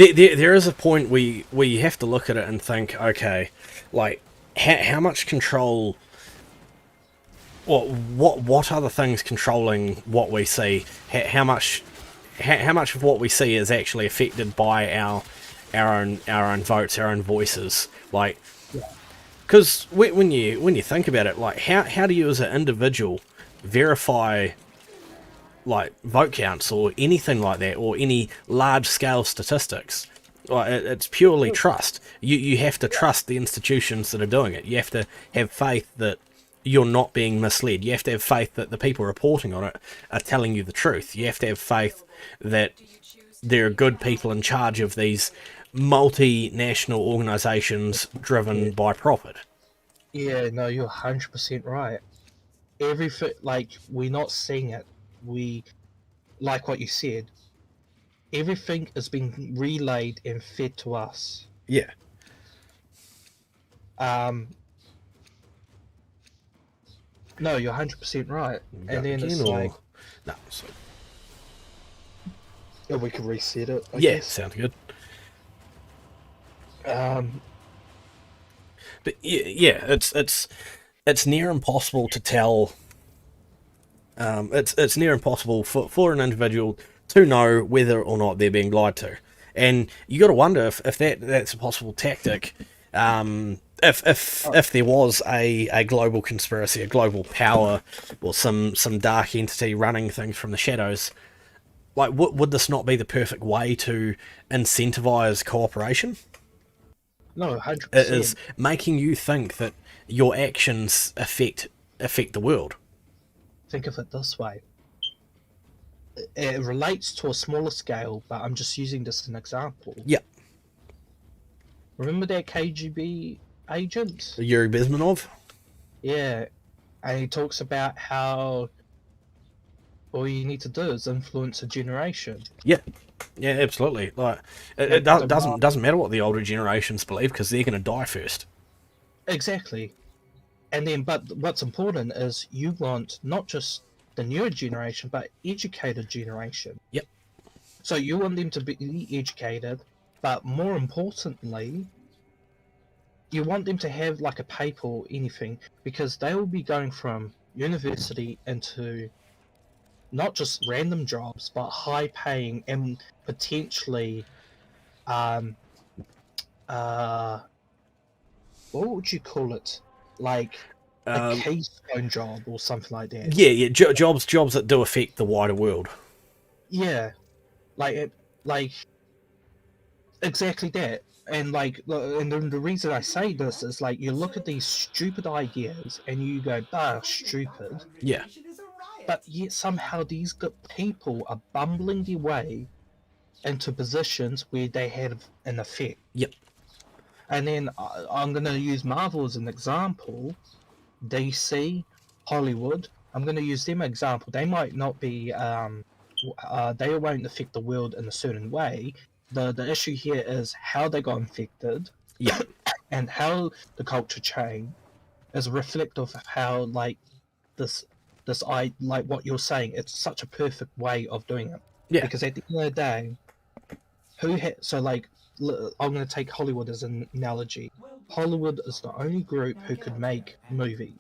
there is a point where you have to look at it and think, okay, like how much control, what other things controlling what we see? How much of what we see is actually affected by our own votes, our own voices? Like, because when you think about it, like how do you as an individual verify like vote counts or anything like that, or any large scale statistics? Like, it's purely trust. You have to trust the institutions that are doing it. You have to have faith that you're not being misled. You have to have faith that the people reporting on it are telling you the truth. You have to have faith that there are good people in charge of these multinational organisations driven by profit. Yeah, no, you're 100% right. Everything, like, we're not seeing it. We, like what you said, everything is being relayed and fed to us. Yeah. No, you're 100% right. Go And then again it's like, or no? So, oh, we can reset it, I yeah, guess. sounds good. Um, But yeah, it's near impossible to tell. It's near impossible for an individual to know whether or not they're being lied to, and you got to wonder if that's a possible tactic. If there was a global conspiracy, a global power, or some dark entity running things from the shadows, like would this not be the perfect way to incentivize cooperation? no, It is 100%. making you think that your actions affect the world. Think of it this way. It relates to a smaller scale, but I'm just using this as an example. Yeah, Remember that KGB agent? Yuri Bezmenov. Yeah, and he talks about how all you need to do is influence a generation. Yeah, yeah, absolutely. Like doesn't matter what the older generations believe because they're going to die first. Exactly. And then, but what's important is you want not just the newer generation, but educated generation. Yep. So you want them to be educated, but more importantly, you want them to have like a paper or anything, because they will be going from university into not just random jobs, but high paying and potentially, um, what would you call it? Like a keystone job or something like that. Yeah. Jobs that do affect the wider world. Yeah, like exactly that. And like, and the reason I say this is like you look at these stupid ideas and you go, "Ah, stupid," Yeah. but yet somehow these good people are bumbling their way into positions where they have an effect. Yep. And then I'm going to use Marvel as an example. DC, Hollywood. I'm going to use them as an example. They might not be. They won't affect the world in a certain way. The issue here is how they got infected. Yeah. And how the culture change is reflective of how like this I like what you're saying. It's such a perfect way of doing it. Yeah. Because at the end of the day, so like I'm going to take Hollywood as an analogy. Hollywood is the only group who could make movies.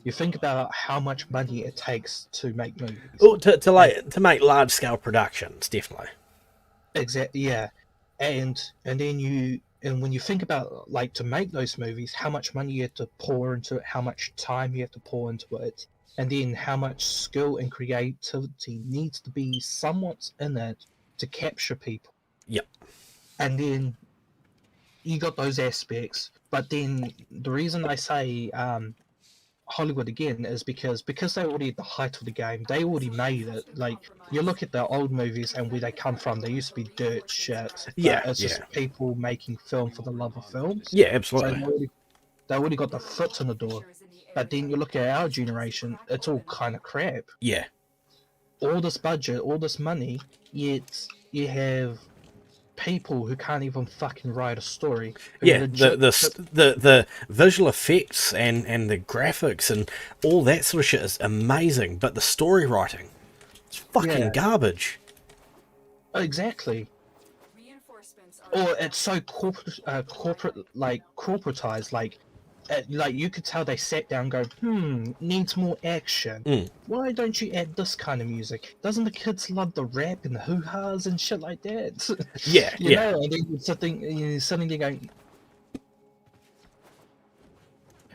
You think about how much money it takes to make movies. Oh, to make large scale productions, definitely. Exactly, yeah. And when you think about like to make those movies, how much money you have to pour into it, how much time you have to pour into it, and then how much skill and creativity needs to be somewhat in it to capture people. Yep. And then you got those aspects, but then the reason I say Hollywood again is because they're already at the height of the game. They already made it. Like you look at the old movies and where they come from, they used to be dirt shit. Yeah, It's just people making film for the love of films. Yeah, absolutely. So they already got the foot in the door. But then you look at our generation, it's all kind of crap. Yeah. All this budget, all this money, yet you have people who can't even fucking write a story. Yeah, the visual effects and the graphics and all that sort of shit is amazing, but the story writing, it's fucking garbage. Exactly. or it's so corporate, like corporatized, like you could tell they sat down and go, needs more action. Mm. Why don't you add this kind of music? Doesn't the kids love the rap and the hoo-has and shit like that? Yeah, You yeah. know, and then you're sitting there going,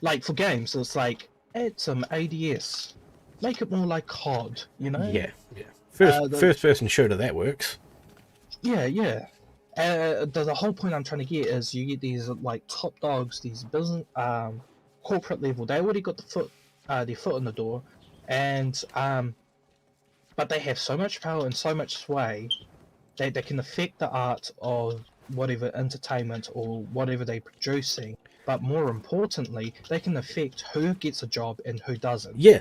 like for games, it's like, add some ADS. Make it more like COD, you know? Yeah, yeah. First, The- first person shooter, that works. Yeah, yeah. The whole point I'm trying to get is you get these like top dogs, these business, corporate level. They already got their foot in the door, and but they have so much power and so much sway that they can affect the art of whatever entertainment or whatever they're producing. But more importantly, they can affect who gets a job and who doesn't. Yeah.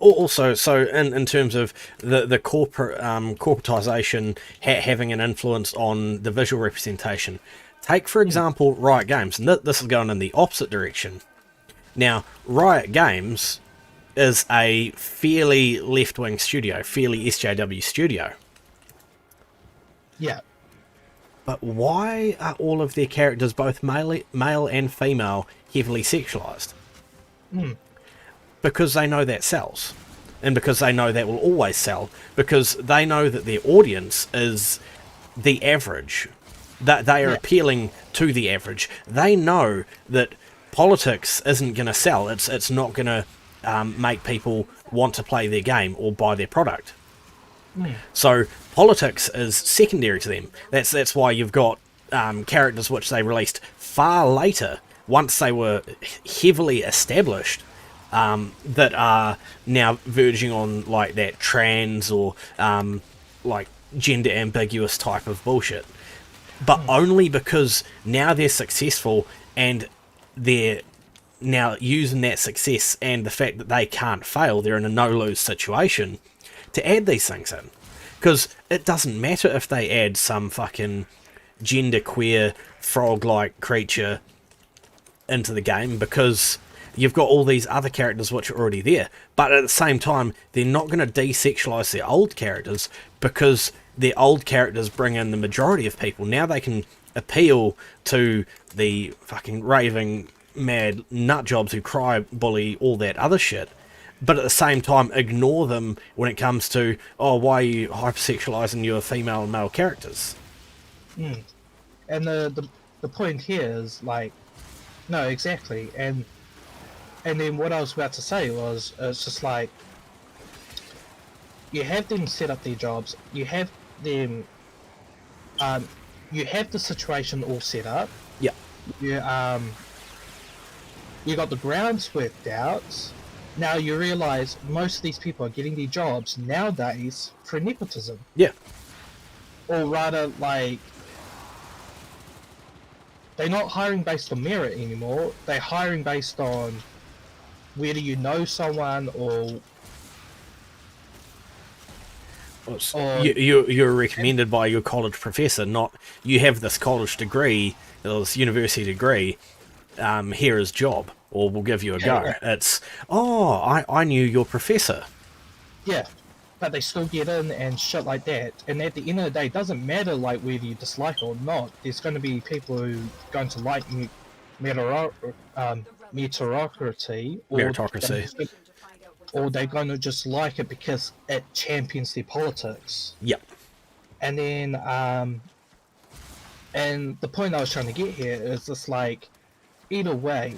Also, so in terms of the corporate corporatization having an influence on the visual representation, take for example Riot Games, and this is going in the opposite direction. Now, Riot Games is a fairly left-wing studio, fairly SJW studio. Yeah. But why are all of their characters, both male and female, heavily sexualized? Because they know that sells. And because they know that will always sell. Because they know that their audience is the average. That they are appealing to the average. They know that politics isn't going to sell. It's not going to make people want to play their game or buy their product. So politics is secondary to them. That's why you've got characters which they released far later, once they were heavily established, that are now verging on like that trans or like gender ambiguous type of bullshit. But only because now they're successful and they're now using that success and the fact that they can't fail, they're in a no-lose situation, to add these things in. Because it doesn't matter if they add some fucking genderqueer frog-like creature into the game, because you've got all these other characters which are already there. But at the same time, they're not going to desexualize their old characters, because their old characters bring in the majority of people. Now they can appeal to the fucking raving mad nutjobs who cry, bully, all that other shit, but at the same time ignore them when it comes to, oh, why are you hypersexualizing your female and male characters? And the point here is like, no, exactly. And then what I was about to say was, it's just like, you have them set up their jobs, you have them, you have the situation all set up. Yeah. You got the grounds worked out. Now you realize most of these people are getting their jobs nowadays for nepotism. Yeah. Or rather, like, they're not hiring based on merit anymore. They're hiring based on whether you know someone or You're recommended by your college professor, not you have this college degree, this university degree, here is job, or we'll give you a go. Yeah. It's, oh, I knew your professor. yeah, but they still get in and shit like that. And at the end of the day, it doesn't matter like whether you dislike it or not. There's going to be people who are going to like meritocracy, Meritocracy. or they're going to just like it because it champions their politics. Yep. And then, and the point I was trying to get here is just like, either way,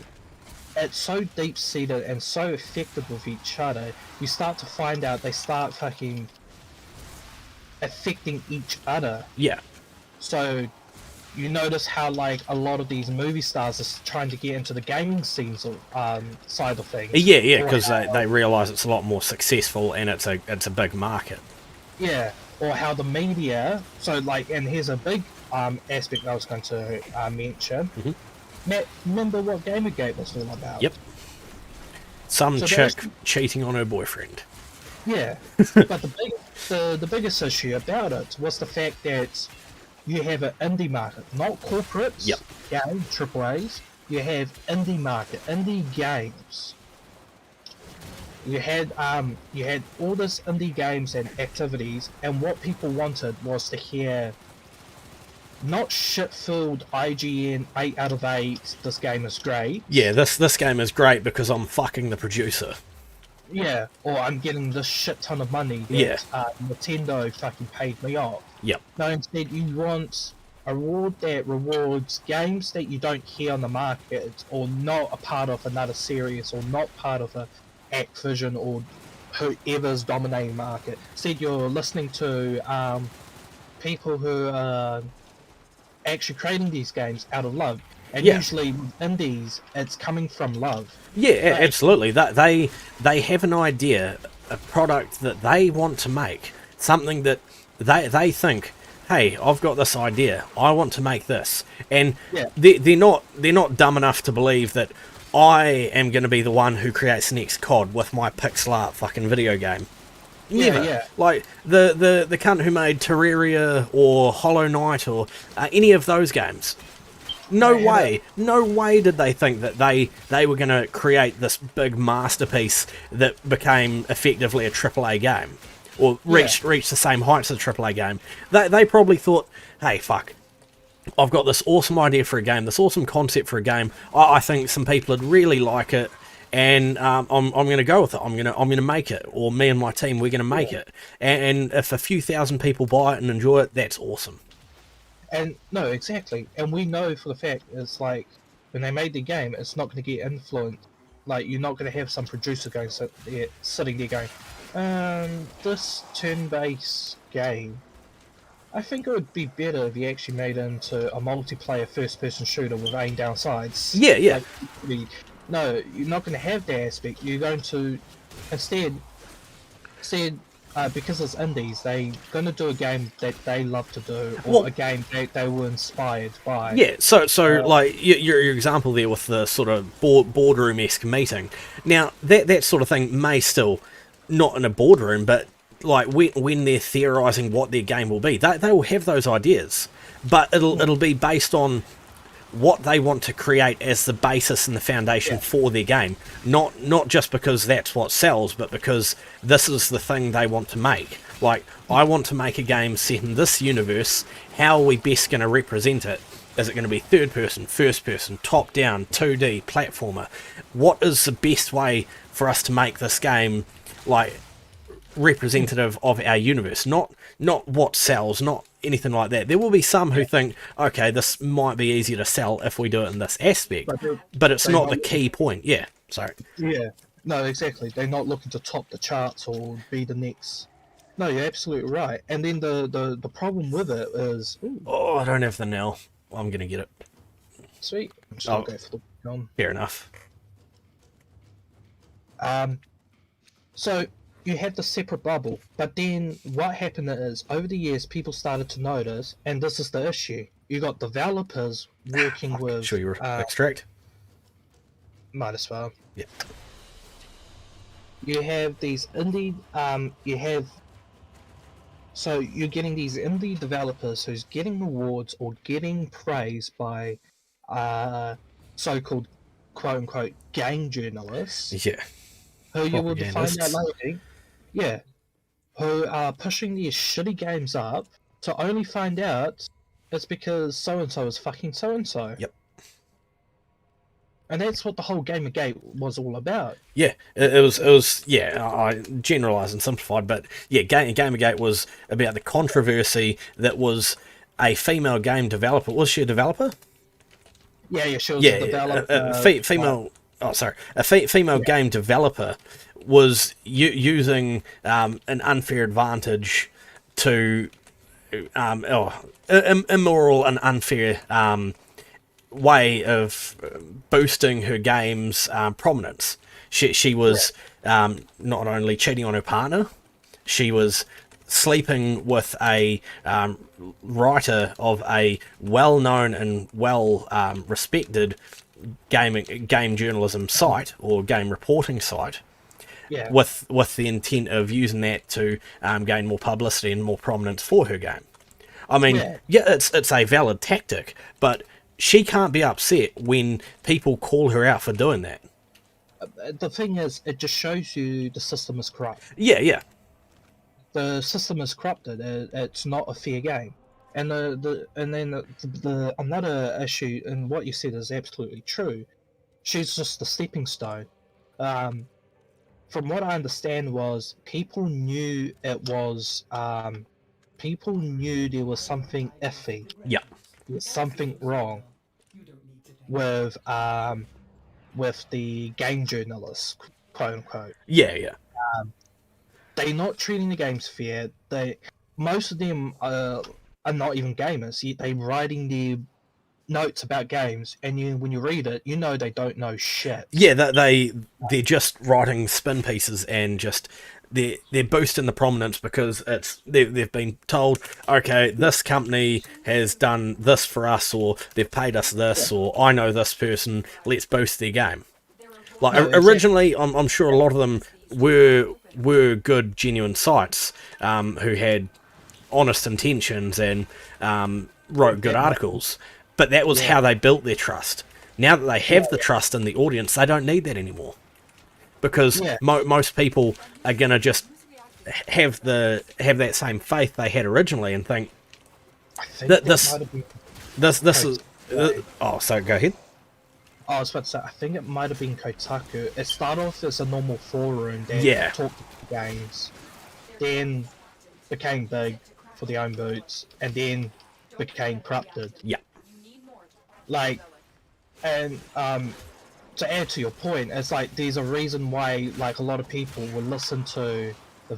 it's so deep-seated and so effective with each other, you start to find out they start fucking affecting each other. Yeah. So, you notice how like a lot of these movie stars are trying to get into the gaming scenes side of things. Yeah, because they realise it's a lot more successful and it's a big market. Yeah, or how the media. So like, and here's a big aspect I was going to mention. Matt, remember what Gamergate was all about? Yep. Some So chick there's- cheating on her boyfriend. Yeah, but the biggest issue about it was the fact that you have an indie market, not corporates. Yep. Game AAA's. You have indie market, indie games. You had all this indie games and activities, and what people wanted was to hear not shit-filled IGN 8 out of 8, this game is great. Yeah, this game is great because I'm fucking the producer. Yeah, or I'm getting this shit ton of money that Yeah. Nintendo fucking paid me off. Yep. No, instead you want a reward that rewards games that you don't hear on the market, or not a part of another series, or not part of a Activision or whoever's dominating market. Instead, you're listening to people who are actually creating these games out of love. And Yeah. usually with indies, it's coming from love. Yeah, absolutely. That they have an idea, a product that they want to make, something that they think, hey, I've got this idea, I want to make this, and Yeah. they're not dumb enough to believe that I am going to be the one who creates the next COD with my pixel art fucking video game. Never. Yeah. Like the cunt who made Terraria or Hollow Knight or any of those games. No They way, no way did they think that they were going to create this big masterpiece that became effectively a AAA game, or reached the same heights as a AAA game. They probably thought, hey, fuck, I've got this awesome idea for a game, this awesome concept for a game. I think some people would really like it, and I'm going to go with it. I'm going to make it, or me and my team, we're going to make it. And if a few thousand people buy it and enjoy it, that's awesome. And no, exactly. And we know for the fact it's like when they made the game, it's not going to get influenced. Like you're not going to have some producer going sitting there going, this turn-based game. I think it would be better if you actually made it into a multiplayer first-person shooter with aim down sights. Yeah. Like, no, you're not going to have that aspect. You're going to instead because it's indies, they're going to do a game that they love to do, or a game that they were inspired by. Yeah, so like your example there with the sort of boardroom-esque meeting. Now that sort of thing may still not in a boardroom, but like when they're theorizing what their game will be, they will have those ideas, but it'll be based on what they want to create as the basis and the foundation for their game. Not just because that's what sells, but because this is the thing they want to make. Like, I want to make a game set in this universe. How are we best going to represent it? Is it going to be third person, first person, top down, 2D, platformer? What is the best way for us to make this game, like, representative of our universe? Not what sells, not anything like that. There will be some who think, okay, this might be easier to sell if we do it in this aspect, but it's not the key point. Yeah, sorry. Yeah, no, exactly. They're not looking to top the charts or be the next. No, you're absolutely right. And then the problem with it is, Oh, I don't have the nail. I'm gonna get it. sweet. I'm just gonna go for the gun. Fair enough. So you had the separate bubble, but then what happened is over the years people started to notice, and this is the issue. You got developers working with. Sure, you extract. Might as well. Yeah. You have these indie. So you're getting these indie developers who's getting awards or getting praise by so-called quote-unquote game journalists. Yeah. Who you will find out Propagandists. later, yeah, who are pushing these shitty games up to only find out it's because so-and-so is fucking so-and-so. Yep. And that's what the whole Gamergate was all about. Yeah, it was. Yeah, I generalised and simplified, but yeah, Gamergate was about the controversy that was a female game developer. Was she a developer? Yeah, she was a developer. Female. Oh, sorry. A female game developer was using an unfair advantage to immoral and unfair way of boosting her game's prominence. She was not only cheating on her partner, she was sleeping with a writer of a well-known and well-respected game journalism site or game reporting site, with the intent of using that to gain more publicity and more prominence for her game. I mean, it's a valid tactic, but she can't be upset when people call her out for doing that. The thing is, it just shows you the system is corrupt. Yeah. The system is corrupted. It's not a fair game. And the another issue, and what you said is absolutely true. She's just the stepping stone. Um, from what I understand, was people knew there was something iffy, Yeah. there was something wrong with the game journalists, quote unquote. Yeah, yeah. They're not treating the games fair. Most of them are not even gamers. Yet they're writing their notes about games, and when you read it, you know they don't know shit. Yeah, they're just writing spin pieces and just they're boosting the prominence because they've been told, okay, this company has done this for us, or they've paid us this, or I know this person, let's boost their game. Like No, exactly. originally, I'm sure a lot of them were good, genuine sites who had honest intentions and wrote good articles, but that was how they built their trust. Now that they have the trust in the audience, they don't need that anymore because Yeah. most people are gonna just have that same faith they had originally and think I think that that this might have been. this is oh, so go ahead. I was about to say, I think it might have been Kotaku. It started off as a normal forum that Yeah. talked about games, then became big for their own boots, and then became corrupted. Yeah, Like, and to add to your point, it's like there's a reason why like a lot of people will listen to the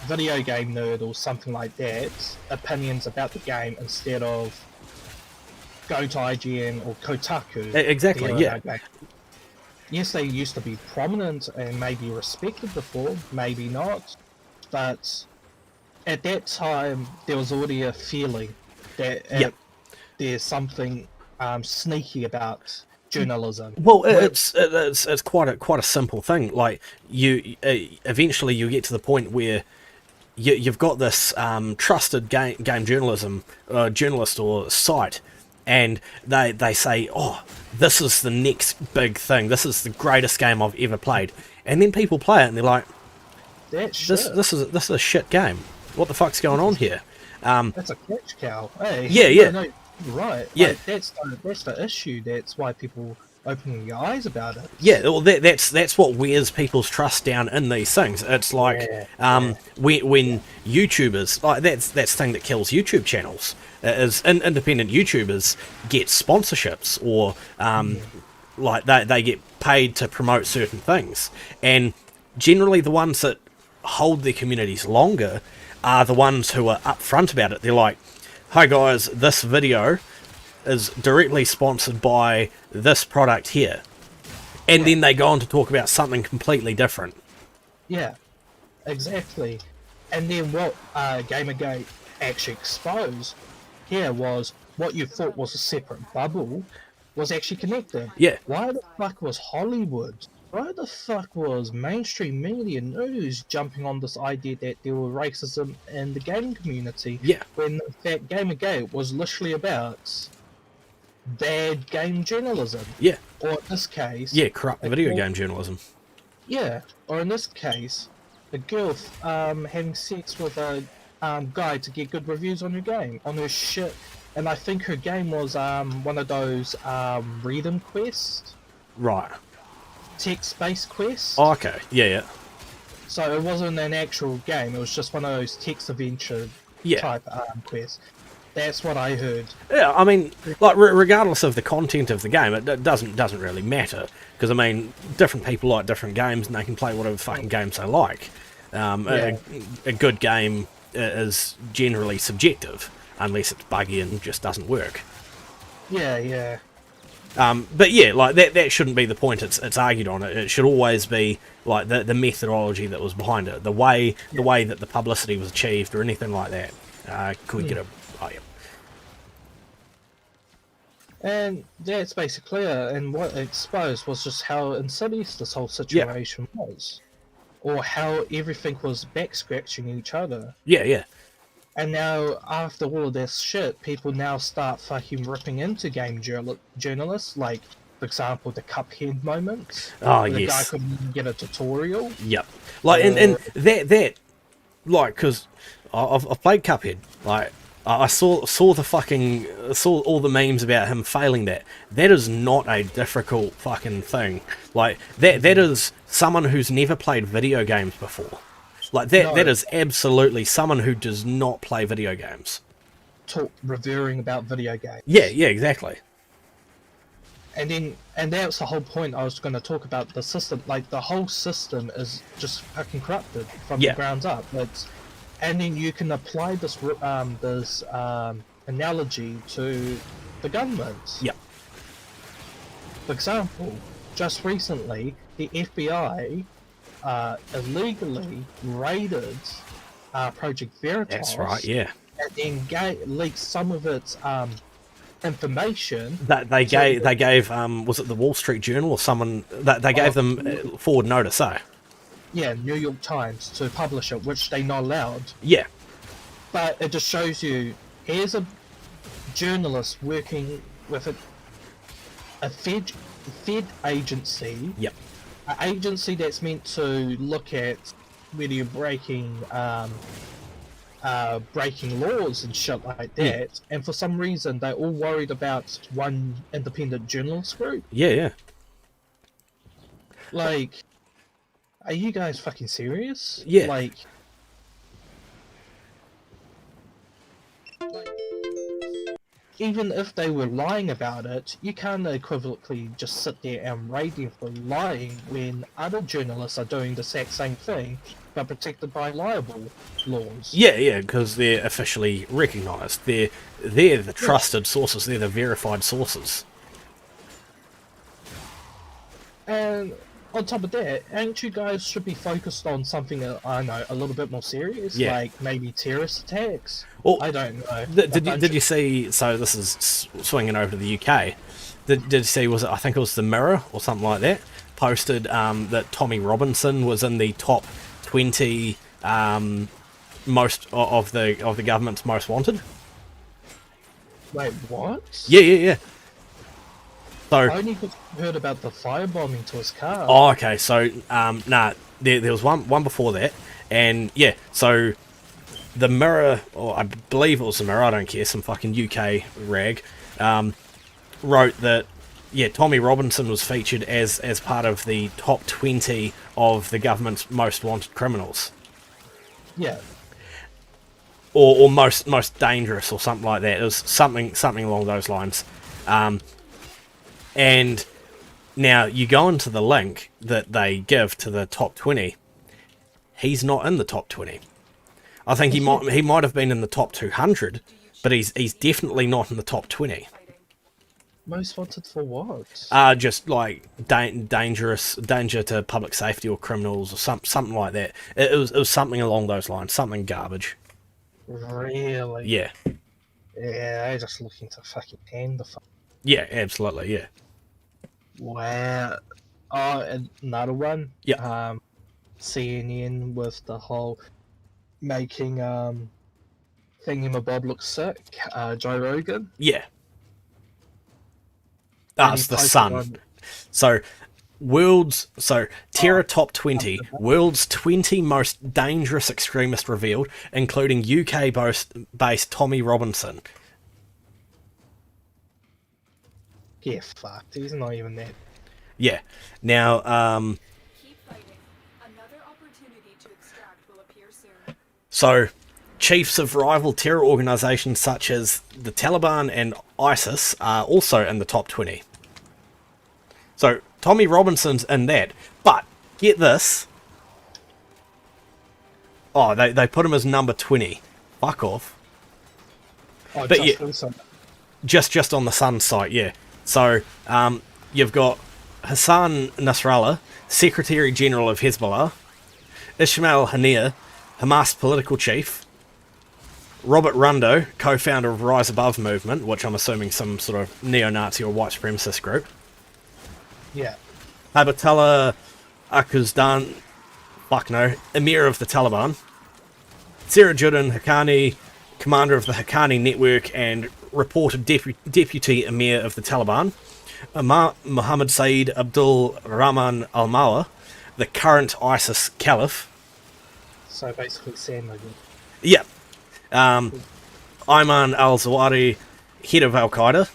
video game nerd or something like that opinions about the game instead of going to IGN or Kotaku. exactly. the Yeah, game. Yes, they used to be prominent and maybe respected before, maybe not, but at that time there was already a feeling that Yeah. there's something sneaky about journalism. well, it's quite a simple thing. Like you eventually you get to the point where you've got this trusted game journalism journalist or site, and they say, oh, this is the next big thing. This is the greatest game I've ever played, and then people play it and they're like, That's this is a shit game. What the fuck's going on here? That's a catch cow. Hey, Yeah. No, you're right. Yeah. Like, that's the issue. That's why people opening their eyes about it. Yeah, well, that's what wears people's trust down in these things. It's like when YouTubers, like that's the thing that kills YouTube channels, is independent YouTubers get sponsorships or like they get paid to promote certain things, and generally the ones that hold their communities longer are the ones who are upfront about it. They're like, "Hi guys, this video is directly sponsored by this product here," and then they go on to talk about something completely different. Yeah, exactly. And then what Gamergate actually exposed here was what you thought was a separate bubble was actually connected. Yeah. Why the fuck was Hollywood? Why the fuck was mainstream media news jumping on this idea that there were racism in the gaming community? Yeah. When in fact Gamergate was literally about bad game journalism. Yeah, Or in this case, yeah, corrupt a video girl- game journalism. Yeah, or in this case, a girl having sex with a guy to get good reviews on her game, on her shit. And I think her game was one of those Reading Quest, Right. text-based quests. Oh, okay. Yeah. So it wasn't an actual game, it was just one of those text adventure Yeah. type quests. That's what I heard. Yeah, I mean, like regardless of the content of the game, it doesn't really matter because I mean, different people like different games, and they can play whatever fucking games they like. A good game is generally subjective, unless it's buggy and just doesn't work. Yeah. But yeah, like that shouldn't be the point. It's argued on. It should always be like the methodology that was behind it, the way that the publicity was achieved, or anything like that. Could we get a? Oh yeah. And that's basically it. And what it exposed was just how insidious this whole situation was. Or how everything was back scratching each other. Yeah. And now, after all of this shit, people now start fucking ripping into game journalists, like, for example, the Cuphead moment. Oh, where the guy yes. couldn't even get a tutorial. Yep. Like and that like because I've played Cuphead. Like I saw the fucking saw all the memes about him failing that. That is not a difficult fucking thing. Like that is someone who's never played video games before. Like that No. is absolutely someone who does not play video games. Revering about video games. Yeah, exactly. And that's the whole point I was going to talk about. The system, like the whole system is just fucking corrupted from Yeah. the ground up. And then you can apply this analogy to the government. Yeah. For example, just recently the FBI illegally raided Project Veritas. That's right. Yeah. And then leaked some of its information. That they gave was it the Wall Street Journal or someone that they gave them forward notice, Yeah, New York Times to publish it, which they not allowed. Yeah. But it just shows you, here's a journalist working with a Fed agency. Yep. An agency that's meant to look at whether you're breaking laws and shit like that. And for some reason, they're all worried about one independent journalist group. Yeah. Like, are you guys fucking serious? Yeah. Like, even if they were lying about it, you can't equivocally just sit there and rate them for lying when other journalists are doing the exact same thing, but protected by libel laws. Yeah, because they're officially recognised. They're the trusted sources. They're the verified sources. And on top of that, ain't you guys should be focused on something, I don't know, a little bit more serious? Yeah. Like maybe terrorist attacks? Well, I don't know. Did you see? So this is swinging over to the UK. Did you see? Was it? I think it was the Mirror or something like that. Posted that Tommy Robinson was in the top 20 most of the government's most wanted. Wait, what? Yeah. So. I only heard about the firebombing to his car. Oh, okay. So, there was one before that, and yeah. So, the Mirror, or I believe it was the Mirror. I don't care. Some fucking UK rag, wrote that. Yeah, Tommy Robinson was featured as part of the top 20 of the government's most wanted criminals. Yeah. Or most dangerous, or something like that. It was something along those lines. And now you go into the link that they give to the top 20. He's not in the top 20. I think he might have been in the top 200, but he's definitely not in the top 20. Most wanted for what? Just like danger to public safety or criminals or something like that. It was something along those lines, something garbage. Really? Yeah. Yeah, they're just looking to fucking hand the fuck. Yeah, absolutely, yeah. Wow. Oh, and another one. Yeah. CNN with the whole making Thingamabob look sick. Joe Rogan. Yeah. And It's he the posted Sun. on- So Terror Top 20, world's 20 most dangerous extremists revealed, including UK-based Tommy Robinson. Yeah, fucked. He's not even that. Yeah. Now, Keep fighting. Another opportunity to extract will appear soon. so chiefs of rival terror organizations such as the Taliban and ISIS are also in the top 20. So Tommy Robinson's in that. But get this. Oh, they put him as number 20. Fuck off. Oh, But just yeah. also, Just on the Sun site, yeah. So, you've got Hassan Nasrallah, Secretary General of Hezbollah, Ismail Haniyeh, Hamas political chief, Robert Rundo, co-founder of Rise Above movement, which I'm assuming some sort of neo-Nazi or white supremacist group, yeah. Habatullah Akhundzada, Emir of the Taliban, Sirajuddin Haqqani, commander of the Haqqani network and reported deputy emir of the Taliban, Muhammad Saeed Abdul Rahman al-Mawa, the current ISIS caliph. So basically, Sam again. Yeah. Ayman al-Zawahiri, head of Al-Qaeda.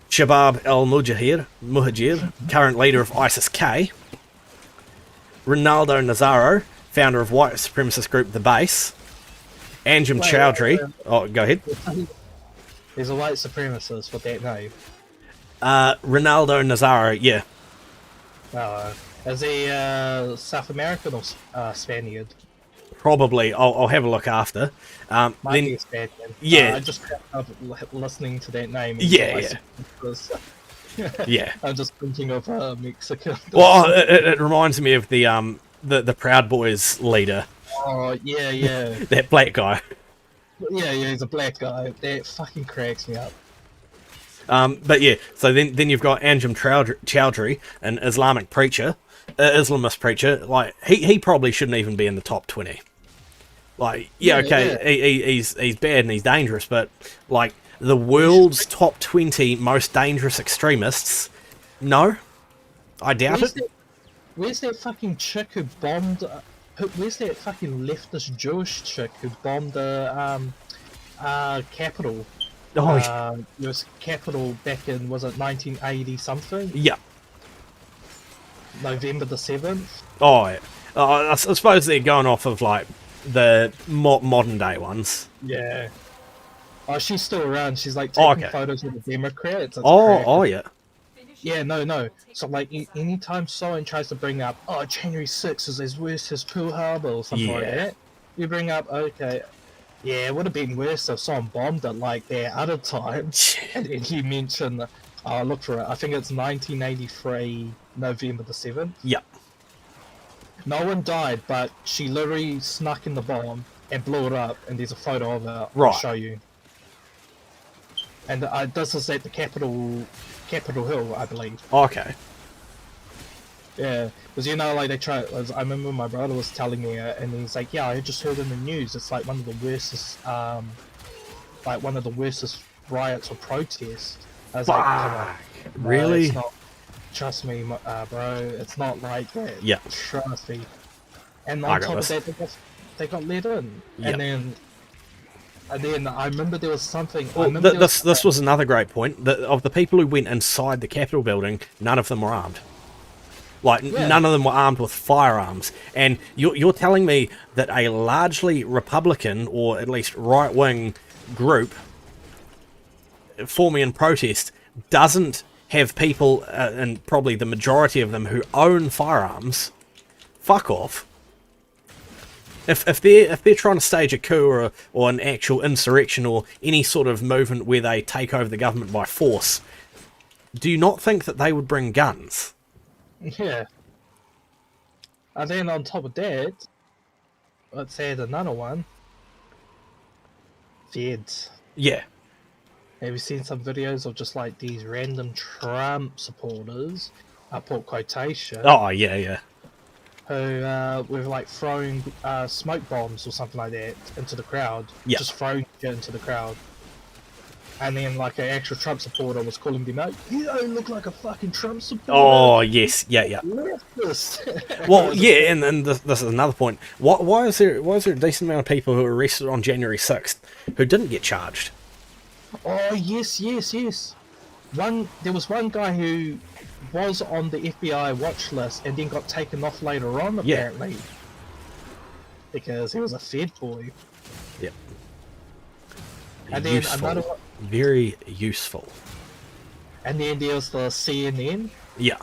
Shabab al-Mujahir, current leader of ISIS-K. Ronaldo Nazzaro, founder of white supremacist group The Base. Anjem Choudhury. Oh, go ahead. He's a white supremacist with that name. Ronaldo Nazzaro, yeah. Is he South American or Spaniard? Probably. I'll have a look after. Might Then, be a Spaniard. yeah. I just kept up listening to that name. Yeah. Yeah. I'm just thinking of Mexican. Well, it reminds me of the Proud Boys leader, Oh, yeah. that black guy. Yeah, he's a black guy. That fucking cracks me up. But yeah, so then you've got Anjem Choudhury, an Islamic preacher, Islamist preacher. Like he probably shouldn't even be in the top 20. Like, yeah, okay, he's bad and he's dangerous, but like the world's top 20 most dangerous extremists, no, I doubt it. Where's that fucking chick who bombed? Where's that fucking leftist Jewish chick who bombed the Capitol? Oh, US Capitol back in, was it 1980 something? yeah. November the 7th? Oh, yeah. I suppose they're going off of like the modern day ones. Yeah. Oh, she's still around. She's like taking Okay. photos with the Democrats. It's Oh, crack. oh yeah. Yeah, no. So like, anytime someone tries to bring up, oh, January 6th is as worse as Pearl Harbor or something like Yeah. that, you bring up, okay, yeah, it would have been worse if someone bombed it like that other time. And then you mention, look for it. I think it's 1983, November the 7th. Yeah. No one died, but she literally snuck in the bomb and blew it up, and there's a photo of it. I'll Right. show you. And this is at the Capitol Hill, I believe. Okay. Yeah, because like they try. I remember my brother was telling me, and he's like, "Yeah, I just heard in the news. It's like one of the worstest, riots or protests." I was like, "Come on, no, Really? it's not. Trust me, bro. It's not like that. Yeah. Trust me." And I on got top of this. that, they got let in, Yep. and then I remember there was something. I Well, remember there this was another great point. Of the people who went inside the Capitol building, none of them were armed. Like, Yeah. none of them were armed with firearms. And you're telling me that a largely Republican, or at least right-wing group forming in protest doesn't have people, and probably the majority of them, who own firearms? Fuck off. If they're trying to stage a coup or an actual insurrection or any sort of movement where they take over the government by force, do you not think that they would bring guns? Yeah. And then on top of that, let's add another one. Feds. Yeah. Have you seen some videos of just like these random Trump supporters, I put quotation, Oh, yeah. who were like throwing smoke bombs or something like that into the crowd. Yeah. Just throwing shit into the crowd. And then like an actual Trump supporter was calling them out, "You don't look like a fucking Trump supporter." Oh, yes, yeah. Leftist." Well, yeah, and this is another point. Why is there a decent amount of people who were arrested on January 6th who didn't get charged? Oh yes. There was one guy who was on the FBI watch list and then got taken off later on, Yeah. apparently. Because he was a Fed boy. Yep. And then another one, Very useful. and then there was the CNN. Yeah.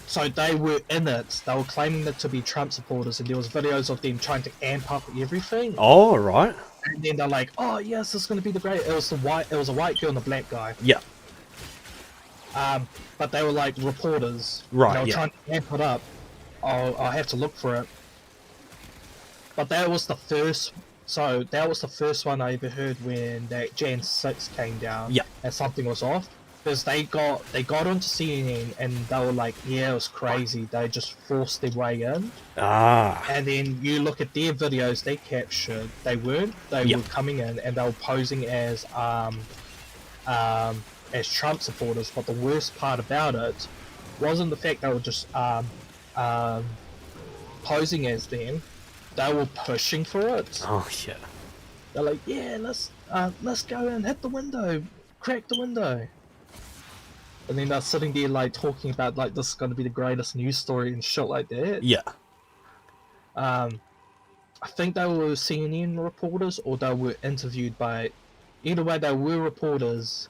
So they were in it. They were claiming it to be Trump supporters, and there was videos of them trying to amp up everything. Oh, right. And then they're like, "Oh yes, this is going to be the great." It was a white girl and a black guy. Yeah. But they were like reporters. Right, They were yeah. trying to amp it up. I'll have to look for it. But that was the first. So that was the first one I ever heard when that Jan 6 came down. Yeah. And something was off. Because they got onto CNN and they were like, "Yeah, it was crazy. They just forced their way in." Ah. And then you look at their videos they captured. They weren't. They Yeah. were coming in and they were posing as Trump supporters. But the worst part about it wasn't the fact they were just posing as them. They were pushing for it. Oh, yeah. They're like, yeah, let's go and hit the window, crack the window. And then they're sitting there like talking about like this is going to be the greatest news story and shit like that. Yeah. I think they were CNN reporters or they were interviewed by. Either way, they were reporters,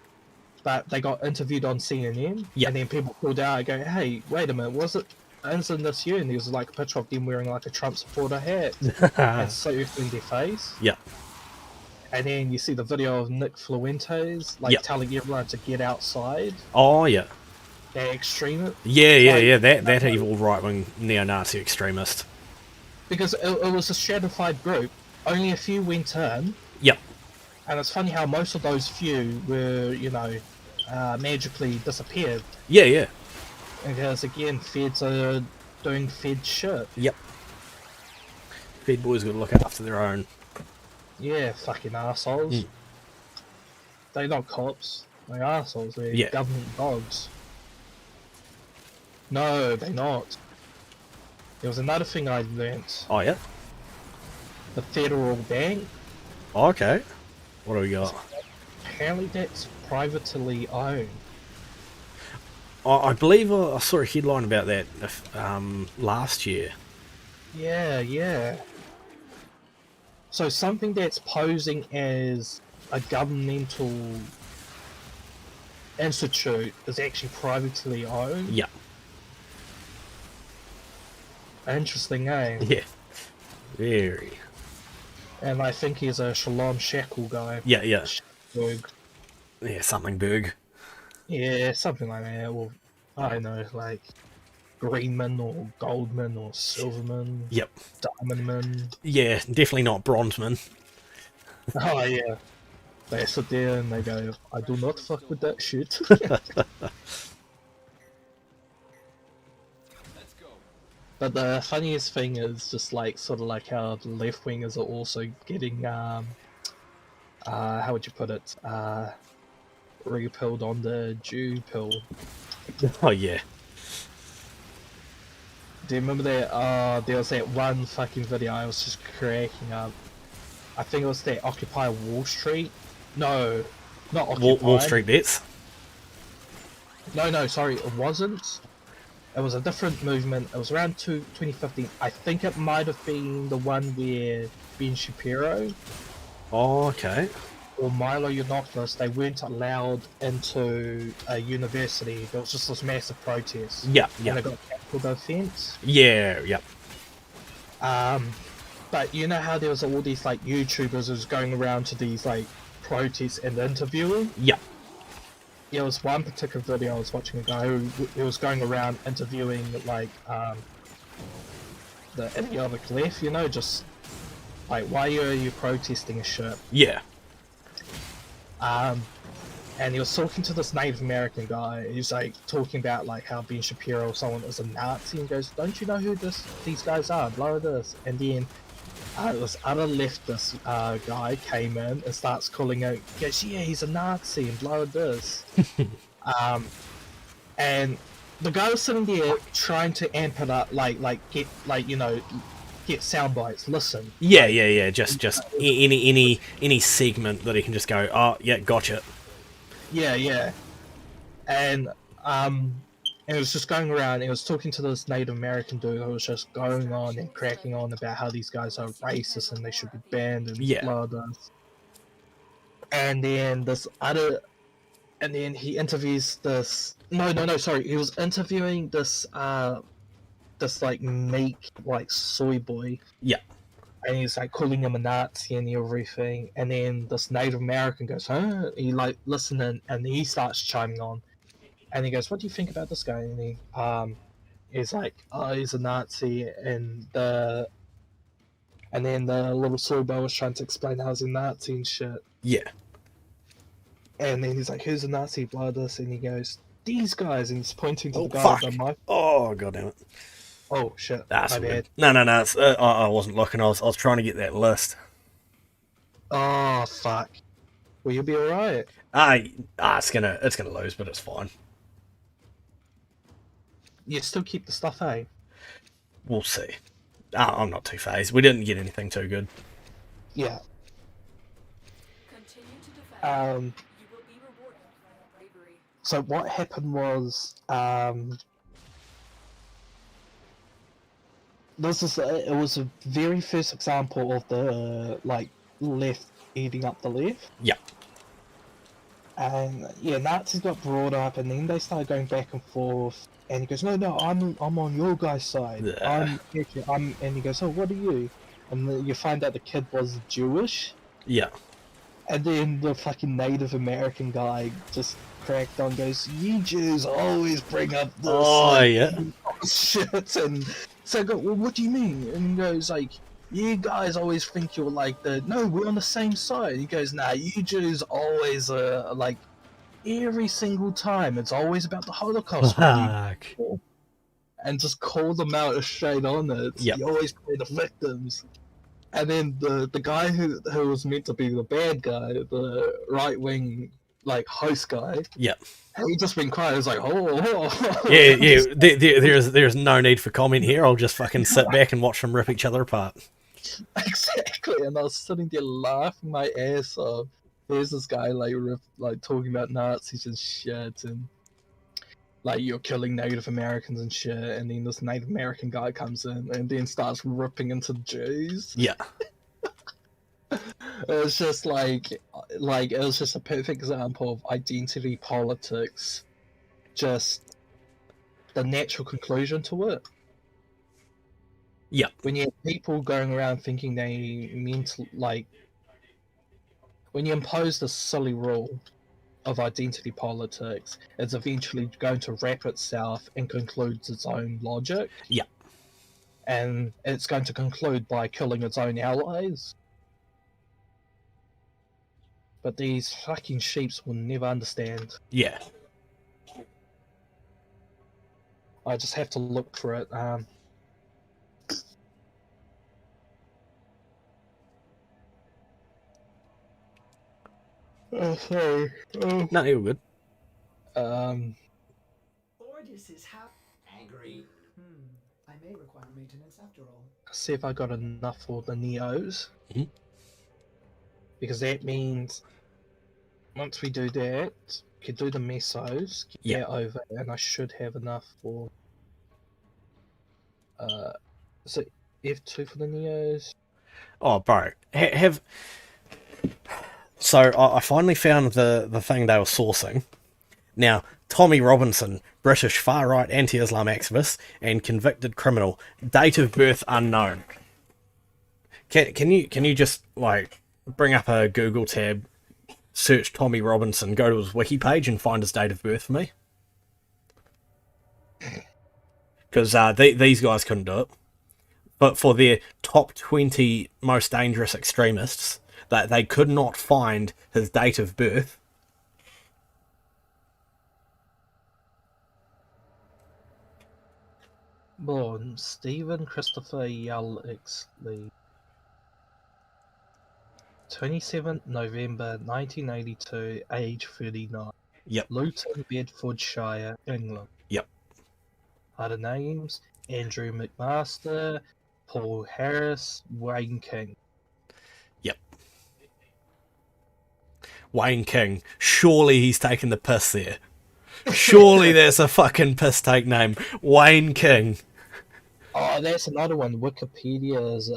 but they got interviewed on CNN. Yeah. And then people called out and go, "Hey, wait a minute, was it? Isn't this you?" And there was like a picture of them wearing like a Trump supporter hat and surfing in their face. Yeah. And then you see the video of Nick Fuentes like Yeah. telling everyone to get outside. Oh yeah. They're extreme. Yeah. That evil right wing neo-Nazi extremist. Because it was a stratified group. Only a few went in. Yep. And it's funny how most of those few were, magically disappeared. Yeah. Because again, feds are doing fed shit. Yep. Fed boys got to look after their own. Yeah, fucking assholes. Mm. They're not cops. They're assholes. They're Yeah. government dogs. No, they're not. There was another thing I learnt. Oh yeah. The Federal Bank, Okay. What do we got? apparently that's privately owned. I believe I saw a headline about that last year. Yeah. So something that's posing as a governmental institute is actually privately owned. Yeah. Interesting, eh? Yeah. Very. And I think he's a Shalom Shackle guy. Yeah. Berg. Yeah, something big. Yeah, something like that. Or, I don't know, like Greenman or Goldman or Silverman, Yep. Diamondman. Yeah, definitely not Bronzeman. Oh, yeah. They sit there and they go, I do not fuck with that shit. But the funniest thing is just like sort of like how the left wingers are also getting how would you put it? Repelled on the Jew pill. Oh yeah. Do you remember that there was that one fucking video I was just cracking up. I think it was that Occupy Wall Street. No, not Occupy. Wall Street bets. No, sorry, it wasn't. It was a different movement. It was around 2015. I think it might have been the one where Ben Shapiro Oh, okay. or Milo Yiannopoulos, they weren't allowed into a university. There was just this massive protest. Yeah. And they got capital offence. Yeah. Yep. But you know how there was all these like YouTubers who was going around to these like protests and interviewing? Yeah. There was one particular video I was watching, a guy who was going around interviewing like the idiotic left, just like, why are you protesting and shit? Yeah. And he was talking to this Native American guy. He was like talking about like how Ben Shapiro or someone was a Nazi, and goes, "Don't you know who these guys are?" Blah blah this, and then this other leftist guy came in and starts calling out, goes, "Yeah, he's a Nazi," and blah blah this. And the guy was sitting there trying to amp it up, get sound bites. Listen. Yeah. Just any segment that he can just go. Oh yeah, gotcha. Yeah. And it was just going around. It was talking to this Native American dude who was just going on and cracking on about how these guys are racist and they should be banned and blah blah. And then he interviews this. No, sorry. He was interviewing this like meek like soy boy. Yeah. And he's like calling him a Nazi and everything. And then this Native American goes, huh? He like listening, and he starts chiming on. And he goes, "What do you think about this guy?" And he's like, "Oh, he's a Nazi." And then the little soy boy was trying to explain how he's a Nazi and shit. Yeah. And then he's like, "Who's a Nazi?" Blah this, and he goes, "These guys," and he's pointing to the guy fuck. with the mic. Oh god damn it. Oh shit! That's my weird. bad. No. It's, I wasn't looking. I was trying to get that list. Oh fuck! Will you be alright? It's gonna lose, but it's fine. You still keep the stuff, eh? We'll see. I'm not too phased. We didn't get anything too good. Yeah. Um, You will be rewarded for your bravery. so what happened was, this is it was a very first example of the like left eating up the left, Yeah. and yeah, Nazis got brought up, and then they started going back and forth. And he goes, no, I'm on your guys' side. Yeah. And he goes, oh, what are you? And then you find out the kid was Jewish, Yeah. and then the fucking Native American guy just cracked on, goes, you Jews always bring up this Yeah. shit, and so I go, well, what do you mean? And he goes like, you guys always think you're like no, we're on the same side. He goes, nah, you Jews always like every single time it's always about the Holocaust with you Fuck. people. And just call them out straight on it. Yep. You always play the victims. And then the guy who was meant to be the bad guy, the right wing like host guy, Yep. he just been quiet. It's like, oh. Yeah. There's no need for comment here. I'll just fucking sit back and watch them rip each other apart. Exactly. And I was sitting there laughing my ass off. There's this guy like talking about Nazis and shit, and like you're killing Native Americans and shit, and then this Native American guy comes in and then starts ripping into the Jews. Yeah. It was just like it was just a perfect example of identity politics, just the natural conclusion to it. Yeah. When you have people going around thinking they meant like, when you impose this silly rule of identity politics, it's eventually going to wrap itself and concludes its own logic. Yeah. And it's going to conclude by killing its own allies. But these fucking sheeps will never understand. Yeah. I just have to look for it. Oh, sorry. Oh. No, you're good. Ordis is angry. I may require maintenance after all. See if I got enough for the Neos. Mhm. Because that means once we do that, we can do the Mesos, get Yeah. that over, and I should have enough for so F2 for the Neos. Oh, bro. Have. So I finally found the thing they were sourcing. Now, Tommy Robinson, British far-right anti-Islam activist and convicted criminal, date of birth unknown. Can you just like bring up a Google tab, search Tommy Robinson, go to his wiki page and find his date of birth for me? Because these guys couldn't do it. But for their top 20 most dangerous extremists, that they could not find his date of birth. Born Stephen Christopher Yalixley. 27th November 1982, age 39. Yep. Luton, Bedfordshire, England. Yep. Other names: Andrew McMaster, Paul Harris, Wayne King. Yep. Wayne King. Surely he's taking the piss there. Surely there's a fucking piss take name. Wayne King. Oh, that's another one. Wikipedia is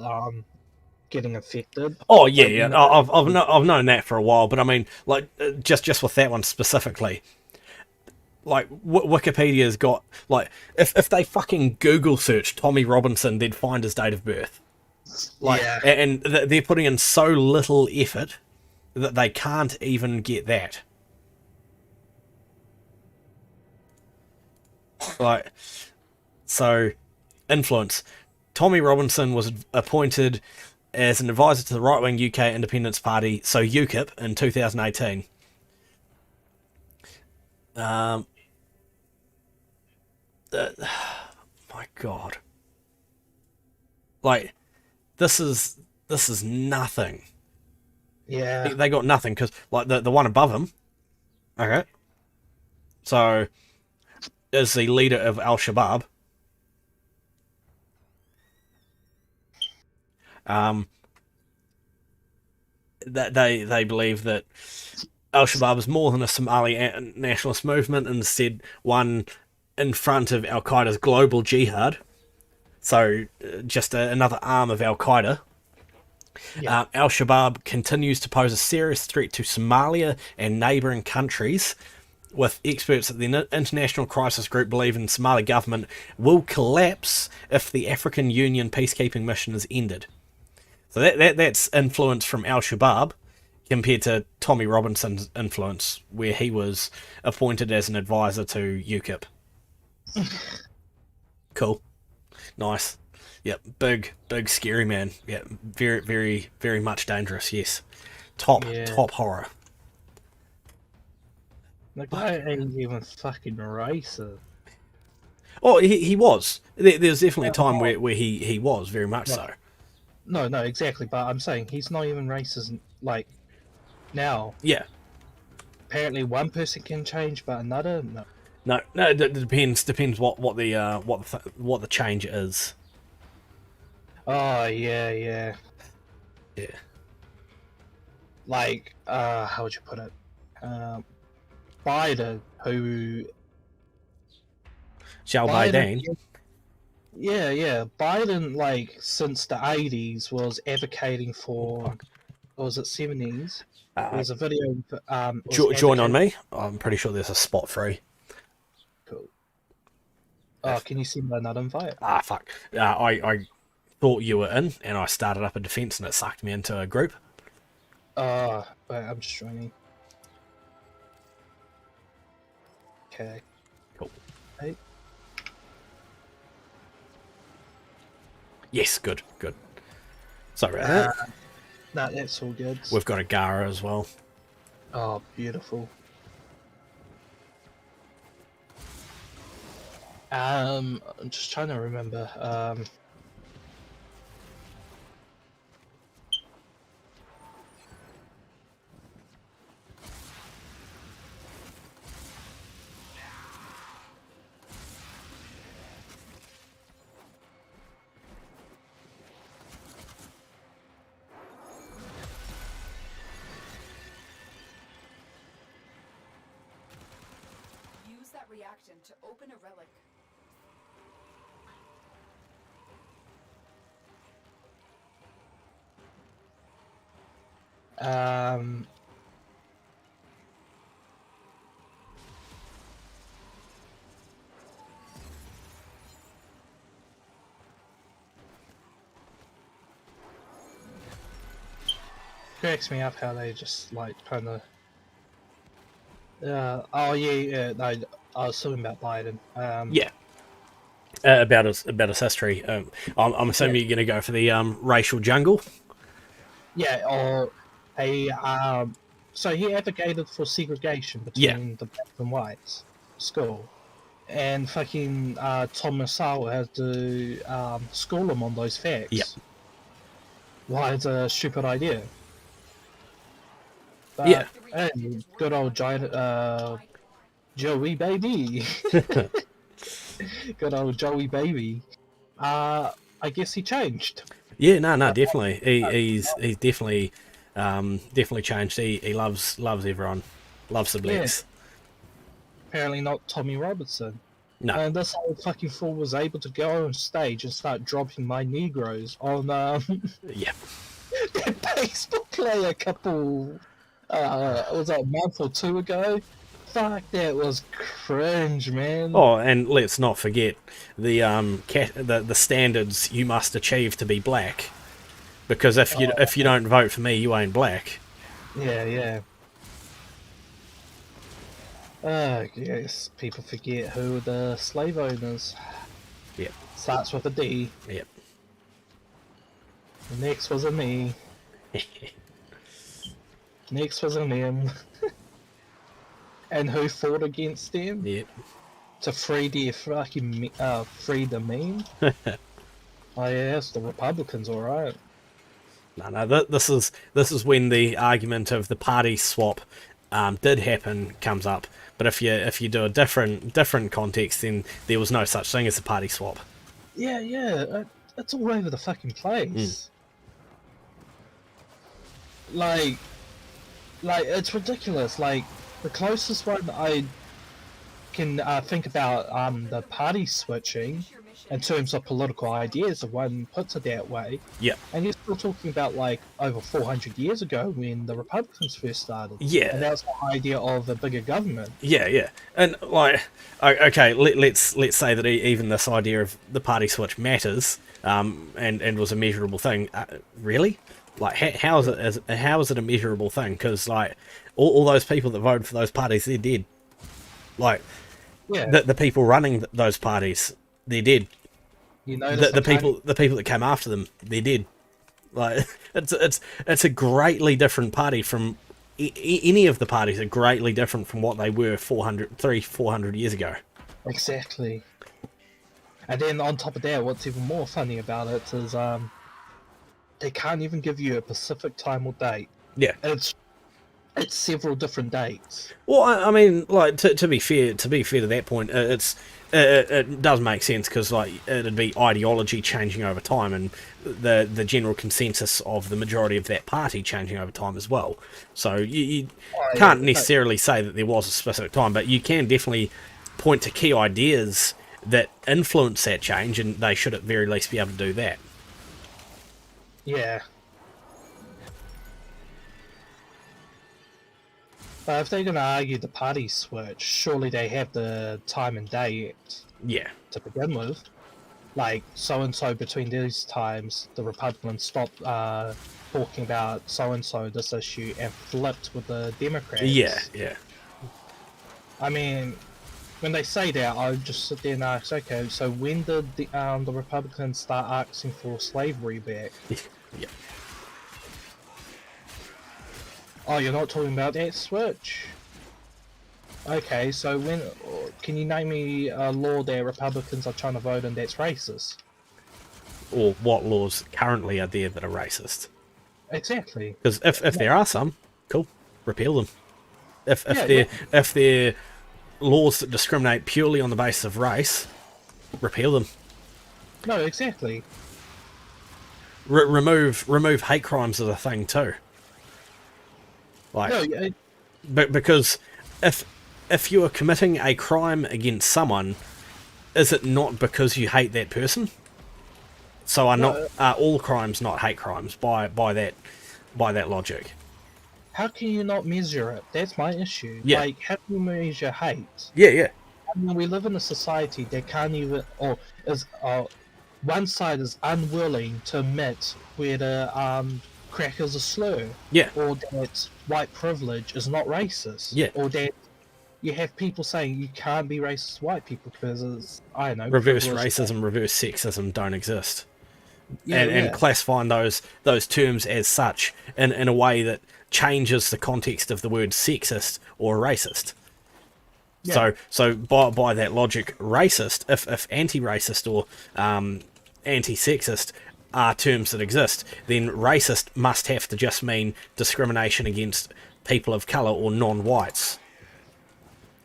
getting affected. Oh yeah. I've known that for a while, but I mean, like, just with that one specifically, like Wikipedia's got like, if they fucking Google search Tommy Robinson, they'd find his date of birth. Like, Yeah. and they're putting in so little effort that they can't even get that. Like, so, influence. Tommy Robinson was appointed as an advisor to the right-wing UK Independence Party, so UKIP, in 2018. My God. Like, this is nothing. Yeah. They got nothing, because, like, the one above him, okay, so, is the leader of Al-Shabaab. That they believe that Al-Shabaab is more than a Somali nationalist movement, and instead one in front of Al-Qaeda's global jihad. So just another arm of Al-Qaeda. Yeah. Al-Shabaab continues to pose a serious threat to Somalia and neighbouring countries, with experts at the International Crisis Group believing the Somali government will collapse if the African Union peacekeeping mission is ended. So that's influence from Al-Shabaab compared to Tommy Robinson's influence, where he was appointed as an advisor to UKIP. Cool. Nice. Yep, big, scary man. Yeah, very, very, very much dangerous, yes. Top horror. The guy ain't even fucking racist. Oh, he was. There's definitely a time where he was, very much so. No, exactly, but I'm saying he's not even racist, like, now. Yeah. Apparently one person can change, but another, no. No, it depends what the change is. Oh, yeah. Yeah. Like, how would you put it? Biden, who... Joe Biden. Yeah. Biden, like, since the 80s was advocating for... Or was it 70s? There was a video... Join on me. I'm pretty sure there's a spot free. Cool. Oh, can you send me another invite? Ah, fuck. I thought you were in, and I started up a defense, and it sucked me into a group. Wait, I'm just joining. Okay. Cool. Hey. Yes, good. Sorry about that. No, that's all good. We've got a Gara as well. Oh, beautiful. I'm just trying to remember. Use that reactant to open a relic. Cracks me up how they just like kind of. Oh yeah. No, I was talking about Biden. Yeah. About his history. I'm assuming you're going to go for the racial jungle. Yeah. Or so he advocated for segregation between the blacks and whites school, and fucking Tom Massawa had to school him on those facts. Yep. Why it's a stupid idea. But, Yeah. Hey, good old giant Joey baby. Good old Joey baby. I guess he changed. Yeah, no, definitely. He's definitely changed. He loves everyone, loves the blacks. Apparently not Tommy Robertson. No. And this whole fucking fool was able to go on stage and start dropping my Negroes on Yeah. that baseball player a couple was that a month or two ago? Fuck, that was cringe, man. Oh, and let's not forget the the standards you must achieve to be black, because if you don't vote for me, you ain't black. Yeah. Yes, people forget who the slave owners. Yep. Starts with a D. Yep. The next was an E. Next was an M. And who fought against them? Yep. To free the fucking free the meme. Oh yeah, it's the Republicans, all right. No. This is when the argument of the party swap did happen comes up. But if you do a different context, then there was no such thing as a party swap. Yeah, it's all over the fucking place. Like, Like, it's ridiculous. Like, the closest one I can think about the party switching in terms of political ideas, if one puts it that way. Yeah. And you're still talking about like over 400 years ago when the Republicans first started. Yeah. And that was the idea of a bigger government. Yeah, and like, okay, let's say that even this idea of the party switch matters, and was a measurable thing. Really, like, how is it a measurable thing? Because like, all those people that voted for those parties, they're dead. Like, Yeah. the people running those parties, they're dead. You know, The people that came after them, they're dead. Like, it's a greatly different party from any of the parties are greatly different from what they were 400 years ago. Exactly. And then on top of that, what's even more funny about it is they can't even give you a specific time or date. Yeah. It's several different dates. Well, I mean, like, to be fair to that point, it does make sense, because like, it'd be ideology changing over time, and the general consensus of the majority of that party changing over time as well. So you can't necessarily say that there was a specific time, but you can definitely point to key ideas that influence that change, and they should at very least be able to do that. Yeah. But if they're going to argue the party switch, surely they have the time and date Yeah. to begin with. Like, so-and-so between these times, the Republicans stopped talking about so-and-so this issue and flipped with the Democrats. Yeah. I mean, when they say that, I would just sit there and ask, okay, so when did the Republicans start asking for slavery back? Yeah. Oh, you're not talking about that switch? Okay, so when can you name me a law that Republicans are trying to vote in that's racist? Or what laws currently are there that are racist? Exactly. Because if there are some, cool, repeal them. If Yeah, they're laws that discriminate purely on the basis of race, repeal them. No, exactly. Remove hate crimes as a thing too. Like, No, because if you are committing a crime against someone, is it not because you hate that person? So are all crimes not hate crimes by that logic? how can you not measure it? That's my issue. Yeah. Like, how can you measure hate? Yeah. I mean, we live in a society that can't even, or is one side is unwilling to admit whether crack is a slur. Yeah. Or that white privilege is not racist. Yeah. Or that you have people saying you can't be racist to white people because it's, I don't know, Reverse privilege. racism, reverse sexism don't exist. Yeah, and classifying those terms as such in a way that changes the context of the word sexist or racist. Yeah. So by that logic, racist, if anti-racist or anti-sexist are terms that exist, then racist must have to just mean discrimination against people of colour or non-whites.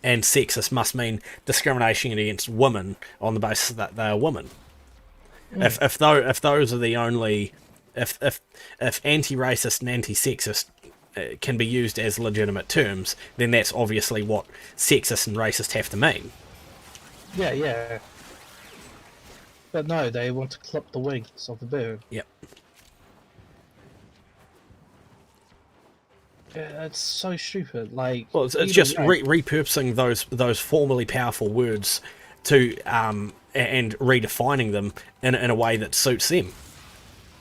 And sexist must mean discrimination against women on the basis that they are women. If those are the only, if anti-racist and anti-sexist can be used as legitimate terms, then that's obviously what sexist and racist have to mean. Yeah. But no, they want to clip the wings of the bird. Yep. Yeah, it's so stupid. Like, Well, it's either just way- repurposing those formerly powerful words to and redefining them in a way that suits them.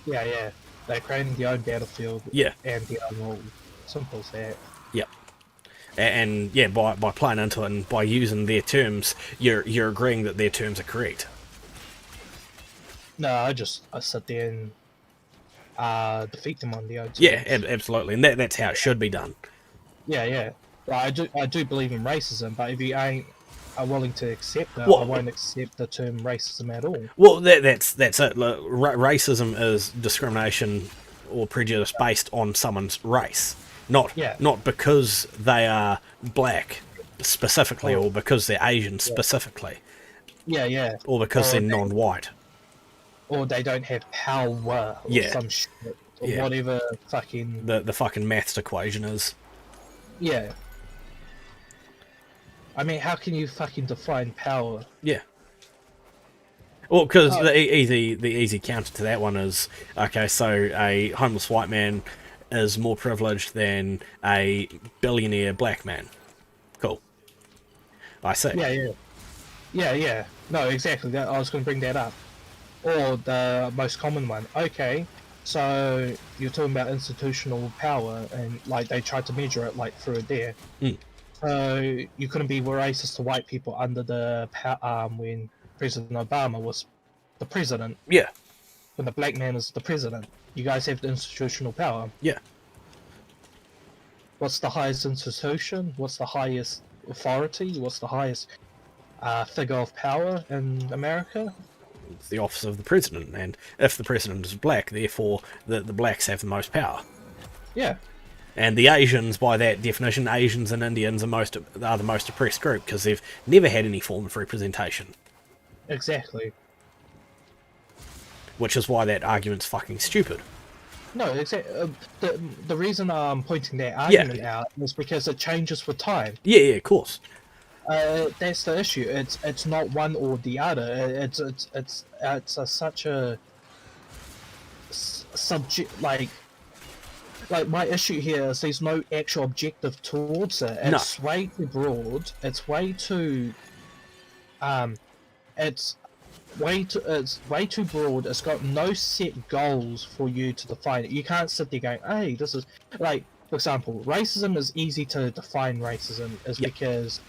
Yeah. They're creating their own battlefield. Yeah. And their own rule. Simple as that. Yep. And yeah, by playing into it and by using their terms, you're agreeing that their terms are correct. No, I sit there and defeat them on the own. Yeah, absolutely, and that's how it should be done. Yeah. Well, I do believe in racism, but if you ain't are willing to accept it, Well- I won't accept the term racism at all. Well, that's it. Look, racism is discrimination or prejudice based on someone's race, not because they are black specifically, or because they're Asian specifically, Yeah. or because they're non-white. Or they don't have power, or Yeah. some shit, or Yeah. whatever fucking. The fucking maths equation is. Yeah. I mean, how can you fucking define power? Yeah. Well, because Oh. the easy counter to that one is, okay, so a homeless white man is more privileged than a billionaire black man. Cool. I see. Yeah. No, exactly. That I was going to bring that up. Or the most common one. Okay, so you're talking about institutional power, and like they tried to measure it like through there. Mm. So you couldn't be racist to white people under the when President Obama was the president, Yeah. when the black man is the president. You guys have the institutional power. Yeah. What's the highest institution? What's the highest authority? What's the highest figure of power in America? It's the office of the president, and if the president is black, therefore the blacks have the most power. Yeah. And the Asians, by that definition, Asians and Indians are the most oppressed group because they've never had any form of representation. Exactly. Which is why that argument's fucking stupid. No, exactly. The reason I'm pointing that argument out is because it changes with time. Yeah, of course. That's the issue. It's not one or the other. It's such a subject like my issue here is there's no actual objective towards it. It's way too broad. It's way too it's way too broad. It's got no set goals for you to define it. You can't sit there going, hey, this is like, for example, racism is easy to define. Racism is because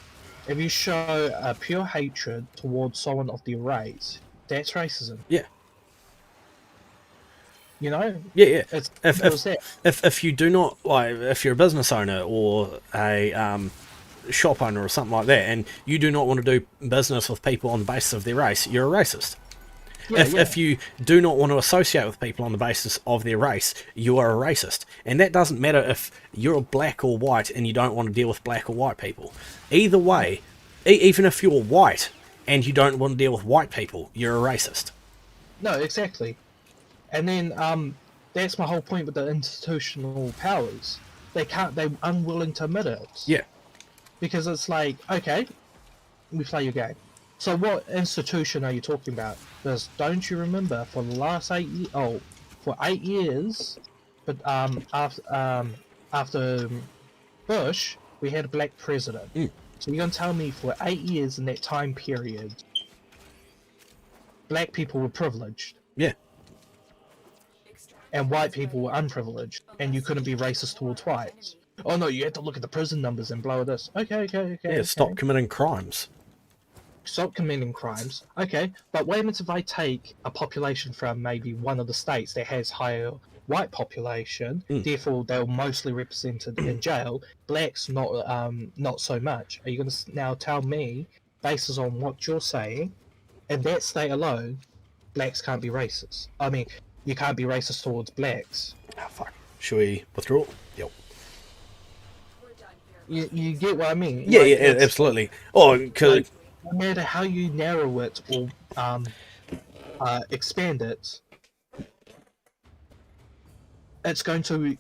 if you show a pure hatred towards someone of their race, that's racism. Yeah. You know? Yeah. It's If you do not, like, if you're a business owner or a shop owner or something like that, and you do not want to do business with people on the basis of their race, you're a racist. If you do not want to associate with people on the basis of their race, you are a racist. And that doesn't matter if you're black or white and you don't want to deal with black or white people. Either way, even if you're white and you don't want to deal with white people, you're a racist. No, exactly. And then that's my whole point with the institutional powers. They're unwilling to admit it. Yeah. Because it's like, okay, we play your game. So what institution are you talking about? Because don't you remember for the last 8 years? Oh, for 8 years, but after Bush, we had a black president. So you're gonna tell me for 8 years in that time period, black people were privileged? Yeah. And white people were unprivileged, and you couldn't be racist towards whites. Oh no, you had to look at the prison numbers and blow this. Okay. Yeah, stop committing crimes. Stop committing crimes. Okay, but what happens if I take a population from maybe one of the states that has higher white population, therefore they're mostly represented in jail, blacks not so much. Are you going to now tell me, based on what you're saying, in that state alone, blacks can't be racist? I mean, you can't be racist towards blacks. Oh, fuck. Should we withdraw? Yep. You get what I mean? Yeah, absolutely. Oh, because... no matter how you narrow it or expand it, it's going to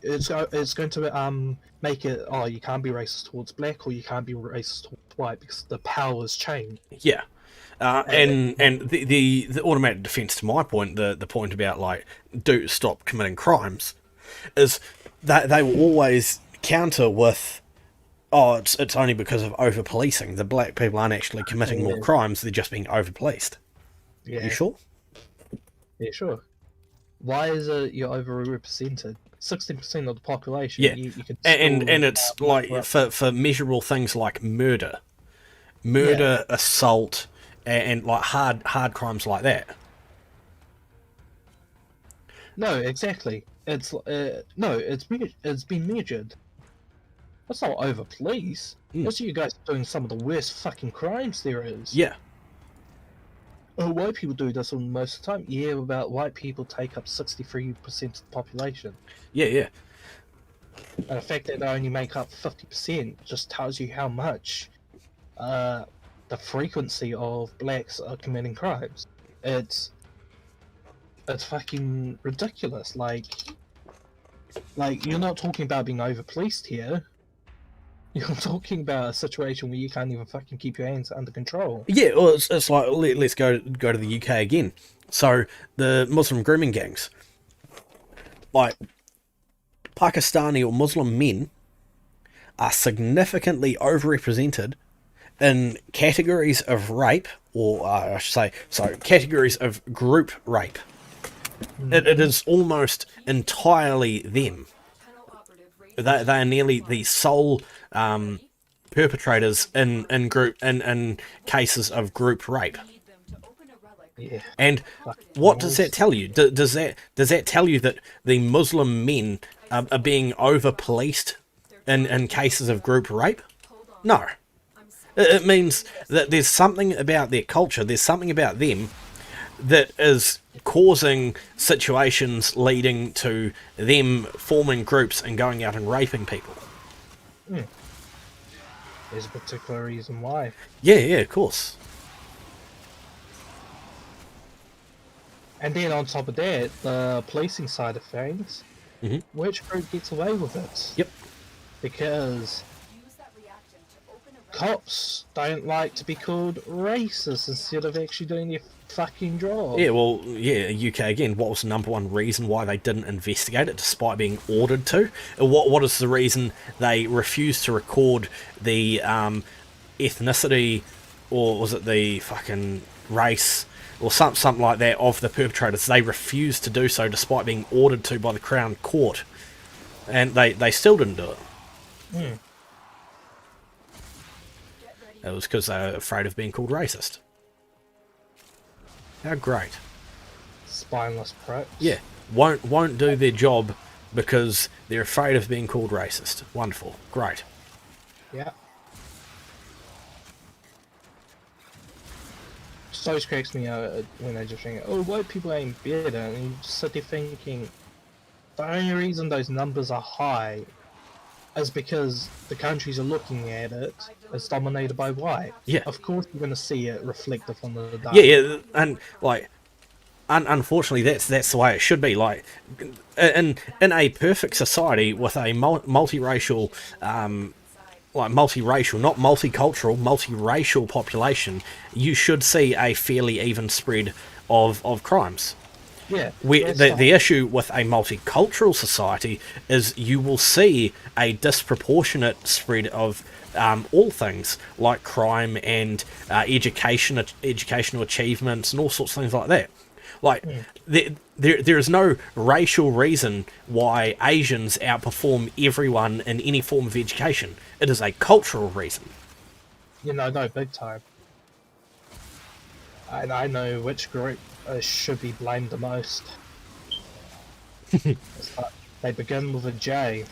make it, oh, you can't be racist towards black or you can't be racist towards white because the power's changed. Yeah. And the automatic defense to my point, the point about like do stop committing crimes, is that they will always counter with, oh, it's only because of over policing. The black people aren't actually committing more crimes; they're just being over policed. Yeah. You sure? Yeah, sure. Why is it you're overrepresented? 16% of the population. Yeah, you can and it's like for measurable things like murder, assault, and like hard crimes like that. No, exactly. It's it's been measured. That's not over police. That's you guys doing some of the worst fucking crimes there is. Yeah. Oh, white people do this on most of the time. Yeah, about white people take up 63% of the population. Yeah. And the fact that they only make up 50% just tells you how much the frequency of blacks are committing crimes. It's fucking ridiculous. Like you're not talking about being over policed here. You're talking about a situation where you can't even fucking keep your hands under control. Yeah, well, it's like let's go to the UK again. So the Muslim grooming gangs, like Pakistani or Muslim men, are significantly overrepresented in categories of rape, or I should say, sorry, categories of group rape. It is almost entirely them. Tunnel operative rating. They are nearly the sole perpetrators in cases of group rape. Need them to open a relic. Yeah. And what does that tell you? Does that tell you that the Muslim men are being over policed in cases of group rape? No. It means that there's something about their culture, there's something about them that is causing situations leading to them forming groups and going out and raping people. There's a particular reason why. Yeah, of course. And then on top of that, the policing side of things, which group gets away with it? Yep. Because Use that reactant to open a relic. cops don't like to be called racist instead of actually doing their fucking job. Yeah, well, yeah, UK again, what was the number one reason why they didn't investigate it despite being ordered to? What is the reason they refused to record the ethnicity, or was it the fucking race, or something like that, of the perpetrators? They refused to do so despite being ordered to by the Crown Court. And they still didn't do it. Get ready. It was because they were afraid of being called racist. How great. Spineless pricks. Yeah, won't do their job because they're afraid of being called racist. Wonderful. Great. Yeah. Just always cracks me out when they just think, oh, white people ain't better. And you just sit there thinking, the only reason those numbers are high is because the countries are looking at it as dominated by white. Yeah. Of course you're going to see it reflective on the data. Yeah, and like, unfortunately, that's the way it should be. Like, in a perfect society with a multiracial, multiracial, not multicultural, multiracial population, you should see a fairly even spread of crimes. Yeah. The issue with a multicultural society is you will see a disproportionate spread of all things like crime and educational achievements and all sorts of things like that. Like, there is no racial reason why Asians outperform everyone in any form of education. It is a cultural reason. No, big time. And I know which group should be blamed the most. They begin with a J.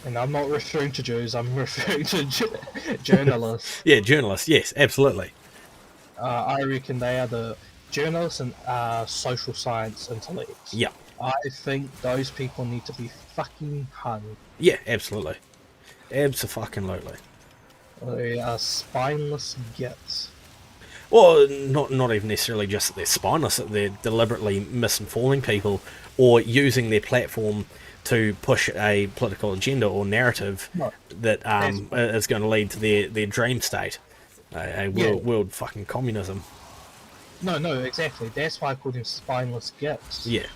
And I'm not referring to Jews, I'm referring to journalists. Yeah, journalists, yes, absolutely. I reckon they are the journalists and social science intellects. Yeah. I think those people need to be fucking hung. Yeah, absolutely. Abso-fucking-lutely. They are spineless gits. Well, not even necessarily just that they're spineless, that they're deliberately misinforming people or using their platform to push a political agenda or narrative No, that is going to lead to their dream state, a world fucking communism. No, exactly. That's why I call them spineless gits. Yeah.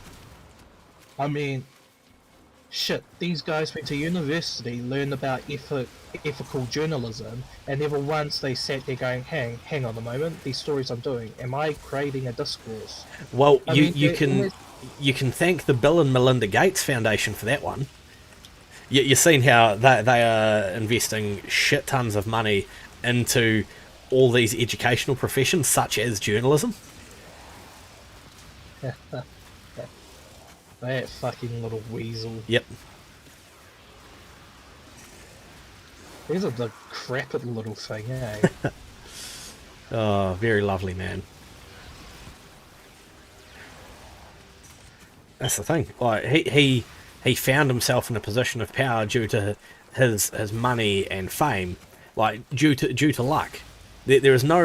I mean, shit, these guys went to university, learned about ethical journalism, and never once they sat there going, hang on a moment, these stories I'm doing, am I creating a discourse? Well, I you mean, you can thank the Bill and Melinda Gates Foundation for that one. You've seen how they are investing shit tons of money into all these educational professions, such as journalism. That fucking little weasel. Yep. He's a decrepit little thing, eh? Oh, very lovely man. That's the thing. Like he found himself in a position of power due to his money and fame, like due to luck. There's no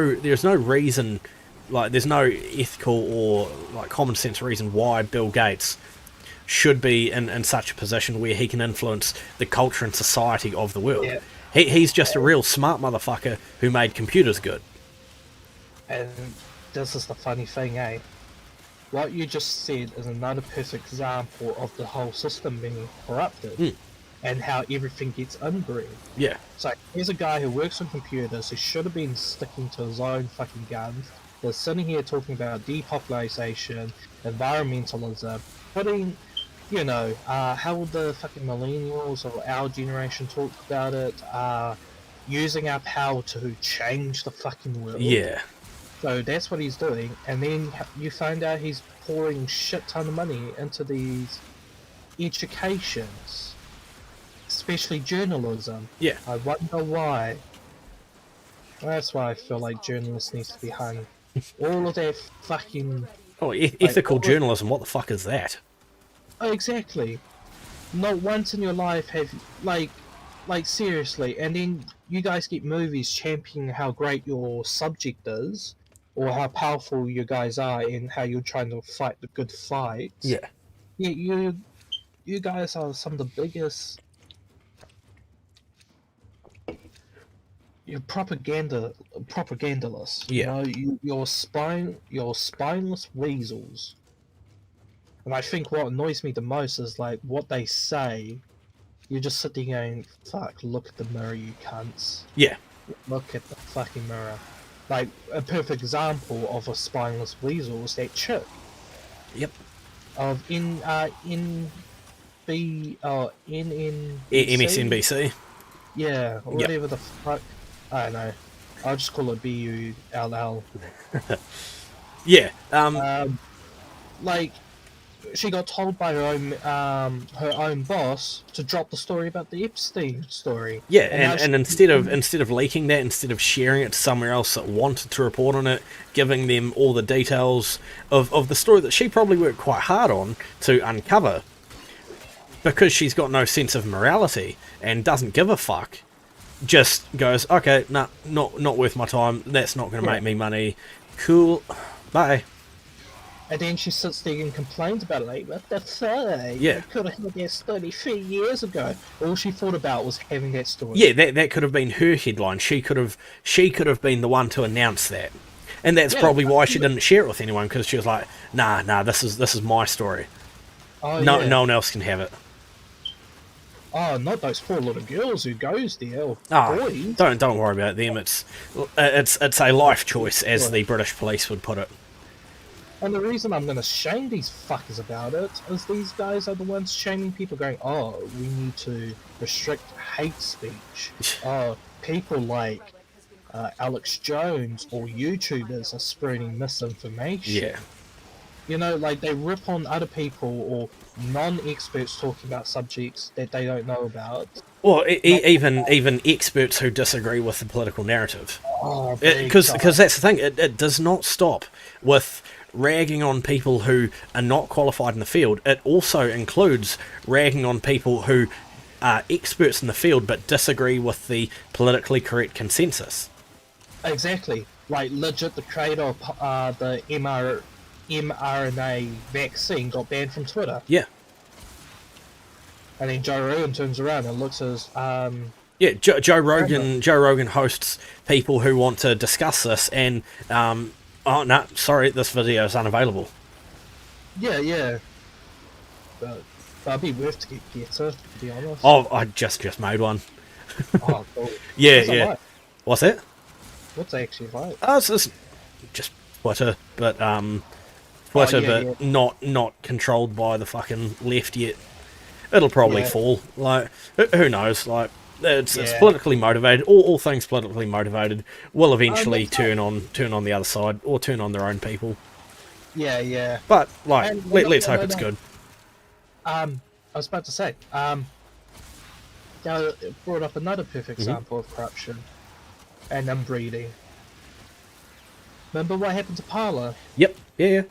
reason, like there's no ethical or like common sense reason why Bill Gates should be in such a position where he can influence the culture and society of the world. Yeah. He's just a real smart motherfucker who made computers good. And this is the funny thing, eh? What you just said is another perfect example of the whole system being corrupted and how everything gets inbred. Yeah, So here's a guy who works on computers who should have been sticking to his own fucking guns. They're sitting here talking about depopulation, environmentalism, putting, how the fucking millennials or our generation talk about it, using our power to change the fucking world. yeah, So that's what he's doing, and then you find out he's pouring shit ton of money into these educations, especially journalism. yeah. I wonder why. That's why I feel like journalists needs to be hung. All of that fucking... Oh, ethical what- journalism, what the fuck is that? Oh, exactly. Not once in your life have, like seriously, and then you guys get movies championing how great your subject is, or how powerful you guys are, and how you're trying to fight the good fights. Yeah, Yeah, you guys are some of the biggest. You're propagandalists. Yeah. You're spineless weasels. And I think what annoys me the most is like what they say. You're just sitting going, "Fuck! Look at the mirror, you cunts! yeah, Look at the fucking mirror." Like a perfect example of a spineless weasel is that chick yep. of MSNBC. Yeah, or Yep. whatever the fuck. I don't know. I'll just call it BULL. Yeah, Like, she got told by her own boss to drop the story about the Epstein story. yeah, now and she- instead of leaking that, instead of sharing it to somewhere else that wanted to report on it, giving them all the details of the story that she probably worked quite hard on to uncover, because she's got no sense of morality and doesn't give a fuck, just goes, okay, nah, not worth my time, that's not going to make me money, cool, bye. And then she sits there and complains about it, like, what the fuck? Yeah. You could have had this 33 years ago. All she thought about was having that story. Yeah, that could have been her headline. She could have been the one to announce that, and that's Yeah. probably why she didn't share it with anyone, because she was like, nah, this is my story. Oh, No yeah. no one else can have it. Oh, not those poor little girls who goes there, or Oh, boys. don't worry about them. It's a life choice, as the British police would put it. And the reason I'm going to shame these fuckers about it is these guys are the ones shaming people, going, oh, we need to restrict hate speech. Oh, people like Alex Jones or YouTubers are spreading misinformation. Yeah, Like they rip on other people or non-experts talking about subjects that they don't know about. or even experts who disagree with the political narrative. Oh, Because that's the thing. It does not stop with ragging on people who are not qualified in the field. It also includes ragging on people who are experts in the field but disagree with the politically correct consensus. Exactly. Like legit, the creator of the mRNA vaccine got banned from Twitter. Yeah. And then Joe Rogan turns around and looks as Yeah, Joe Rogan hosts people who want to discuss this, and oh no, sorry, this video is unavailable. yeah. But that'd be worth to get to be honest. Oh, I just made one. Oh, cool. Yeah, What's it yeah. like? What's that? What's it actually like? It's just Twitter, but Twitter, yeah, but not controlled by the fucking left yet. It'll probably Yeah. fall. Like, who knows? Like, it's Yeah. politically motivated. All things politically motivated will eventually that's turn on the other side, or turn on their own people. Yeah. But like, And- let's no, hope no, it's no. good. I was about to say, now it brought up another perfect example of corruption and inbreeding. Remember what happened to Parler? Yep. Yeah.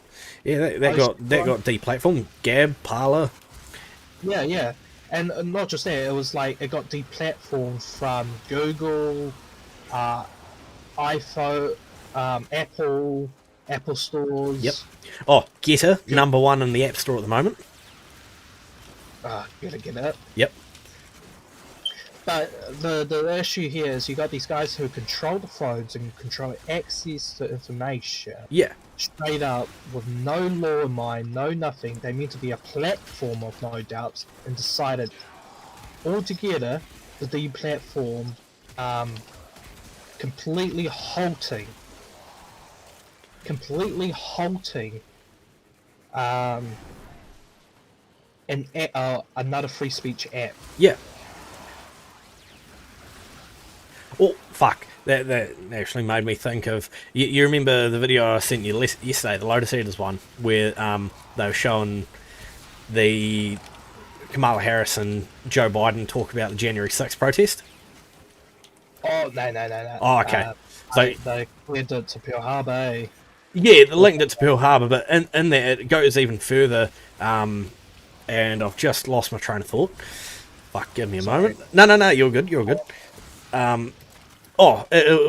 That Oh, got shit. deplatformed. Gab, Parler. Yeah. And not just that, it was like it got deplatformed from Google, iPhone, Apple stores. Yep. Oh, Getter, #1 in the App Store at the moment. Gotta get it. Yep. But the issue here is you got these guys who control the phones and control access to information. Yeah. Straight up, with no law in mind, no nothing. They meant to be a platform of no doubts, and decided altogether to deplatform, completely halting, another free speech app. Yeah. Oh, fuck. That actually made me think of... You remember the video I sent you yesterday, the Lotus Eaters one, where they were showing the Kamala Harris and Joe Biden talk about the January 6th protest? Oh, no. Oh, okay. So They cleared it to Pearl Harbor, eh? yeah, they linked it to Pearl Harbor, but in there it goes even further, and I've just lost my train of thought. Fuck, give me a moment. No, you're good. It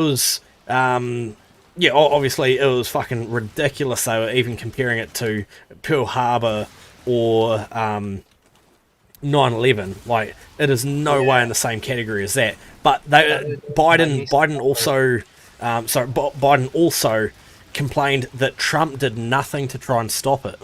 was, obviously it was fucking ridiculous they were even comparing it to Pearl Harbor or 9/11. Like, it is no way in the same category as that. But Biden also complained that Trump did nothing to try and stop it.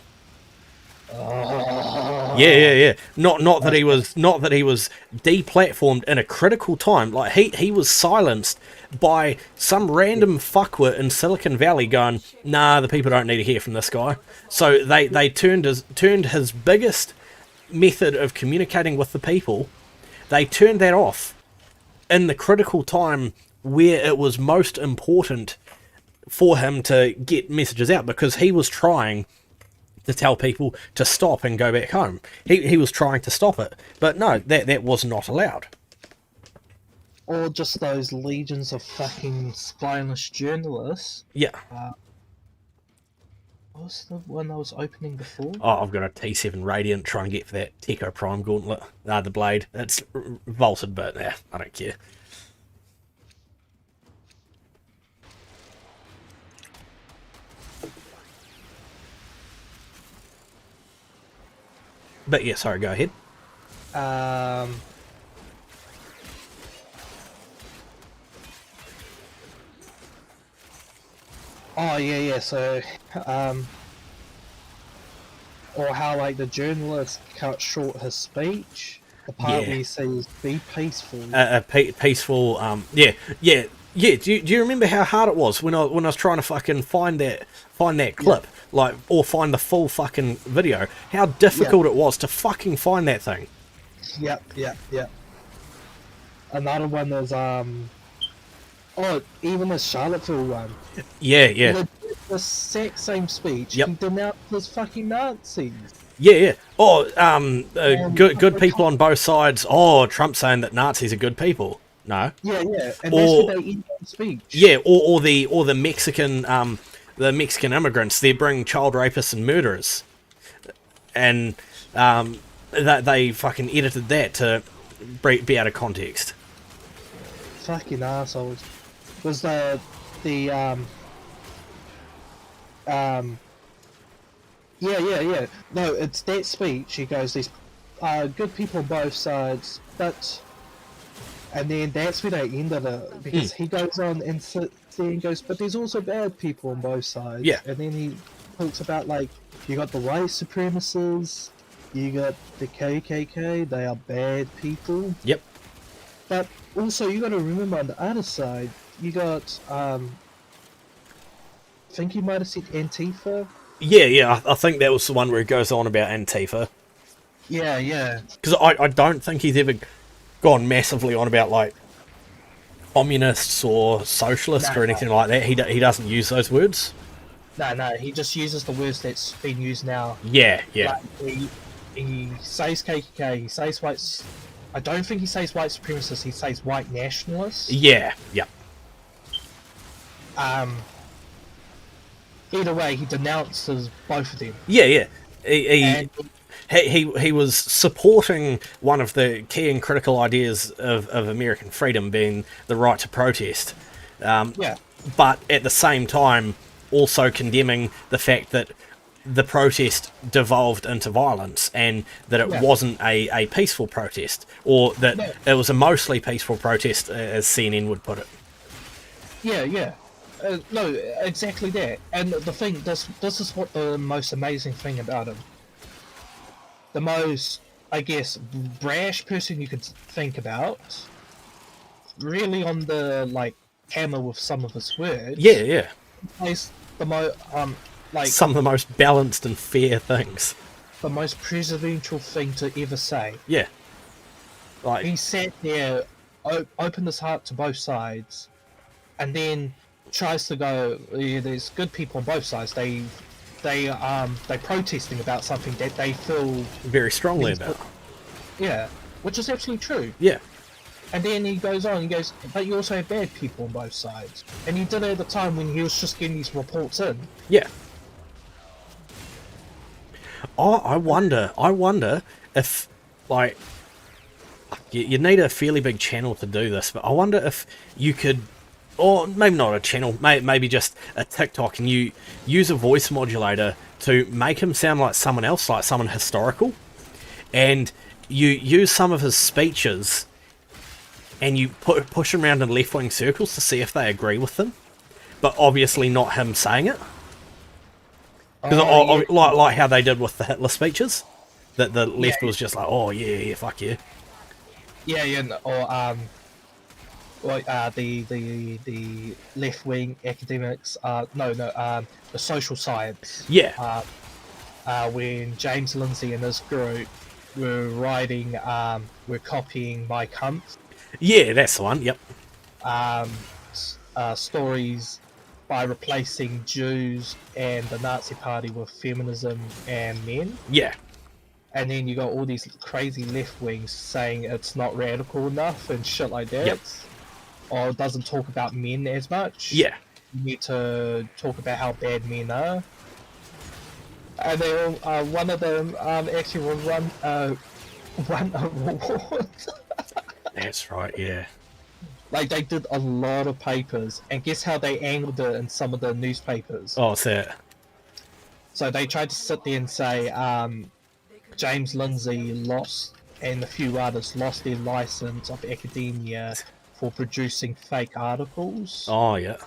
Yeah. Not that he was deplatformed in a critical time. Like, he was silenced by some random fuckwit in Silicon Valley going, nah, the people don't need to hear from this guy. So they turned his biggest method of communicating with the people, they turned that off in the critical time where it was most important for him to get messages out, because he was trying to tell people to stop and go back home. He was trying to stop it, but no, that was not allowed. Or just those legions of fucking spineless journalists. Yeah. What was the one I was opening before? Oh, I've got a T7 Radiant trying to get for that Techo Prime Gauntlet. The blade. It's vaulted, but I don't care. But yeah, sorry, go ahead. Oh yeah. So, or how like the journalist cut short his speech. The part where he says, "Be peaceful." Peaceful. Yeah. Do you remember how hard it was when I was trying to fucking find that clip, like, or find the full fucking video? How difficult it was to fucking find that thing. Yep. Another one is even the Charlottesville one. Yeah. The exact same speech. Yep. He denounced those fucking Nazis. Yeah. Oh, good people on both sides. Oh, Trump saying that Nazis are good people. No. Yeah. And that's Or- what they end the speech. Yeah, or the Mexican immigrants. They bring child rapists and murderers, and that they fucking edited that to be out of context. Fucking assholes. Was the yeah. No, it's that speech. He goes, "These good people on both sides," and then that's where they ended it, because he goes on and sits there and goes, "But there's also bad people on both sides." Yeah. And then he talks about, like, you got the white supremacists, you got the KKK. They are bad people. Yep. But also, you got to remember, on the other side, you got, I think you might have said Antifa. Yeah. I think that was the one where he goes on about Antifa. Yeah. Because I don't think he's ever gone massively on about, like, communists or socialists or anything like that. He doesn't use those words. No, he just uses the words that's been used now. Yeah. Like, he says KKK, he says whites. I don't think he says white supremacists, he says white nationalists. Yeah. Either way, he denounces both of them. Yeah. And He was supporting one of the key and critical ideas of American freedom, being the right to protest. But at the same time, also condemning the fact that the protest devolved into violence, and that it Yeah. wasn't a peaceful protest, or that No. it was a mostly peaceful protest, as CNN would put it. Yeah. No, exactly that. And the thing, this is what the most amazing thing about him. The most, I guess, brash person you could think about. Really on the like hammer with some of his words. Yeah. Plays the like Some of the most balanced and fair things. the most presidential thing to ever say. Yeah. Like, He sat there, opened his heart to both sides, and then tries to go. Yeah, there's good people on both sides. They protesting about something that they feel. very strongly about. Yeah, which is absolutely true. Yeah. And then he goes on. He goes, but you also have bad people on both sides. And he did it at the time when he was just getting these reports in. Yeah. Oh, I wonder if, like, you need a fairly big channel to do this, but I wonder if you could, or maybe not a channel, maybe just a TikTok, and you use a voice modulator to make him sound like someone else, like someone historical, and you use some of his speeches, and you push him around in left-wing circles to see if they agree with them, but obviously not him saying it. Because like how they did with the Hitler speeches, that the left was just like, oh yeah, fuck yeah. The left wing academics. The social science. Yeah, When James Lindsay and his group were writing, were copying My Kampf, yeah, that's the one. Yep. stories by replacing Jews and the Nazi Party with feminism and men. Yeah, And then you got all these crazy left wings saying it's not radical enough and shit like that. Yep. Or it doesn't talk about men as much. yeah. You need to talk about how bad men are. And they all, one of them actually will run a reward. That's right. Yeah. Like they did a lot of papers, and guess how they angled it in some of the newspapers. Oh, it's that. So they tried to sit there and say James Lindsay lost, and a few others lost their license of academia for producing fake articles. Oh yeah.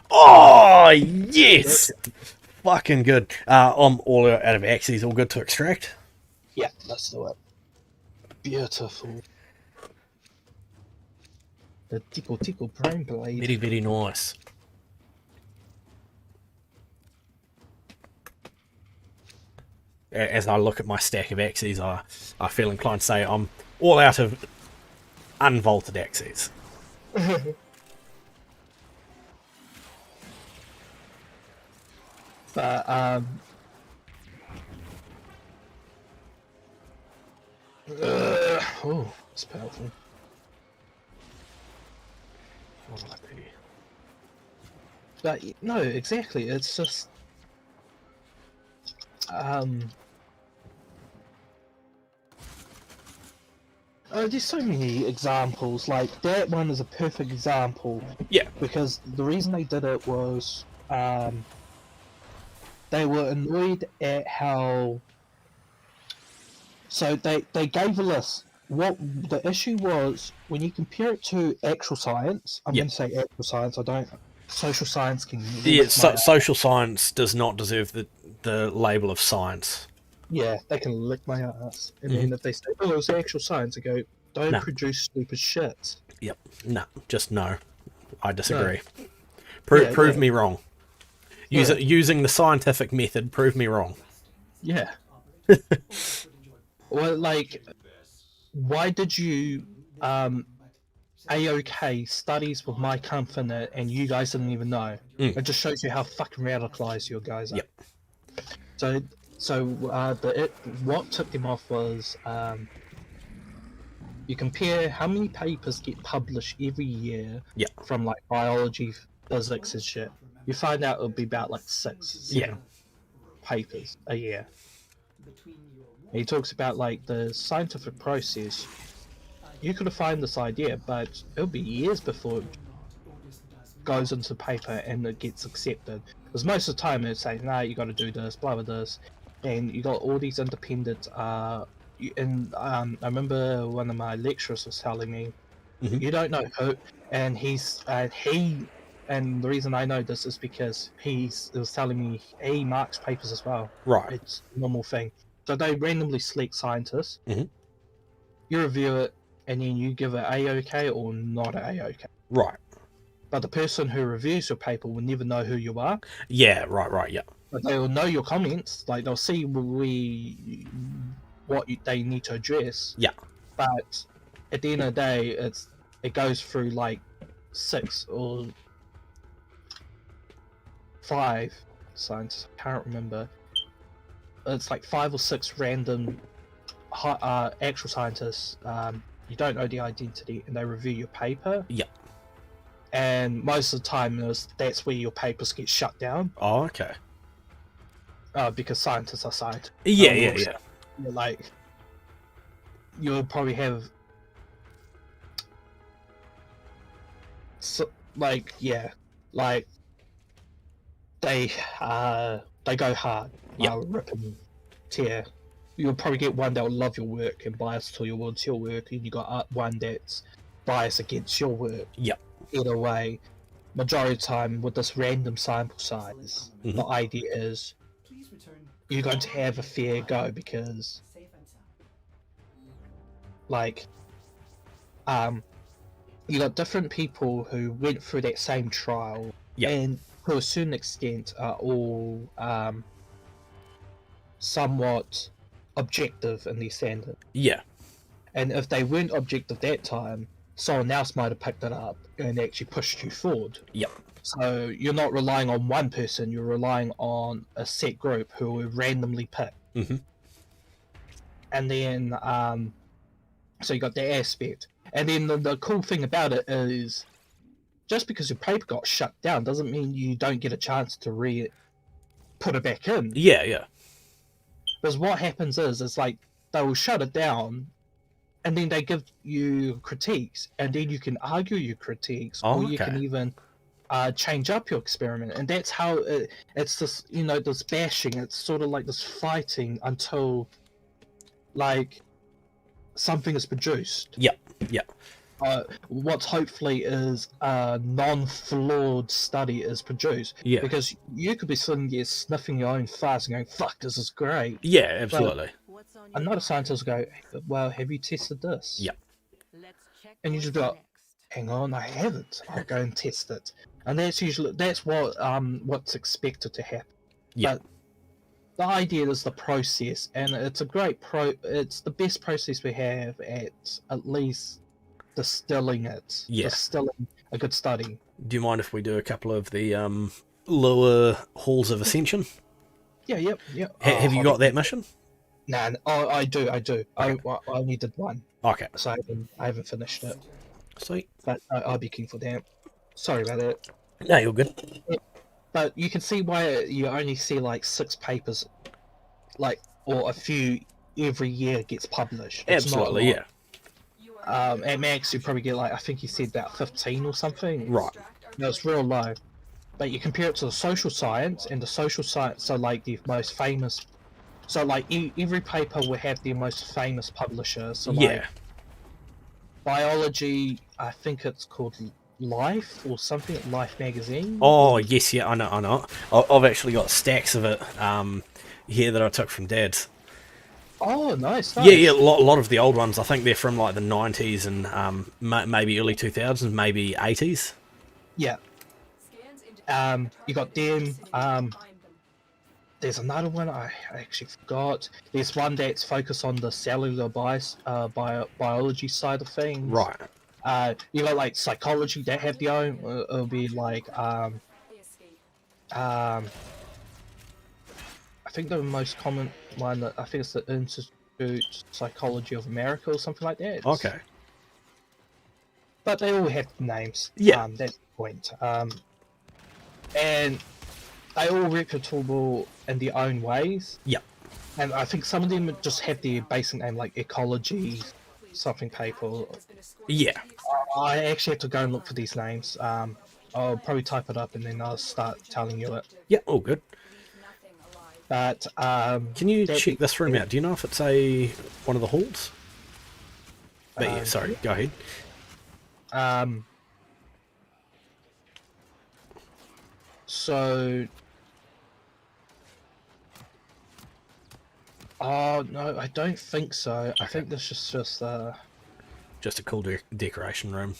Oh yes. Fucking good. I'm all out of axes. All good to extract. Yeah, let's do it. Beautiful. The tickle brain blade. Very very nice. As I look at my stack of axes, I feel inclined to say I'm all out of unvaulted axes. But oh, it's powerful. But no, exactly. It's just there's so many examples. Like that one is a perfect example Yeah. because the reason they did it was they were annoyed at how. So they gave a list. What the issue was when you compare it to actual science. I'm Yeah. going to say actual science. I don't. Social science can. Yeah. lick my ass. Social science does not deserve the label of science. Yeah, they can lick my ass. And then if they say, "Oh, it's actual science," I go, "Don't No. produce stupid shit." Yep. No. Just no. I disagree. Yeah, Prove yeah. me wrong. Yeah. Using the scientific method, prove me wrong. Yeah. Well, like, why did you AOK studies with my Kampf in it, and you guys didn't even know? It just shows you how fucking radicalized you guys are. Yep. So what took them off was you compare how many papers get published every year Yep. from like biology, physics, and shit. You find out it'll be about like 6-7 papers a year. He talks about like the scientific process. You could have found this idea, but it'll be years before it goes into paper and it gets accepted. Because most of the time it's saying, "No, you got to do this, blah blah this," and you got all these independent. And I remember one of my lecturers was telling me, Mhm. "You don't know who," and and the reason I know this is because he was telling me he marks papers as well. Right. It's a normal thing. So they randomly select scientists. Mhm. You review it, and then you give it A-OK or not A-OK. Right. But the person who reviews your paper will never know who you are. Yeah. Right. Yeah. But they will know your comments. Like they'll see they need to address. Yeah. But at the end of the day, it goes through like 6 or 5 scientists. I can't remember. It's like 5 or 6 random actual scientists. You don't know the identity, and they review your paper. Yeah. And most of the time, that's where your papers get shut down. Oh, okay. Because scientists are scientists. Yeah. Like, you'll probably have, they go hard. Yeah. Rip and tear. You'll probably get one that'll love your work and bias towards your work, and you got one that's biased against your work. Yep. Either way, majority of the time with this random sample size, Mhm. the idea is Please return. you're going to have a fair go because, Safe and sound. like, you got different people who went through that same trial, Yeah. and to a certain extent are all somewhat objective in their standard. Yeah. And if they weren't objective that time, someone else might have picked it up and actually pushed you forward. Yep. So you're not relying on one person, you're relying on a set group who were randomly picked. Mhm. And then, so you got that aspect. And then the cool thing about it is, just because your paper got shut down doesn't mean you don't get a chance to put it back in. Yeah. Because what happens is, it's like, they will shut it down, and then they give you critiques, and then you can argue your critiques, Oh, or you okay. can even change up your experiment. And that's how it's this, this bashing. It's sort of like this fighting until, like, something is produced. Yep. What hopefully is a non-flawed study is produced. Yeah. Because you could be sitting there sniffing your own farts and going, "Fuck, this is great." Yeah. Absolutely. Another scientist will go, "Well, have you tested this?" Yep. And you just be like, "Hang on, I haven't. I'll go and test it." And that's what's expected to happen. Yeah. But the idea is the process, and it's a great it's the best process we have at least distilling it. Yeah. Distilling a good study. Do you mind if we do a couple of the lower halls of ascension? Yeah, yep. Have you got that mission? Nah, I do. I only did one, Okay. so I haven't finished it. Sweet. But I'll be keen for that. Sorry about that. No, you're good. But you can see why you only see like 6 papers, or a few every year gets published. It's not a Absolutely. lot. Yeah. At max, you probably get like, I think you said about 15 or something. Right. No, it's real low. But you compare it to the social science, and the social science, so like the most famous. So like every paper will have their most famous publisher. So like Yeah. biology, I think it's called Life or something, Life magazine. Oh yes, yeah. I know. I've actually got stacks of it here that I took from Dad's. Oh, nice. Yeah. A lot of the old ones. I think they're from like the 90s and maybe early 2000s, maybe 80s. Yeah. You got them. There's another one I actually forgot. There's one that's focused on the cellular biology side of things. Right. You got like psychology that have their own. It'll be like I think the most common one, I think it's the Institute Psychology of America or something like that. Okay. But they all have names. Yeah. That's the point. And they all reputable in their own ways. Yeah. And I think some of them just have their basic name, like ecology, something paper. Yeah. I actually have to go and look for these names. I'll probably type it up and then I'll start telling you it. Yeah, all good. Leave nothing alive. But Can you that check this room out? Do you know if it's one of the halls? But yeah, sorry, go ahead. So, oh no, I don't think so. I think this is just Just a cool decoration room.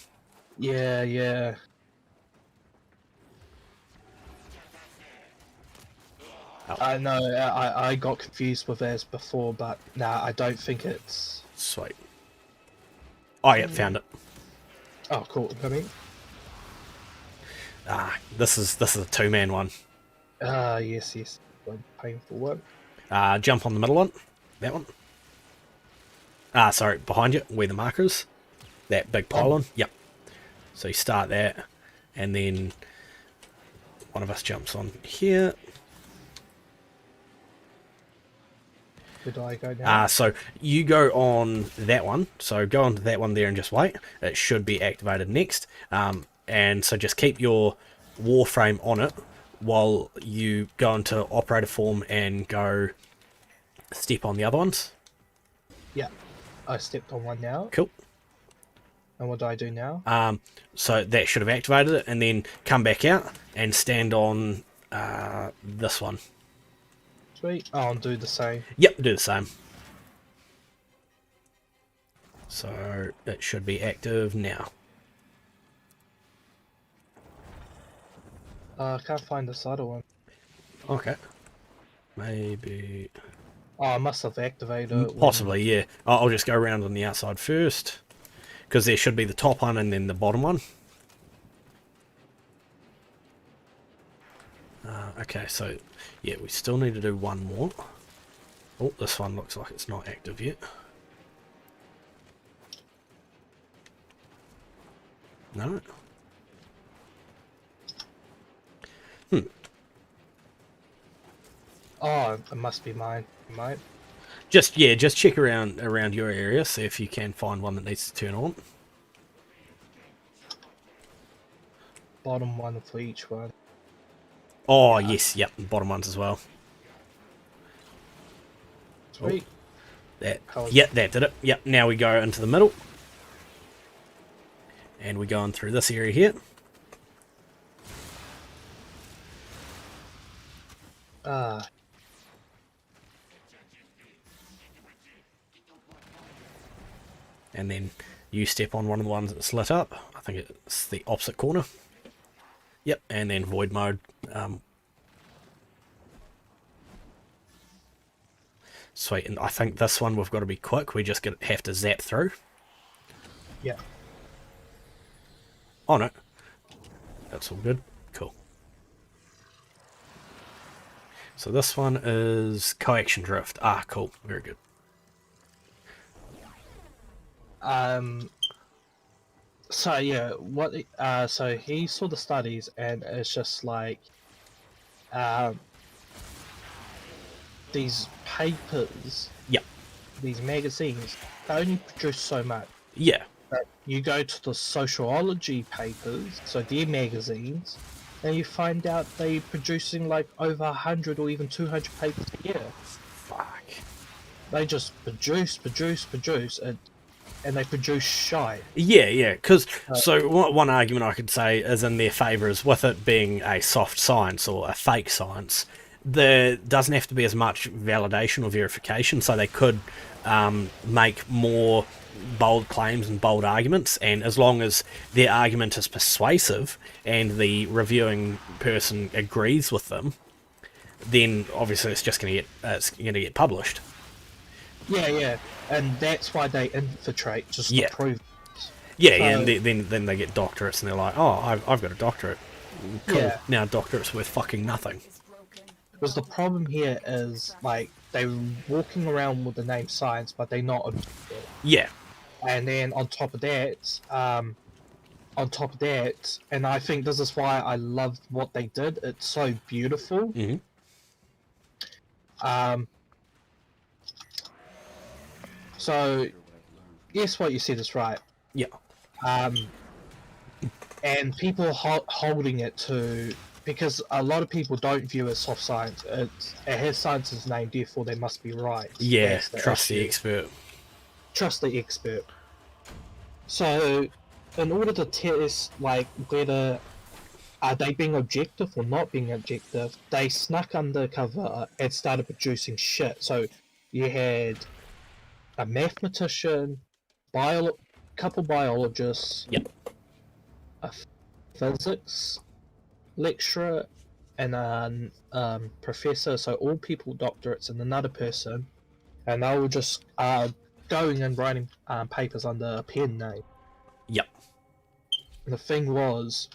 yeah. Oh. I know. I got confused with theirs before, but nah, I don't think it's. Sweet. Oh yeah, found it. Oh, cool. I mean, This is a 2-man one. yes. The painful one. Jump on the middle one. That one. Sorry, behind you, where the markers. That big pylon. Yep. So you start that, and then one of us jumps on here. Where do I go now? So you go on that one. So go onto that one there and just wait. It should be activated next. And so just keep your warframe on it while you go into operator form and go step on the other ones. Yeah, I stepped on one now. Cool. And what do I do now? So that should have activated it, and then come back out and stand on this one. Sweet. I'll do the same. Yep, do the same. So it should be active now. I can't find this other one. Okay. Maybe... Oh, I must have activated it. when- Possibly, yeah. I'll just go around on the outside first. Because there should be the top one and then the bottom one. Okay, so, yeah, we still need to do one more. Oh, this one looks like it's not active yet. No. Oh, it must be mine. Mate. Just check around your area, see if you can find one that needs to turn on. Bottom one for each one. Oh, yes, yep, bottom ones as well. Sweet. That, How- yep, that did it. Yep, now we go into the middle. And we're going through this area here. And then you step on one of the ones that's lit up. I think it's the opposite corner. Yep, and then void mode. Sweet, and I think this one we've got to be quick. We just have to zap through. Yeah. Oh no, that's all good. Cool. So this one is coaction drift. Ah, cool. Very good. So yeah, what? So he saw the studies, and it's just like, these papers, Yep. these magazines, they only produce so much. Yeah. But you go to the sociology papers, so their magazines, and you find out they're producing like over 100 or even 200 papers a year. Fuck. They just produce, and they produce shite. Yeah. Because so one argument I could say is in their favour is with it being a soft science or a fake science, there doesn't have to be as much validation or verification. So they could make more bold claims and bold arguments, and as long as their argument is persuasive and the reviewing person agrees with them, then obviously it's just going to get published. Yeah, and that's why they infiltrate, just Yeah. to prove. Yeah, So- and then they get doctorates and they're like, oh, I've got a doctorate. Cool. Yeah. Now doctorate's worth fucking nothing. Is broken. Because the problem here is like they're walking around with the name science, but they're not objective. Yeah. And then on top of that, and I think this is why I love what they did. It's so beautiful. hmm So, yes, what you said is right. Yeah. and people holding it to, because a lot of people don't view it as soft science. It has science's name, therefore they must be right. Yeah, That's the trust the issue. expert. Trust the expert. So, in order to test like whether are they being objective or not being objective, they snuck undercover and started producing shit. So, you had a mathematician, couple biologists, Yep. a physics lecturer, and a professor. So all people doctorates, and another person, and they were just going and writing papers under a pen name. Yep. And the thing was,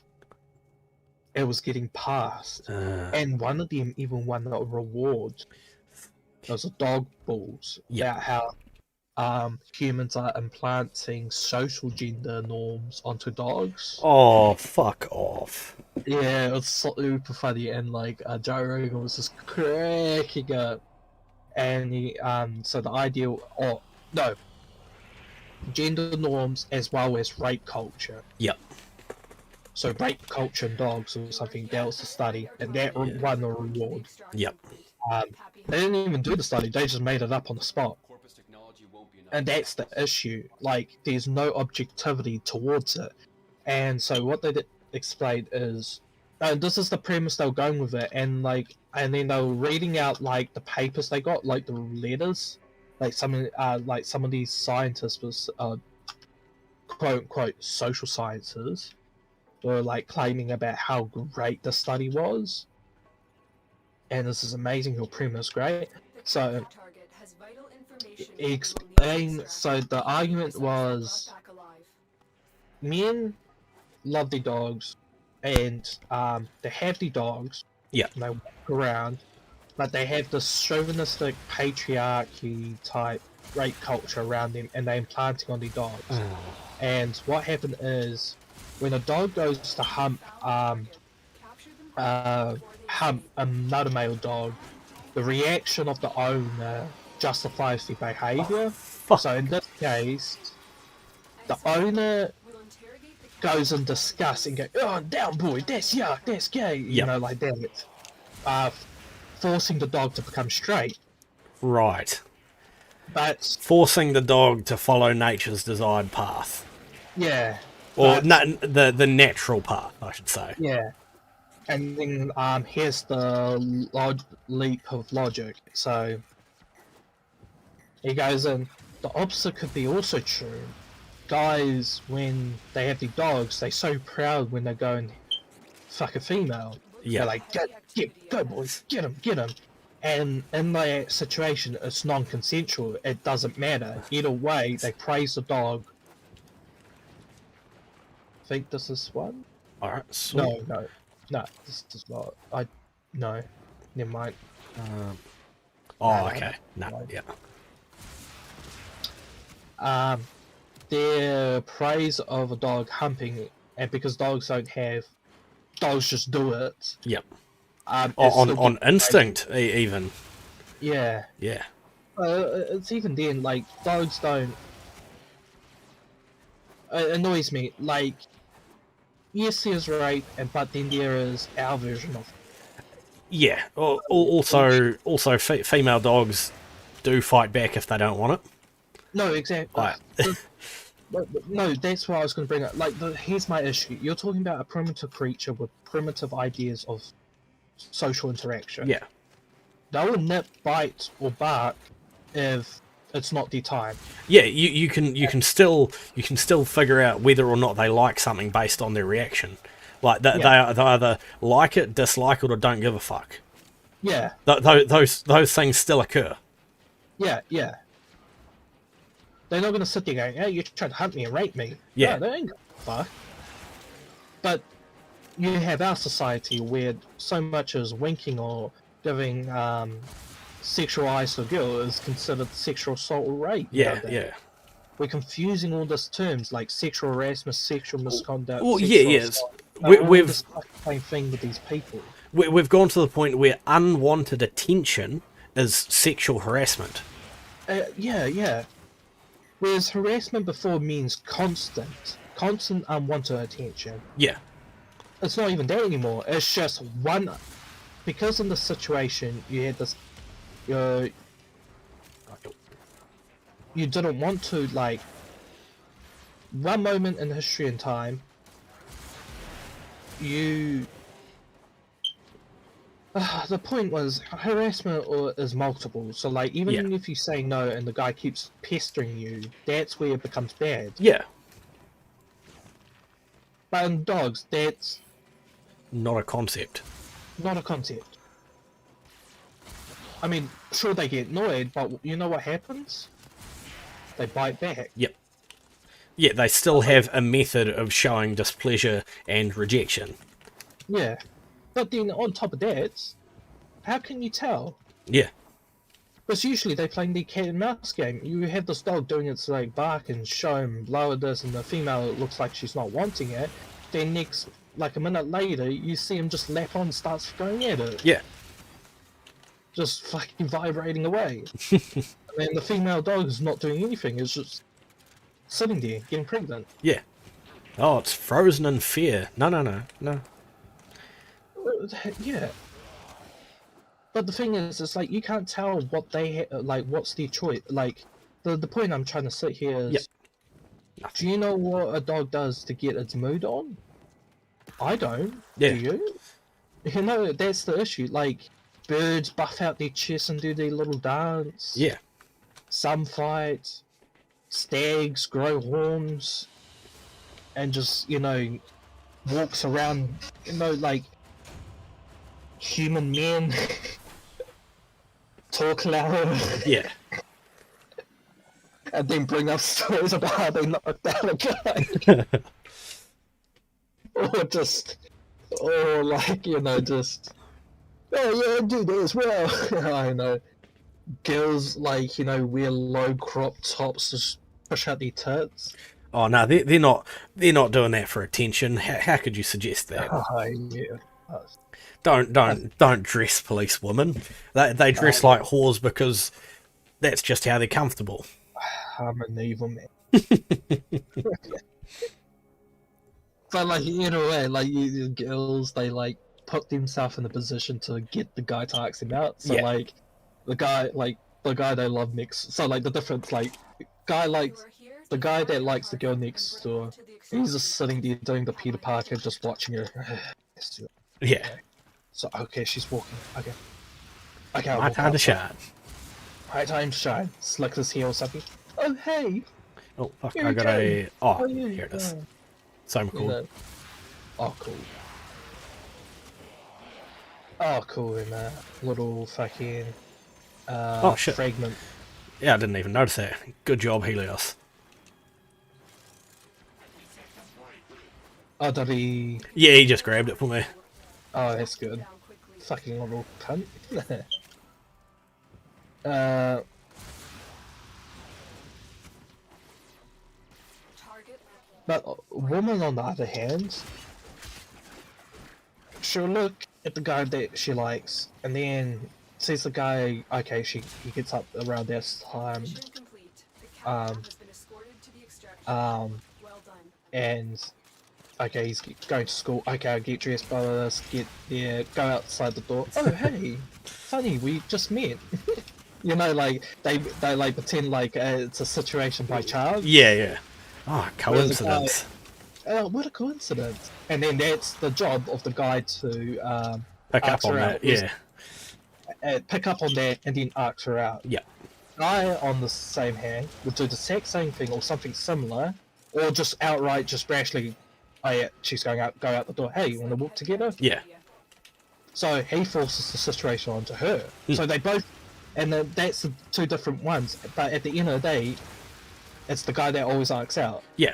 it was getting passed, and one of them even won a reward. It was a dog balls Yep. about how humans are implanting social gender norms onto dogs. Oh, fuck off. Yeah, it was super funny, and like Joe Rogan was just cracking up, and he so the idea, oh no, gender norms as well as rape culture. Yep. So rape culture and dogs or something. That was the study, and that won the reward. Yep. They didn't even do the study; they just made it up on the spot. And that's the issue. Like, there's no objectivity towards it. And so what they did explain is, this is the premise they were going with it, and then they were reading out like the papers they got, like the letters, like some of these scientists was quote unquote social sciences were like claiming about how great the study was, and this is amazing, your premise great. So he explained, so the argument was men love their dogs, and they have their dogs. Yeah. And they walk around, but they have this chauvinistic patriarchy type rape culture around them, and they're implanting on their dogs. And what happened is, when a dog goes to hump another male dog, the reaction of the owner justifies the behavior. Fuck. So in this case, the owner goes in disgust and goes, "Oh, down boy, that's yuck, that's gay," you know, like that. Forcing the dog to become straight. Right. But Forcing the dog to follow nature's desired path. yeah. Or but- the natural path, I should say. Yeah. And then here's the leap of logic. So he goes in, the opposite could be also true. Guys, when they have their dogs, they're so proud when they go and fuck a female. Yeah. They're like, go boys, get him. And in that situation, it's non-consensual. It doesn't matter. Either way, they praise the dog. Think this is one? Alright, so No, this is not. No, never mind. oh, okay. No, yeah. Their praise of a dog humping, and because dogs just do it. Yep. It's On still instinct, even. Yeah. Yeah. It's even then, like, dogs don't. It annoys me. Like, yes, there's rape, but then there is our version of. Yeah. Also, female dogs do fight back if they don't want it. No, exactly. Right. No, that's what I was going to bring up. Like, here's my issue. You're talking about a primitive creature with primitive ideas of social interaction. Yeah. They will nip, bite, or bark if it's not their time. Yeah, you can still figure out whether or not they like something based on their reaction. Like they either like it, dislike it, or don't give a fuck. Yeah. Those things still occur. Yeah. They're not going to sit there going, "Hey, you're trying to hunt me and rape me." Yeah. No, they ain't going to fuck. But you have our society where so much as winking or giving sexual eyes to a girl is considered sexual assault or rape. Yeah. We're confusing all these terms like sexual harassment, sexual misconduct. Well, sexual yeah. assault. We've the same thing with these people. we've gone to the point where unwanted attention is sexual harassment. Yeah. Whereas harassment before means constant. constant unwanted attention. Yeah. It's not even that anymore. It's just one, because in the situation you had this, you didn't want to, like, one moment in history and time, you. The point was harassment is multiple. So like even Yeah. if you say no and the guy keeps pestering you, that's where it becomes bad. Yeah. But in dogs, that's Not a concept. not a concept. I mean, sure they get annoyed, but you know what happens? They bite back. Yep. Yeah, they still have a method of showing displeasure and rejection. Yeah. But then on top of that, how can you tell? Yeah. Because usually they play the cat and mouse game. You have this dog doing its like bark and show and blow at this, and the female looks like she's not wanting it. Then next, like a minute later, you see him just lap on and starts going at it. Yeah. Just fucking vibrating away. And then the female dog is not doing anything, it's just sitting there, getting pregnant. Yeah. Oh, it's frozen in fear. No. Yeah. But the thing is, it's like you can't tell what they like. What's their choice? Like the point I'm trying to sit here is, Yep. do you know what a dog does to get its mood on? I don't. Yeah. Do you? You know, that's the issue. Like birds buff out their chests and do their little dance. Yeah. Some fight. Stags grow horns, and just walks around. Like human men talk loud Yeah. and then bring up stories about how they knocked out a guy. or like, just, oh yeah, I do that as well. I know. Girls, like, wear low crop tops to push out their tits. Oh no, they're not doing that for attention. How could you suggest that? Oh, yeah. Don't dress police women. They dress like whores because that's just how they're comfortable. I'm an evil man. But like, in a way, like you girls, they like put themselves in a position to get the guy to ask them out. So Yeah. like, the guy they love next. So like the difference, like, the guy that likes the girl next door, he's just sitting there doing the Peter Parker, just watching her. Yeah. So okay, she's walking. Okay. I'll My walk time to outside. shine. My time to shine. Slick his heel or something. Oh hey. Oh fuck! Here I we got go. a. Oh, Oh, yeah, here it is. yeah. So cool. Oh cool. Oh cool, and little fucking Oh, shit. fragment. Yeah, I didn't even notice that. Good job, Helios. Oh, did he? Yeah, he just grabbed it for me. Oh, that's good. Down quickly. Fucking little cunt. Target But a woman, on the other hand, she'll look at the guy that she likes, and then sees the guy. Okay, he gets up around this time, mission complete. The captain has been escorted to the extraction. Well done. and okay, he's going to school. Okay, I'll get dressed by this. Get there. Go outside the door. Oh, hey, funny, we just met. Like they like pretend like it's a situation by chance. Yeah. Oh, coincidence. What a coincidence! And then that's the job of the guy to Pick up ask on her that. out. Yeah. Pick up on that and then ask her out. Yeah. I, on the same hand, would do the exact same thing or something similar, or just outright, just rashly, oh yeah, she's go out the door. Hey, you want to walk together? Yeah. So he forces the situation onto her. So they both, and that's the two different ones. But at the end of the day, it's the guy that always asks out. Yeah.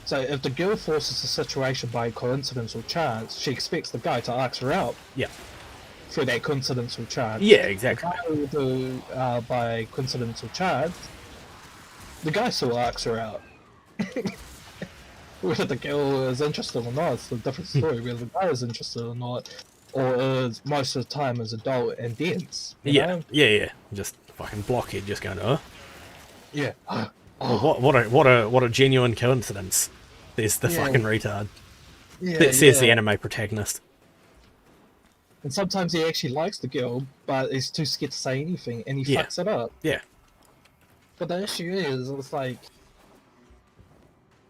So if the girl forces the situation by coincidence or chance, she expects the guy to ask her out Yeah. through that coincidence or chance. Yeah. Exactly. If I were to, by coincidence or chance, the guy still asks her out. Whether the girl is interested or not, it's a different story. Whether the guy is interested or not, or is most of the time is adult and dense. you Yeah. know? Yeah. Just fucking blockhead, just going, Yeah. Well, what a genuine coincidence. There's the Yeah. fucking retard. Yeah, Says the yeah. anime protagonist. And sometimes he actually likes the girl, but is too scared to say anything, and he Yeah. fucks it up. Yeah. But the issue is, it's like,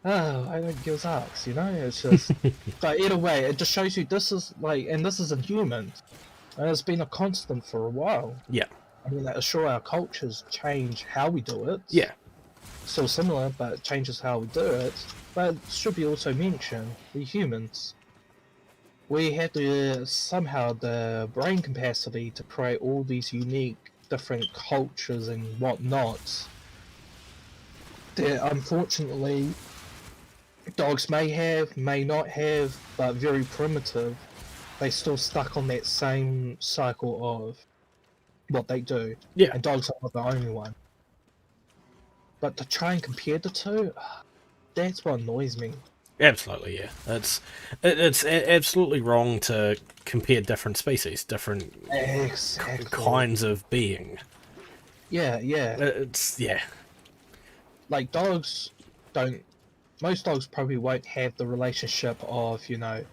oh, I don't give sucks, you know? It's just, but either way, it just shows you this is like, and this isn't human. And it's been a constant for a while. Yeah. I mean, like, sure, our cultures change how we do it. Yeah. Still similar, but it changes how we do it. But it should be also mentioned, we humans, we have somehow the brain capacity to create all these unique, different cultures and whatnot. That unfortunately, dogs may have, may not have, but very primitive. They still stuck on that same cycle of what they do. Yeah. And dogs are not the only one. But to try and compare the two, that's what annoys me. Absolutely, yeah. It's absolutely wrong to compare different species, different Exactly. kinds of being. Yeah, yeah. It's yeah. Like dogs don't. Most dogs probably won't have the relationship of, you know,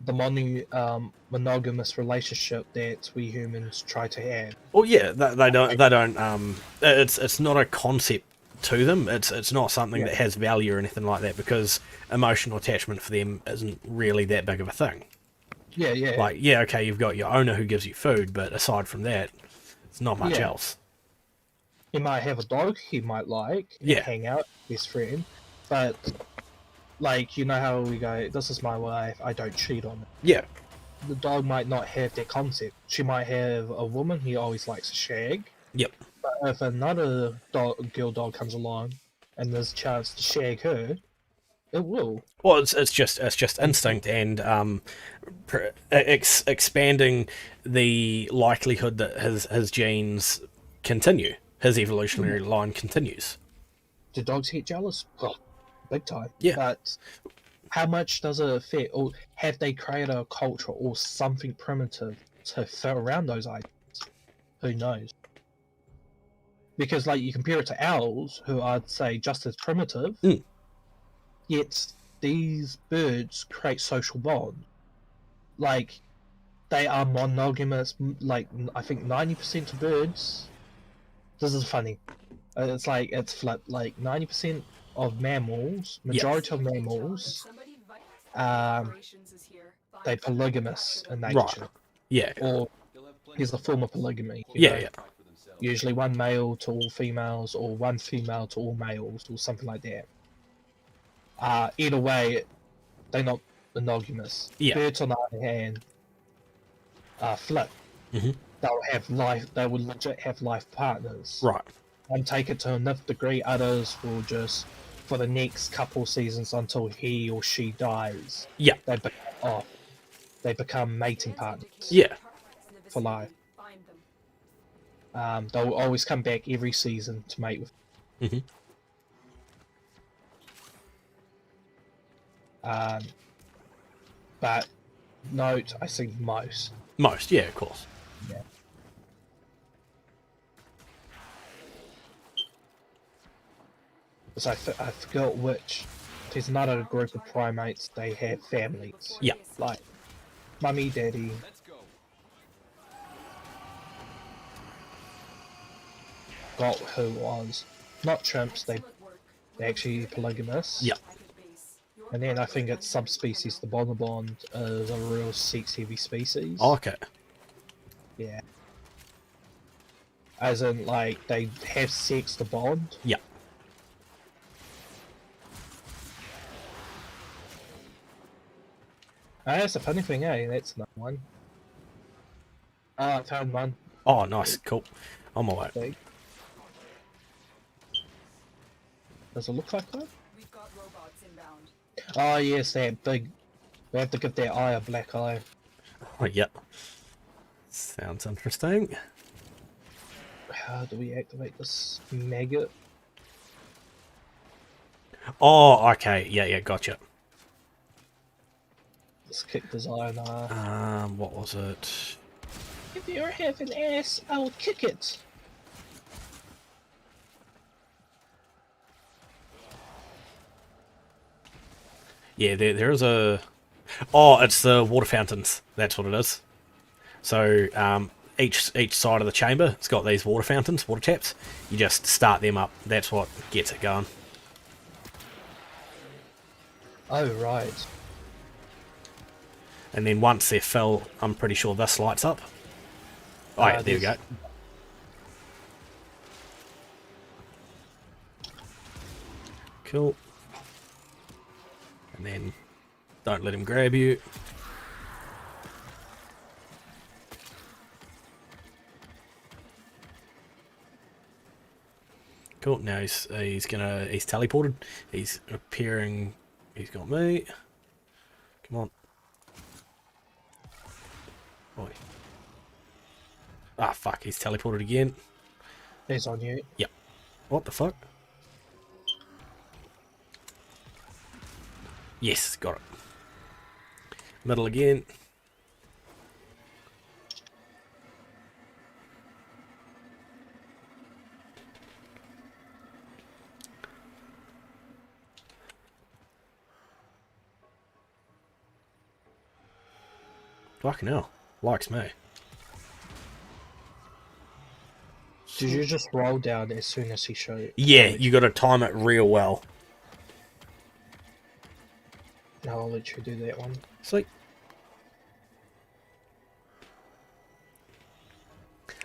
the monogamous relationship that we humans try to have. Well, yeah, they don't. They don't. It's not a concept to them. It's not something Yeah. that has value or anything like that because emotional attachment for them isn't really that big of a thing. Yeah, yeah. Like, yeah, okay, you've got your owner who gives you food, but aside from that, it's not much Yeah. else. He might have a dog he might like, and Yeah. hang out, best friend, but like, you know how we go, this is my wife, I don't cheat on her. Yeah, The dog might not have that concept. She might have a woman he always likes to shag, yep, but if another girl dog comes along and there's a chance to shag her, it will. well, it's just instinct and expanding the likelihood that his genes continue, his evolutionary line continues. Do dogs get jealous? Oh, big time. Yeah. But how much does it affect, or have they created a culture or something primitive to fit around those items? Who knows? Because, like, you compare it to owls, who I'd say just as primitive, Mm. yet these birds create social bond. Like, they are monogamous. Like, I think 90% of birds. This is funny. It's like it's flipped. Like 90% of mammals, majority of mammals, Somebody um, operations is here. they polygamous in nature, Right. Yeah, or here's a form of polygamy. you yeah, know? yeah, Usually one male to all females, or one female to all males, or something like that. Either way, they're not monogamous. Yeah. Birds, on the other hand, flip. Mhm. They'll have life. They will legit have life partners. right. And take it to a nth degree. Others will just, for the next couple seasons until he or she dies, Yeah, they become off. They become mating partners yeah, for life. Find them. They'll always come back every season to mate with. Mhm. But note, I see most. most. Yeah, of course. Yeah. So I forgot which. There's another group of primates. They have families. Yeah. Like mummy, daddy. Got who was not chimps. They're actually polygamous. Yeah. And then I think it's subspecies. The bonobond is a real sex-heavy species. Okay. Yeah. As in, like, they have sex to bond. Yeah. That's the funny thing, eh? That's another one. I found one. Oh, nice, cool. On my way. Big. Does it look like one? We've got robots inbound. Oh, yes, that big. We have to give that eye a black eye. Oh, yep. Sounds interesting. How do we activate this maggot? Oh, okay. Yeah, yeah, gotcha. Let's kick this eye in the eye. What was it? If you have an ass, I will kick it. Yeah, there is a... Oh, it's the water fountains. That's what it is. So, each side of the chamber, it's got these water fountains, water taps. You just start them up. That's what gets it going. Oh, right. And then once they're full, I'm pretty sure this lights up. Oh, yeah, there we go. Cool. And then don't let him grab you. Cool. Now he's teleported. He's appearing. He's got me. Come on. Oi. Ah, fuck. He's teleported again. He's on you. Yep. What the fuck? Yes, got it. Middle again. Fucking hell. Likes me. Did you just roll down as soon as he showed? Yeah, you got to time it real well. Now I'll let you do that one. Sweet.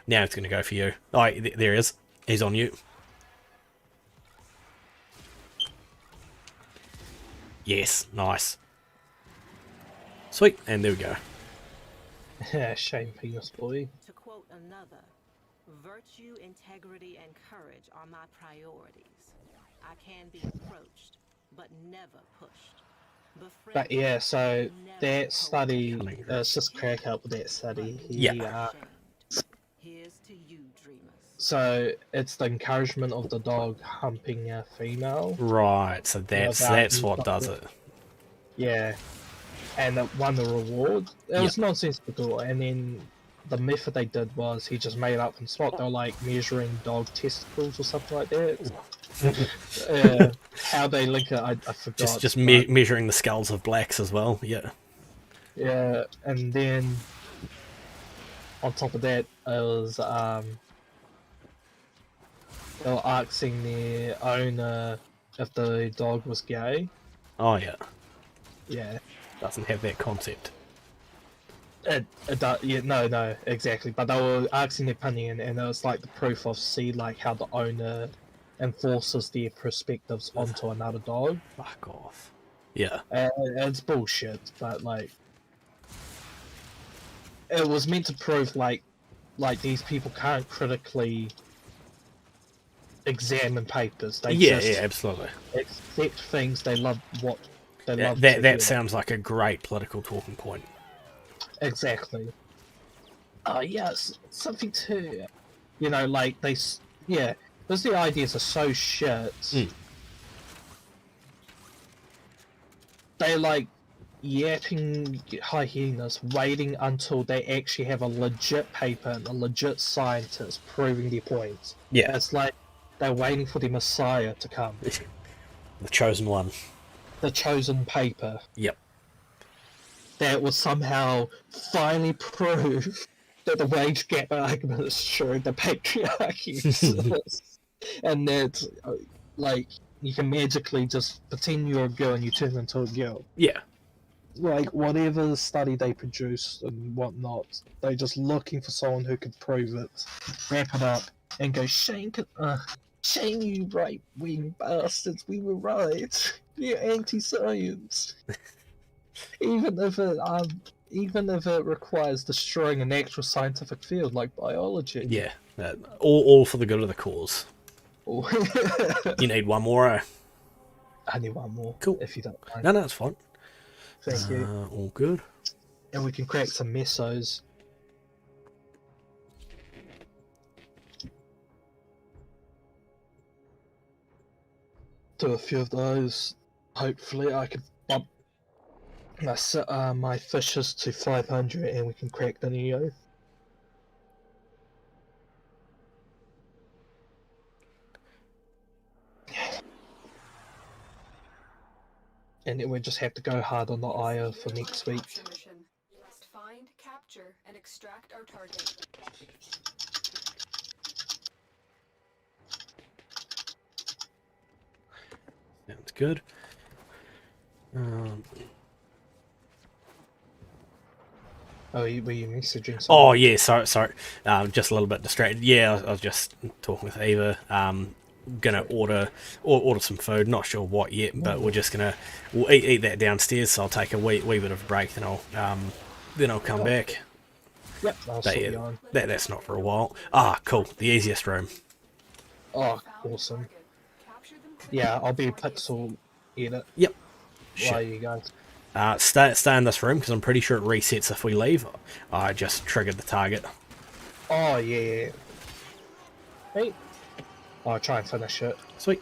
Now it's going to go for you. Oh, there he is. He's on you. Yes, nice. Sweet, and there we go. Shame, penis boy. To quote another, virtue, integrity, and courage are my priorities. I can be approached, but never pushed. But yeah, so that study, just crack up with that study. Yeah. Here's to you, dreamers. So it's the encouragement of the dog humping a female. Right, so that's what does it. Yeah, and it won the reward. It was nonsensical. And then the method they did was he just made up from spot. They were like measuring dog testicles or something like that. How they link it, I forgot. Just measuring the skulls of blacks as well. Yeah. Yeah, and then on top of that, it was they were asking the owner if the dog was gay. Oh yeah. Yeah. Doesn't have that concept. It does, yeah, no, exactly. But they were asking their opinion, and it was like the proof of like how the owner enforces their perspectives onto another dog. Fuck off. Yeah. It's bullshit, but like it was meant to prove like these people can't critically examine papers. They just absolutely. accept things. They love what they love. That sounds like a great political talking point. Exactly. Oh yes, something too. You know, like because the ideas are so shit. They're like yapping hyenas, waiting until they actually have a legit paper and a legit scientist proving their points. Yeah. It's like they're waiting for the Messiah to come. The chosen one. The chosen paper. Yep. That would somehow finally prove that the wage gap argument is true, the patriarchy exists, and that, like, you can magically just pretend you're a girl and you turn into a girl. Yeah. Like, whatever study they produce and whatnot, they're just looking for someone who could prove it, wrap it up, and go, shame you right-wing bastards, we were right. You're anti-science. Even if it requires destroying an actual scientific field like biology. Yeah. All for the good of the cause. You need one more, eh? I need one more. Cool. If you don't mind. No, it's fine. Thank you. All good. And we can crack some mesos. Do a few of those. Hopefully I can bump my fishes to 500 and we can crack the Neo. And then we just have to go hard on the IO for next week. Capture mission. You must find, capture, and extract our target. Sounds good. Oh, were you messaging someone? Oh yeah, sorry. Just a little bit distracted. Yeah, I was just talking with Eva. Gonna order some food. Not sure what yet, but we'll eat that downstairs. So I'll take a wee bit of a break, then I'll come back. Yep, I'll But sort yeah, you on. that's not for a while. Ah, cool. The easiest room. Oh, Found awesome. target. Capture them quickly Yeah, I'll be before they Pixel Edit Yep. while Shit. you guys. Stay in this room because I'm pretty sure it resets if we leave. I just triggered the target. Oh, yeah. Hey. I'll try and finish it. Sweet.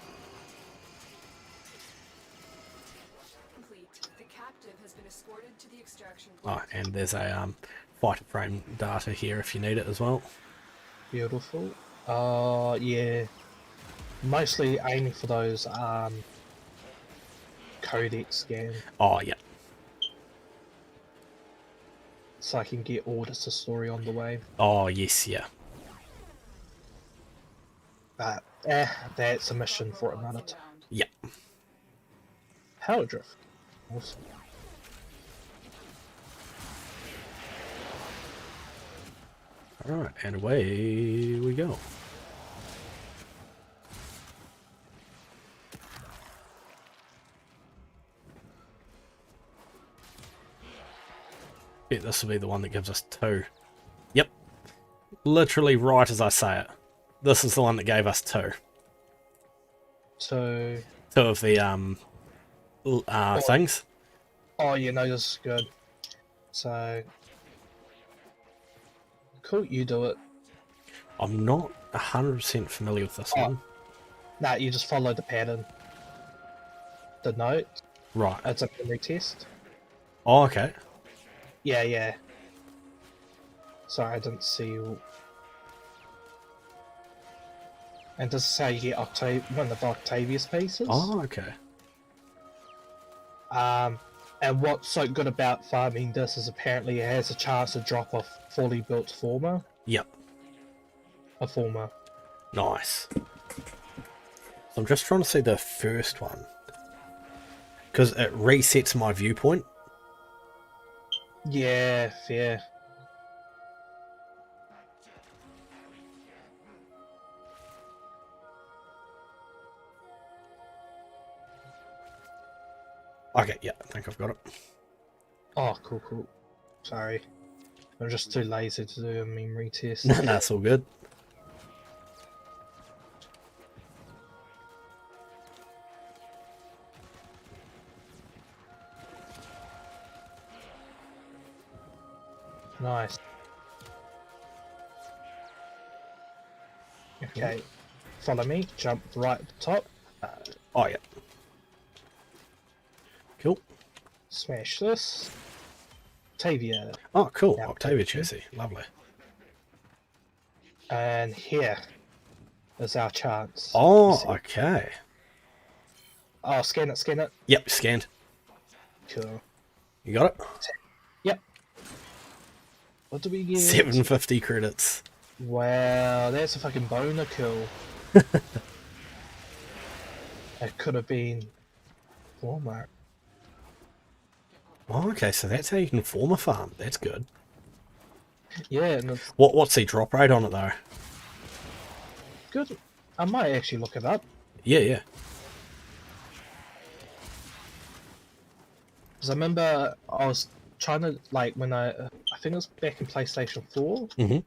complete. The captive has been escorted to the extraction Oh, point. and there's a fighter frame data here if you need it as well. Beautiful. Yeah. Mostly aiming for those codex scans Oh yeah. so I can get Orders to story on the way. Oh yes, yeah. But that's a mission for another time. Yeah. Power drift. Awesome. Alright, and away we go. Yeah, this will be the one that gives us 2. Yep. Literally right as I say it. This is the one that gave us 2. So, 2 of the things. oh, you know this is good. So, cool, you do it. I'm not 100% familiar with this one. Nah, you just follow the pattern. The note, Right. it's a memory test. Oh, okay. Yeah. Sorry, I didn't see you. And does it say you get one of Octavius pieces? Oh, okay. And what's so good about farming this is apparently it has a chance to drop off fully built former. Yep. A former. Nice. So I'm just trying to see the first one. Because it resets my viewpoint. Yeah, fair. Okay, yeah, I think I've got it. Oh, cool. Sorry. I'm just too lazy to do a memory test. No, it's all good. Nice. Okay. Follow me. Jump right at the top. Oh, yeah. Cool. Smash this. Octavia. Oh, cool. Yeah, Octavia okay. chassis. Lovely. And here is our chance. Oh, See? okay. Oh, scan it. Yep, scanned. Cool. You got it? Yep. What do we get? 750 credits. Wow, that's a fucking boner kill. It could have been Walmart. Oh, okay, so that's how you can form a farm. That's good. Yeah, and it's What's the drop rate on it, though? good. I might actually look it up. Yeah. Because I remember I was trying to, like, when I think it was back in PlayStation 4, Mhm.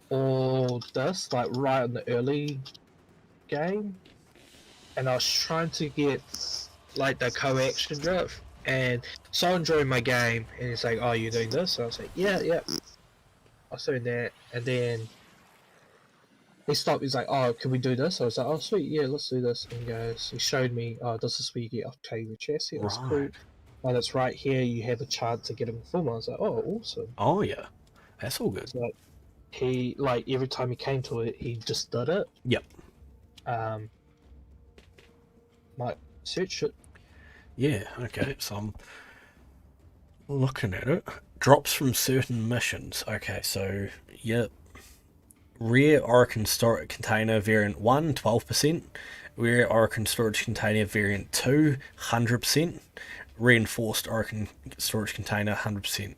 or this, like, right in the early game, and I was trying to get, like, the co-action drift, and someone joined my game, and he's like, oh, you're doing this? And I was like, yeah. I was doing that, and then he stopped, he's like, oh, can we do this? I was like, oh, sweet, yeah, let's do this. And he showed me, oh, this is where you get Octavia chassis. That's cool. Right. And it's right here, you have a chance to get him full. I was like, oh, awesome. Oh, yeah. That's all good. So he, like, every time he came to it, he just did it. Yep. Might search it. Yeah, okay, so I'm looking at it. Drops from certain missions. Okay, so, yep. Rare Orokin storage container variant 1, 12%. Rare Orokin storage container variant 2, 100%. Reinforced Orokin storage container, 100%.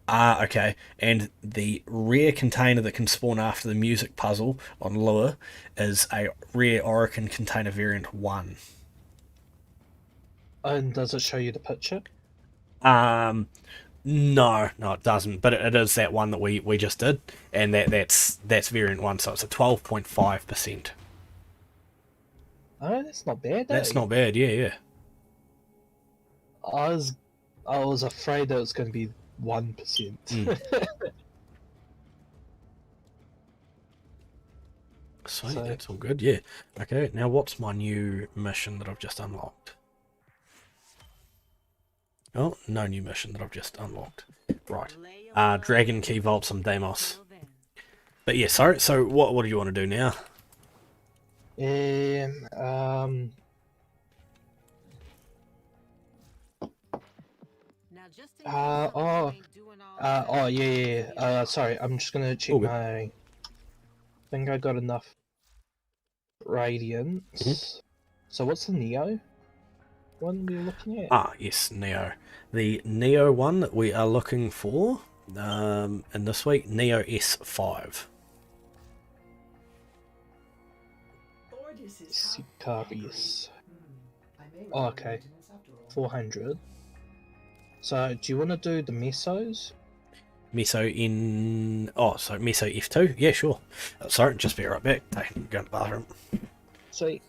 Ah, okay. And the rare container that can spawn after the music puzzle on Lure is a rare Orokin container variant 1. And does it show you the picture? No, it doesn't. But it is that one that we just did, and that's variant 1, so it's a 12.5%. Oh, that's not bad. That's eh? not bad. Yeah. I was afraid that it was going to be 1%. Sweet, So- that's all good. Yeah. Okay. Now, what's my new mission that I've just unlocked? Oh, no new mission that I've just unlocked. Right. Dragon Key Vault some Deimos. But yeah, sorry. So what do you want to do now? Sorry, I'm just gonna check All good. my. I think I got enough radiance. Mm-hmm. So what's the Neo one we're looking at? Ah, yes, Neo. The Neo one that we are looking for in this week, Neo S5. Ordis is Sicarius. I may Oh, require okay. maintenance after all. 400. So do you want to do the mesos? Meso in... Oh, so Meso F2? Yeah, sure. Sorry, just be right back. Go to the bathroom. Sweet.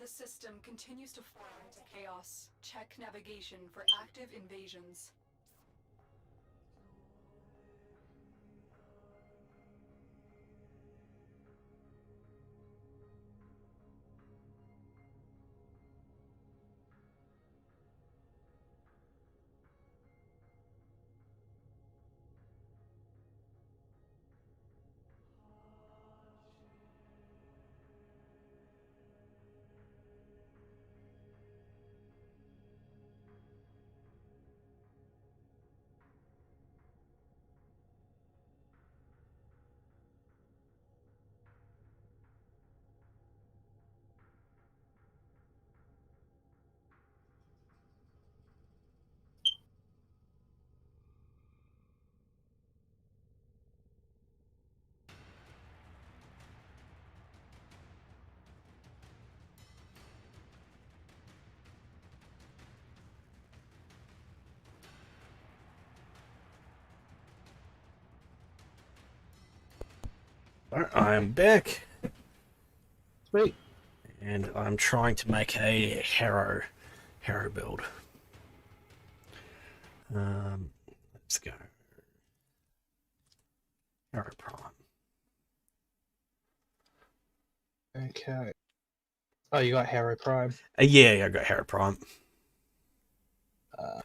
The system continues to fall into chaos. Check navigation for active invasions. Alright, I am back. Sweet. And I'm trying to make a Harrow build. Let's go. Harrow Prime. Okay. Oh, you got Harrow Prime. Yeah, I got Harrow Prime.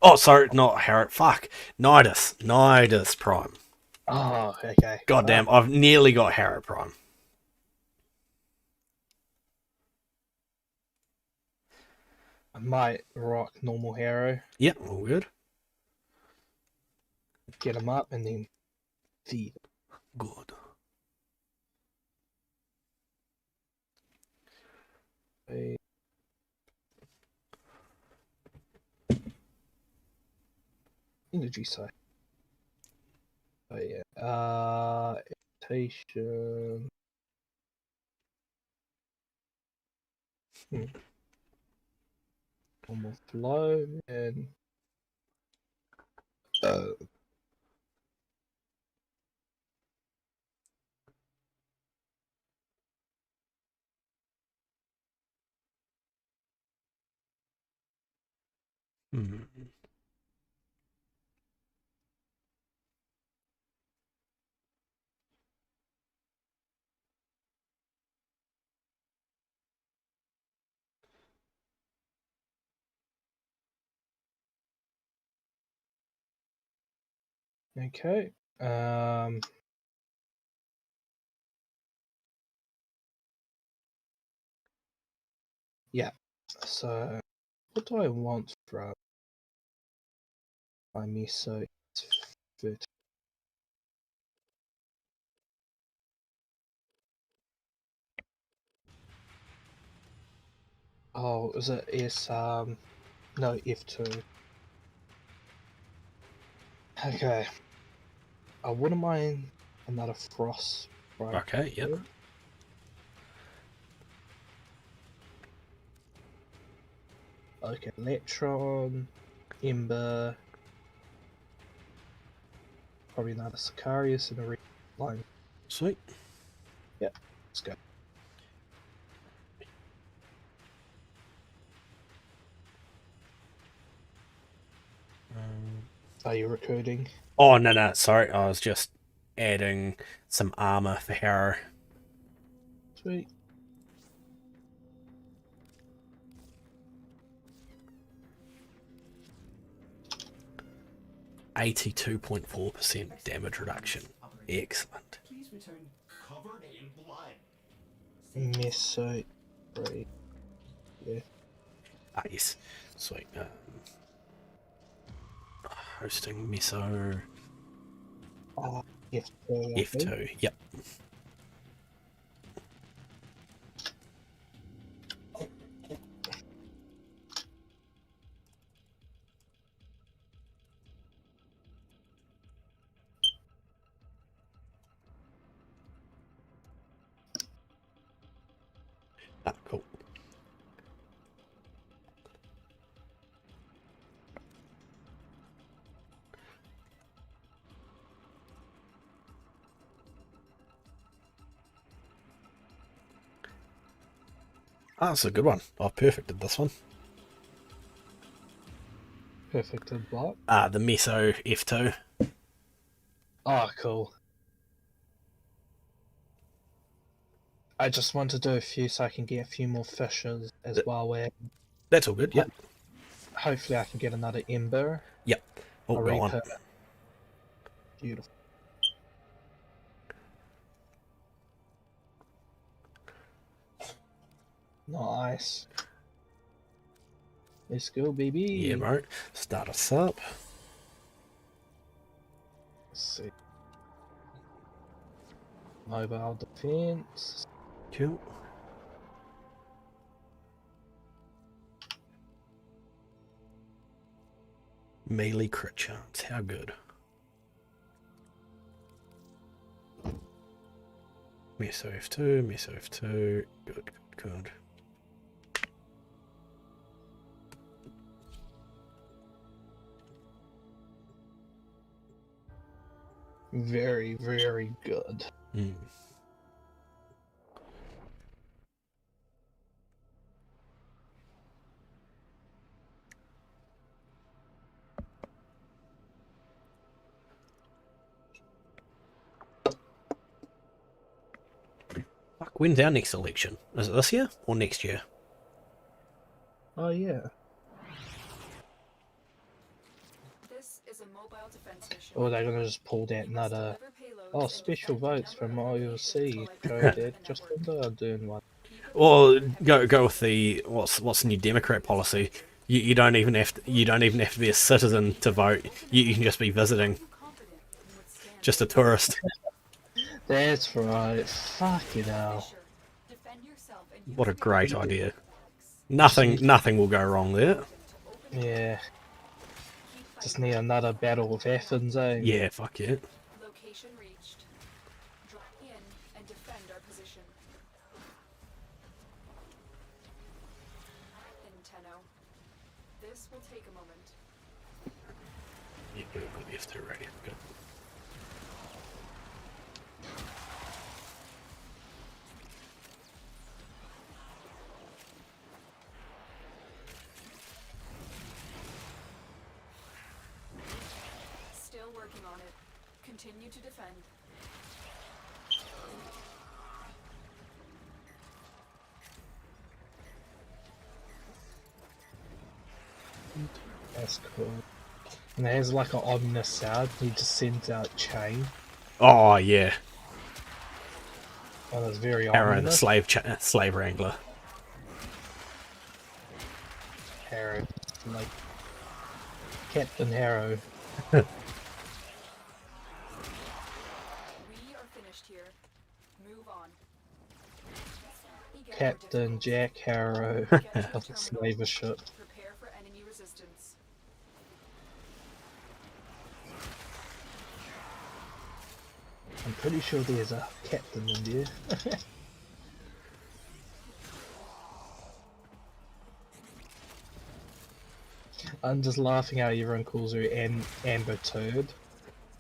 Oh, sorry, not Harrow. Fuck. Nidus Prime. Oh, okay. God damn, I've nearly got Harrow Prime. I might rock normal Harrow, Yep, all good. get him up, and then feed. Good. a energy site. Oh yeah. Adaptation. Normal flow and Hmm. okay. Yeah. So what do I want from my miso? It's food. Oh, is it no F2. Okay. I wouldn't mind another frost. Right. Okay, yep. Okay, Electron, Ember, probably another Sicarius and a line. Sweet. Let's go. Are you recruiting? Oh, no, sorry. I was just adding some armor for Harrow. Sweet. $82.4% damage reduction. Excellent. Please return covered in blood. Meso, right. Yeah. Ah, yes. Sweet. Hosting Miso F2. I think. F2. Yep. Ah, cool. Ah, that's a good one. I've perfected this one. Perfected block. The Miso F2. Oh, cool. I just want to do a few so I can get a few more fishes as well. Where That's all good, yep. hopefully I can get another Ember. Yep. Oh, A go on. Reaper. Beautiful. Nice. Let's go, baby. Yeah, bro. Start us up. Let's see. Mobile defense. Cool. Melee crit chance. How good. Miso F2, Miso F2. Good, good, good. Very, very good. Mm. Fuck, when's our next election? Is it this year or next year? Oh yeah. This is a mobile defense mission. Or they're gonna just pull that You must another. deliver payloads Oh, and special defend votes from temporary IOC. locations Joe for did an just hour. doing one. Or go with the what's the new Democrat policy? You don't even have to be a citizen to vote. You can just be visiting, just a tourist. That's right. Fuck it out. Defend yourself and What a use great your idea. Nothing will go wrong there. Yeah, Keep just fighting. need another battle of Athens, eh? Yeah, fuck it. Location reached. Drop in and defend our position. Inteno. This will take a moment. Yeah, we've got the F2 ready. Good. Still working on it. Continue to defend. That's cool. And it has like an ominous sound. He just sends out chain. Oh yeah, Oh, that's very Arrow the ominous. slave wrangler. Harrow, like Captain Harrow. We are finished here. Move on. Get our Captain difficulty. Jack Harrow Get to the of the terminal. slaver ship. Prepare for enemy resistance. I'm pretty sure there's a captain in there. I'm just laughing how everyone calls her Amber Turd.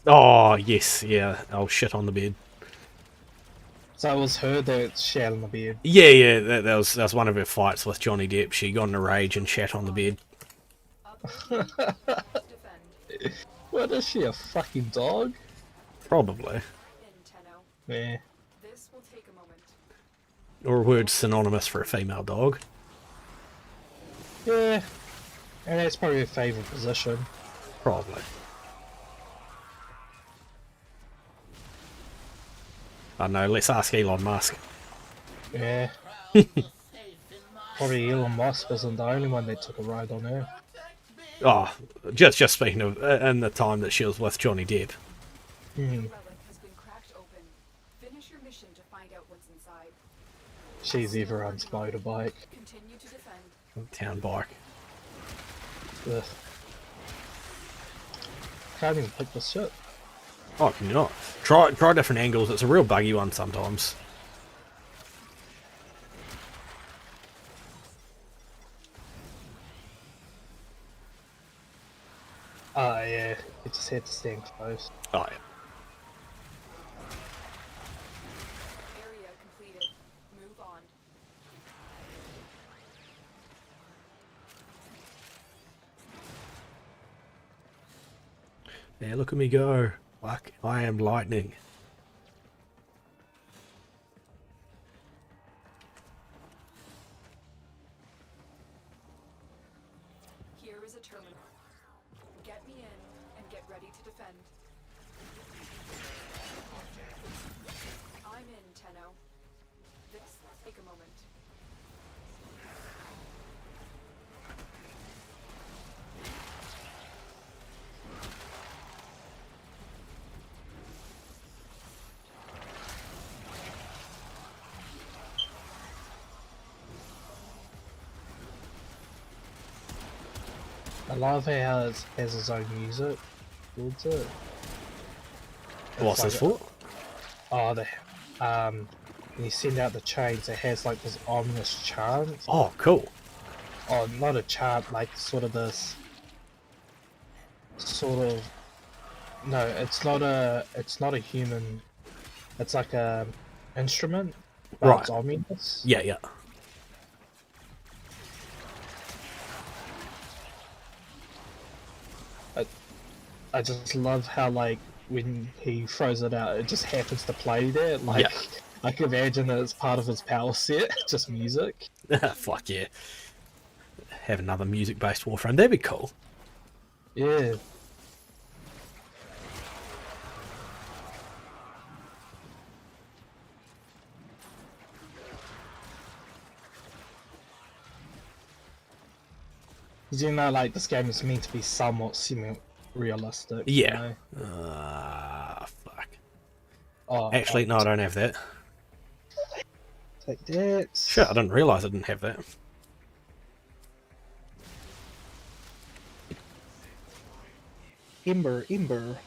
Oh yes, yeah. Oh shit on the bed. So it was her that shat on the bed. Yeah. That was one of her fights with Johnny Depp. She got in a rage and shat on the bed. Upgrade. Defend. What is she, a fucking dog? Probably. Inteno. Yeah. This will take a moment. Or a word synonymous for a female dog. Yeah. And that's probably her favourite position. Probably. I don't know, let's ask Elon Musk. Yeah. Probably Elon Musk wasn't the only one that took a ride on her. Oh, just speaking of, in the time that she was with Johnny Depp. Hmm. Relic has been cracked open. Finish your mission to find out what's inside. She's everyone's motorbike. Continue to defend. Town bike. Ugh. Can't even pick this shit. Oh, can you not? Try different angles. It's a real buggy one sometimes. Ah, yeah. You just had to stand close. Oh yeah. Area completed. Move on. Yeah, look at me go. Like I am lightning. Here is a terminal. Get me in and get ready to defend. I'm in, Tenno. This will take a moment. I love how it has its own music towards it. What's this for? Oh, when you send out the chains, it has like this ominous chant. Oh, cool. Oh, not a chant, like sort of this. Sort of. No, it's not a human. It's like a instrument. But Right. It's ominous. Yeah. I just love how like when he throws it out, it just happens to play there. Like Yeah. I can imagine that it's part of his power set, just music. Fuck yeah. Have another music-based Warframe. That'd be cool. Yeah. You know, like this game is meant to be somewhat semi-realistic. you Yeah. know? Fuck. Oh, Actually, no, I don't have that. take that. Shit, I didn't realise I didn't have that. Ember, Ember.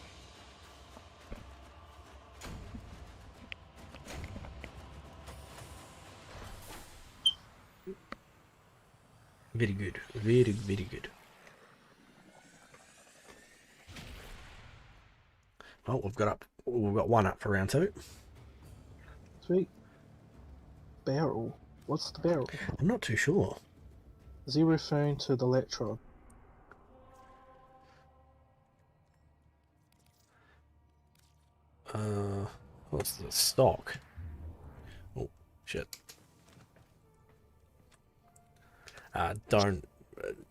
Very good. Very, very good. Oh, we've got one up for round 2. Sweet. Barrel. What's the barrel? I'm not too sure. Is he referring to the Electron? What's the stock? Oh, shit. Don't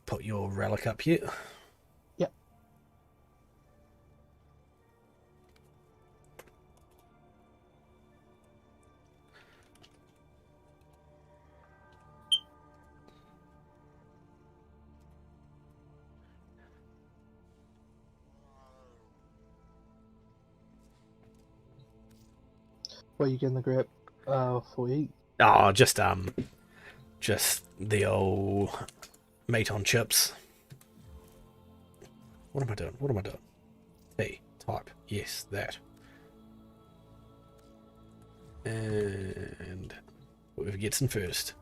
put your relic up yet. Yep. What are you gonna grab for eat? Oh, just the old meat on chips. What am I doing? What am I doing? T, type. Yes, that. And whoever gets in first.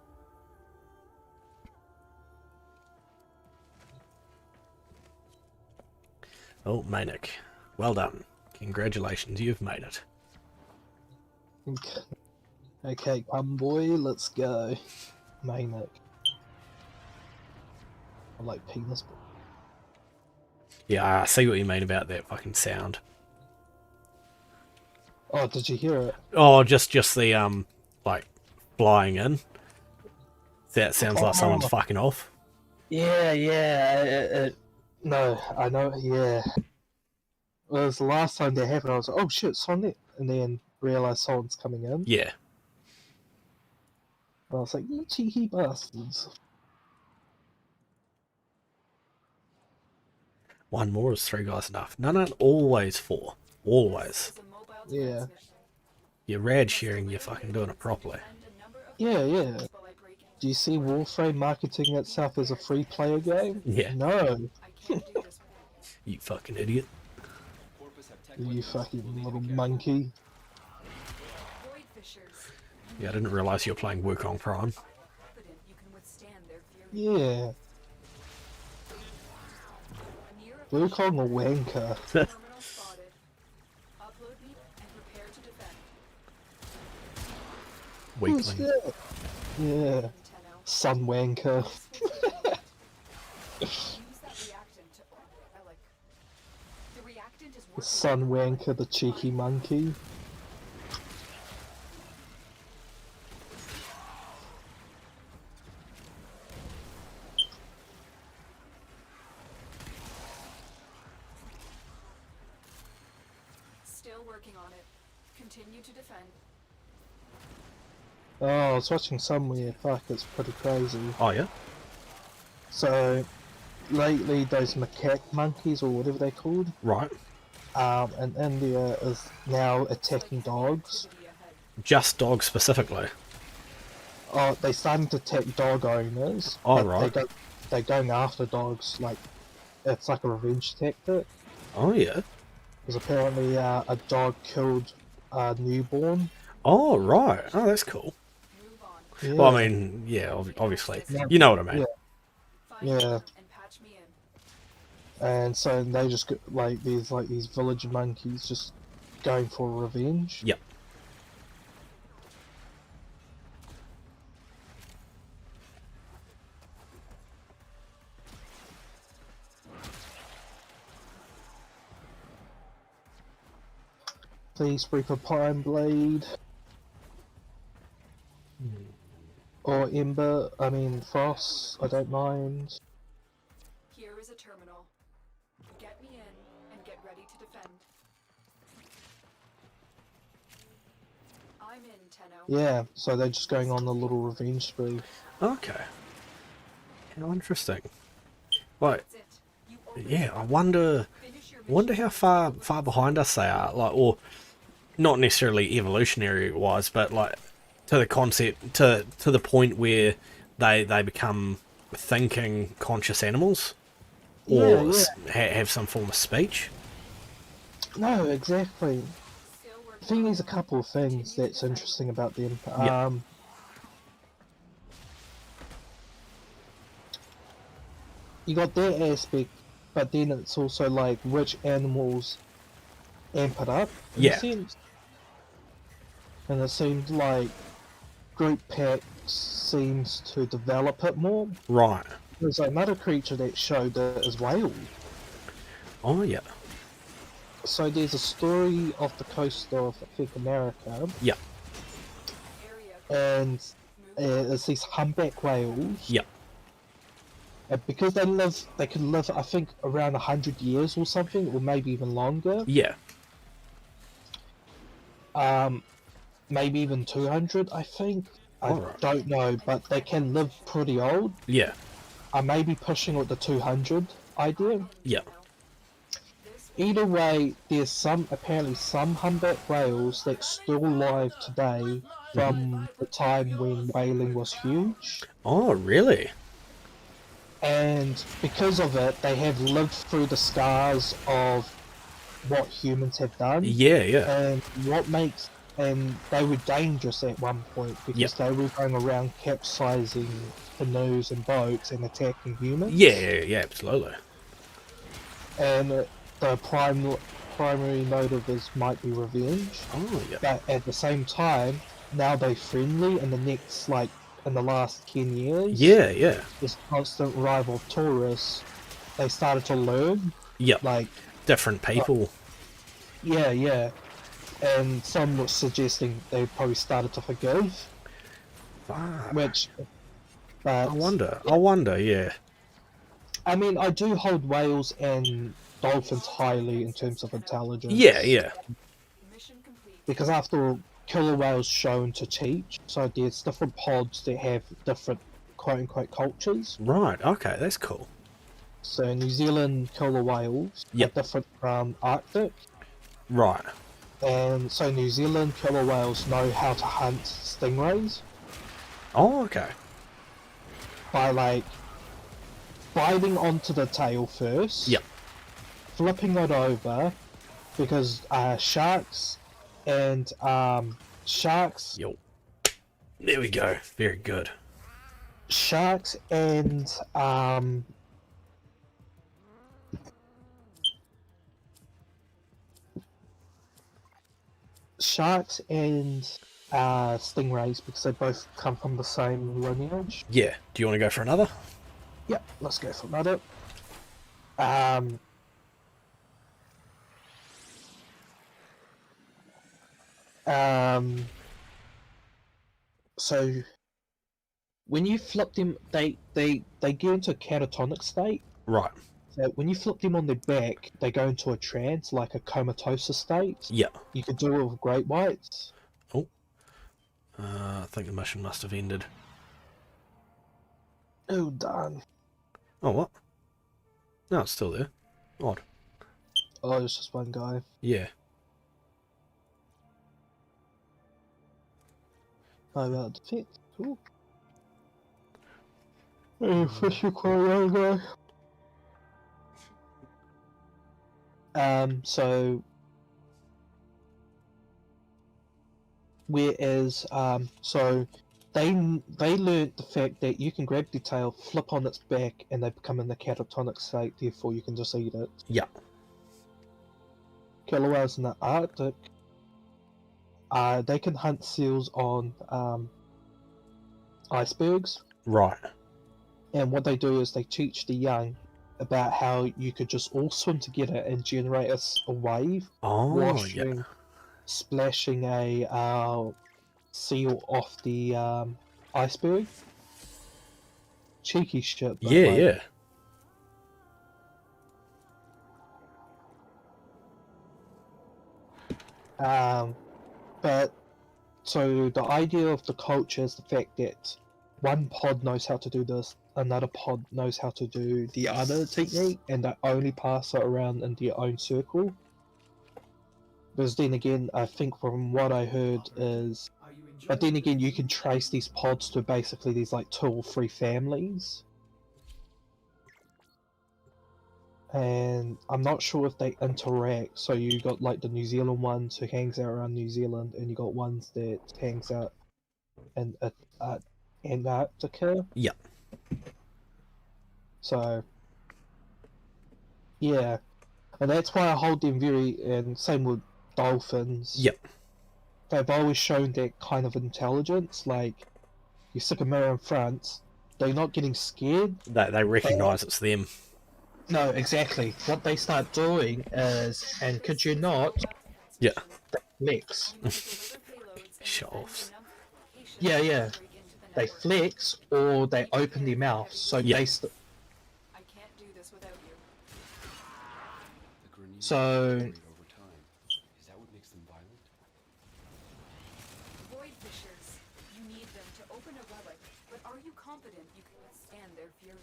Oh, Manic. Well done. Congratulations, you've made it. Okay, come boy, let's go. Manic. I like penis. Yeah, I see what you mean about that fucking sound. Oh, did you hear it? Oh, just the like flying in. That sounds like someone's fucking off. Yeah. No, I know. Yeah. Well, it was the last time that happened. I was like, oh shit, Sonic, and then realized someone's coming in. Yeah. And I was like, you cheeky bastards. One more is 3 guys enough. No, always 4. Always. Is a mobile Yeah. transmission. You're rad sharing, you're fucking doing it properly. And a number of Yeah. people I break in. Do you see Warframe marketing itself as a free player game? Yeah. No, I can't do this. You fucking idiot. you fucking little monkey. Void fissures. Yeah, I didn't realise you were playing Wukong Prime. Confident you can withstand their fury. Yeah. A near Wukong a wanker. terminal spotted. Upload me and prepare to defend. Who's Weakling. that? Yeah. Tenno. Sun wanker. Use that reactant to relic. The reactant is The working. sun wanker, the cheeky monkey. Still working on it. Continue to defend. Oh, I was watching somewhere. Fuck, it's pretty crazy. Oh, yeah? So, lately, those macaque monkeys, or whatever they're called, Right. in India is now attacking dogs. Activity ahead. Just dogs specifically. Oh, they starting to attack dog owners. Oh, but right. They're going after dogs, like, it's like a revenge tactic. Oh, yeah. Because apparently a dog killed a newborn. Oh, right. Oh, that's cool. Move on. Yeah. Well, I mean, yeah, obviously. Yeah. You know what I mean. Yeah. Find Yeah. her and patch me in. And so they just got, these village monkeys just going for revenge. Yep. Please Reaper Pine Blade. Or Ember, Frost, I don't mind. Here is a terminal. Get me in and get ready to defend. I'm in, Tenno. Yeah, so they're just going on the little revenge spree. Okay. How interesting. Like, That's it. You open yeah, I wonder how far behind us they are, like, or not necessarily evolutionary wise, but like to the concept, to the point where they become thinking conscious animals. or Yeah, yeah. have some form of speech. No, exactly. Still working I think on there's a it. couple of things Continue to that's defend. interesting about them. Yeah. You got that aspect, but then it's also like which animals amp it up in a Yeah. sense. And it seemed like Group Pack seems to develop it more. Right. There's another creature that showed it is whale. Oh yeah. So there's a story off the coast of, I think, America, Yeah. Area and it's these humpback whales. Yeah. And because they can live, I think, around 100 years or something, or maybe even longer. Yeah. Maybe even 200, I think. I Alright. don't know, but they can live pretty old. Yeah. I may be pushing with the 200 idea. Yeah. Either way, there's apparently some humpback whales that's still alive today from the time when whaling was huge. Oh really? And because of it, they have lived through the scars of what humans have done. Yeah. Yeah. And they were dangerous at one point because they were going around capsizing canoes and boats and attacking humans. Yeah. Yeah. Yeah. Absolutely. And the primary motive might be revenge. Oh yeah. But at the same time, now they're friendly in the last 10 years. Yeah. Yeah. This constant arrival of tourists, they started to learn. Yeah. Like, Different people. yeah. And some were suggesting they probably started to forgive, Fuck. which, but I wonder. Yeah. I mean, I do hold whales and dolphins highly in terms of intelligence. Yeah. Yeah. mission complete. Because after all, killer whales shown to teach, so there's different pods that have different quote-unquote cultures. Right. Okay. That's cool. So New Zealand killer whales Yep. are different from Arctic. Right. And so New Zealand killer whales know how to hunt stingrays Oh okay. by like biting onto the tail first. Yep. Flipping it over because sharks and Yo. There we go. Very good. sharks and stingrays, because they both come from the same lineage. Yeah. Do you want to go for another? Yep, let's go for another. So when you flip them, they get into a catatonic state. Right. So when you flip them on their back, they go into a trance, like a comatose state. Yeah. You could do it with great whites. I think the mission must have ended. Oh, darn. Oh what? No, it's still there. Odd. Oh, it's just one guy. Yeah. Oh, about defense. Cool. Hey, fish you quite well, guy. So whereas so they learned the fact that you can grab the tail, flip on its back, and they become in the catatonic state, therefore you can just eat it. Yeah. Killer whales in the Arctic, they can hunt seals on icebergs, Right. and what they do is they teach the young about how you could just all swim together and generate a wave, Oh washing, yeah. splashing a seal off the iceberg. Cheeky shit. But Yeah. like, Yeah. But so the idea of the culture is the fact that one pod knows how to do this, another pod knows how to do the other technique, and they only pass it around in their own circle. Because then again, I think from what I heard is, Are you enjoying but then again, you can trace these pods to basically these like 2 or 3 families. and I'm not sure if they interact. So you got like the New Zealand ones who hangs out around New Zealand, and you got ones that hangs out in Antarctica. Yeah. So yeah, and that's why I hold them very. And same with dolphins. Yep. They've always shown that kind of intelligence. Like you stick a mirror in front, they're not getting scared. They recognise it's them. No, exactly. What they start doing is, and could you not, Yeah. flex. Show offs. Yeah. They flex or they open their mouth. So Yeah. I can't do this without you. So over time. Is that what makes them violent? Void fissures. You need them to open a relic, but are you confident you can withstand their fury?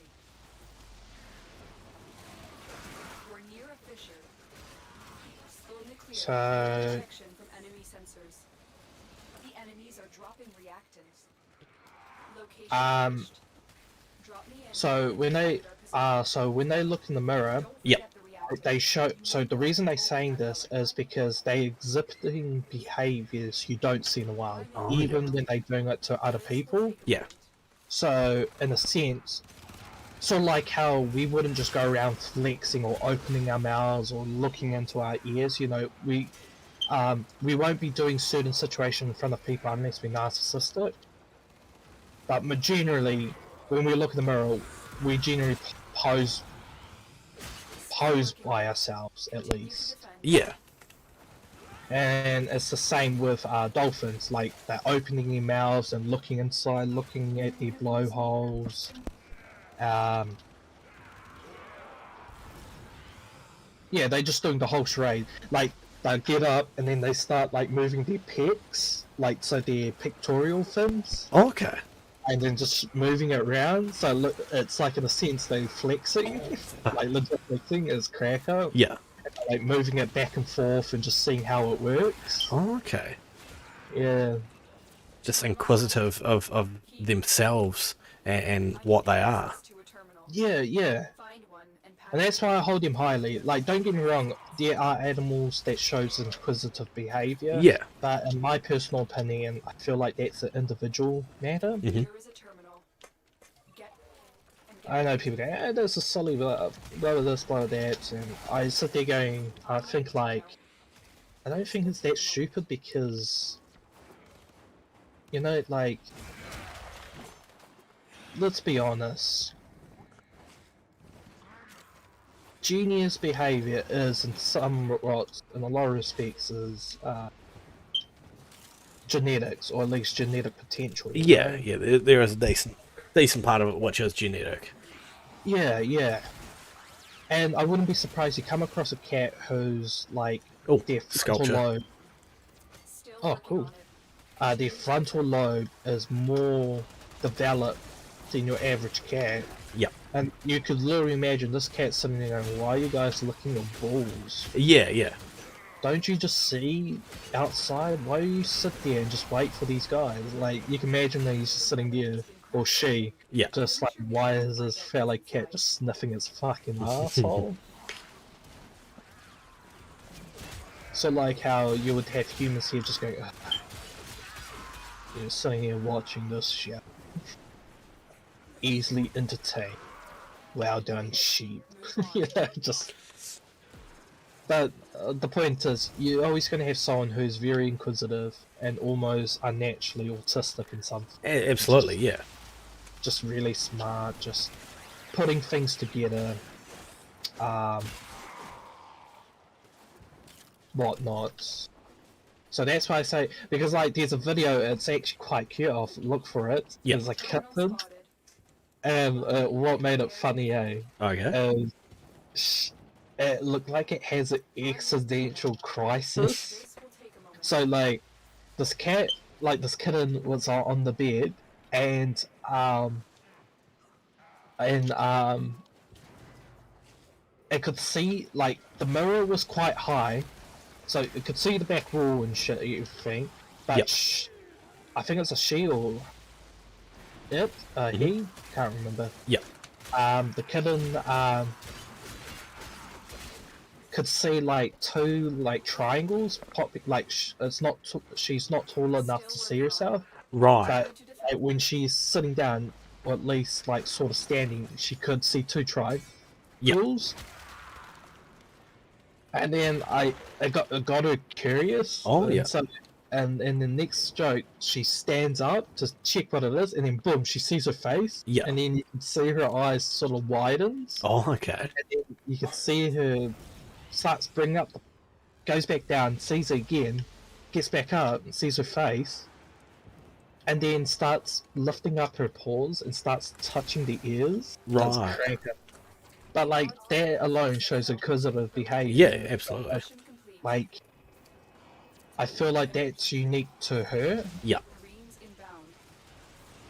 You're near a fissure. Slowly clear. So- Protection from enemy sensors. The enemies are dropping reactants. Location reached. Drop me in. so when they look in the mirror, Don't Yep. forget the reactant. they show. So the reason they're saying this is because they exhibiting behaviors you don't see in the wild, Oh, even when they're doing it to other people. Yeah. So in a sense, sort of like how we wouldn't just go around flexing or opening our mouths or looking into our ears. You know, we won't be doing certain situations in front of people unless we're narcissistic. But generally, when we look in the mirror, we generally pose by ourselves at least. Yeah. And it's the same with dolphins. Like they're opening their mouths and looking inside, looking at their blowholes. Yeah, they're just doing the whole charade. Like they get up and then they start like moving their pecs, like so their pectoral fins, Okay. and then just moving it around. So look, it's like in a sense they flexing, like legit flexing is cracker. Yeah. Like moving it back and forth and just seeing how it works. Okay. Yeah. Just inquisitive of themselves and what they are. To a terminal. Yeah. Find one and pass And that's why I hold him highly. Like, don't get me wrong, there are animals that shows inquisitive behavior. Yeah. But in my personal opinion, I feel like that's an individual matter. Mhm. Here is a terminal. Get and get I know people go, "Eh, there's a silly blah this, blah that," and I sit there going, I think like, I don't think it's that stupid because, you know, like, let's be honest. Genius behavior is, in a lot of respects, is genetics, or at least genetic potential. you Yeah. know? Yeah. There is a decent part of it which is genetic. Yeah. And I wouldn't be surprised you come across a cat who's like Oh, their frontal sculpture. lobe. still Oh, working cool. on it. Their frontal lobe is more developed than your average cat. Yep. And you could literally imagine this cat sitting there going, "Why are you guys licking your balls? Yeah. Don't you just see outside? Why do you sit there and just wait for these guys?" Like, you can imagine that he's just sitting there, or she, Yeah. just like, why is this fellow cat just sniffing his fucking asshole? So like how you would have humans here just going, "Ugh." You're sitting here watching this shit. Easily entertained. Well done, sheep. You know, just... But the point is, you're always going to have someone who's very inquisitive and almost unnaturally autistic in some, Absolutely. Yeah. just really smart, just putting things together, whatnot. So that's why I say, because like there's a video, it's actually quite cute, I'll look for it. Yeah. There's a Terminal kitten, spotted. and what made it funny, Okay. is it looked like it has an existential crisis. This will take a moment. So like this kitten was on the bed, and it could see, like, the mirror was quite high, so it could see the back wall and shit, everything. But Yep. I think it's a she or it, he, can't remember. Yep. The kitten could see like two like triangles popping. Like it's not she's not tall enough to see herself, Right. but like, when she's sitting down, or at least like sort of standing, she could see two triangles. And then it got her curious. Oh, and yeah. So, and in the next joke, she stands up to check what it is, and then boom, she sees her face. Yeah. And then you can see her eyes sort of widens. Oh, okay. And then you can see her starts bringing up, goes back down, sees her again, gets back up and sees her face, and then starts lifting up her paws and starts touching the ears. That's Right. cracker. But like that alone shows inquisitive behavior. Yeah, absolutely. Mission complete. Like, I feel like that's unique to her. Yeah. Marines inbound.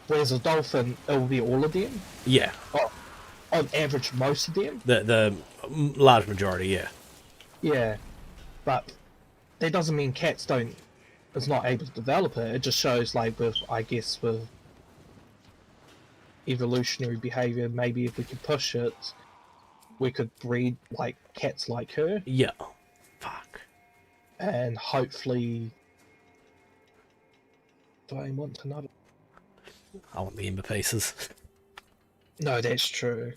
Whereas a dolphin, it will be all of them. Yeah. On average, most of them. The large majority, yeah. Yeah, but that doesn't mean cats don't. Is not able to develop it. It just shows like with with evolutionary behavior. Maybe if we could push it, we could breed like cats like her, Yeah. Fuck. and hopefully. Do I want another? I want the ember pieces. No, that's true.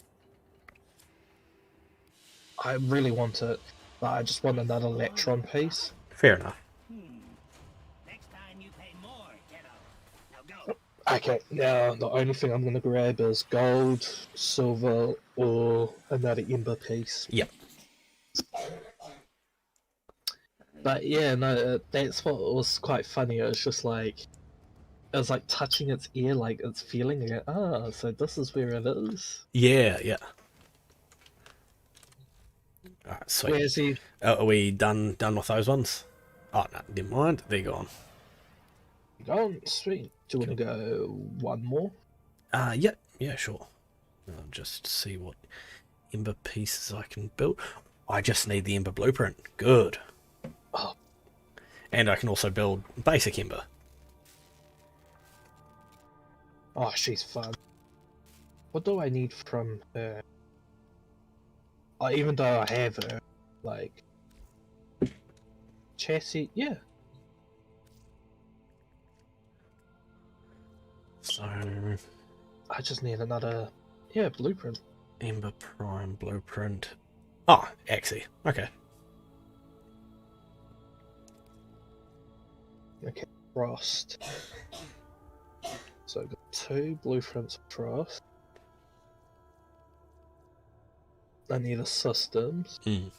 I really want it, but I just want another electron piece. Fair enough. Next time you pay more, kiddo. Now go. Okay, now the only thing I'm going to grab is gold, silver, or another ember piece. Yep. But yeah, no, that's what was quite funny. It was just like, it was like touching its ear, like it's feeling it. Ah, so this is where it is. Yeah, yeah. Alright, sweet. Where's he? Are we done with those ones? Oh, no, never mind. They're gone. Gone. Sweet. Do you want to go one more? Yeah, sure. I'll just see what ember pieces I can build. I just need the ember blueprint. Good. Oh. And I can also build basic ember. Oh, she's fun. What do I need from her? Oh, even though I have her, like chassis, yeah. So, I just need another, blueprint. ember prime blueprint. Oh, Axie. Okay. Okay, frost. So I've got 2 blueprints of frost. I need a systems. Mm.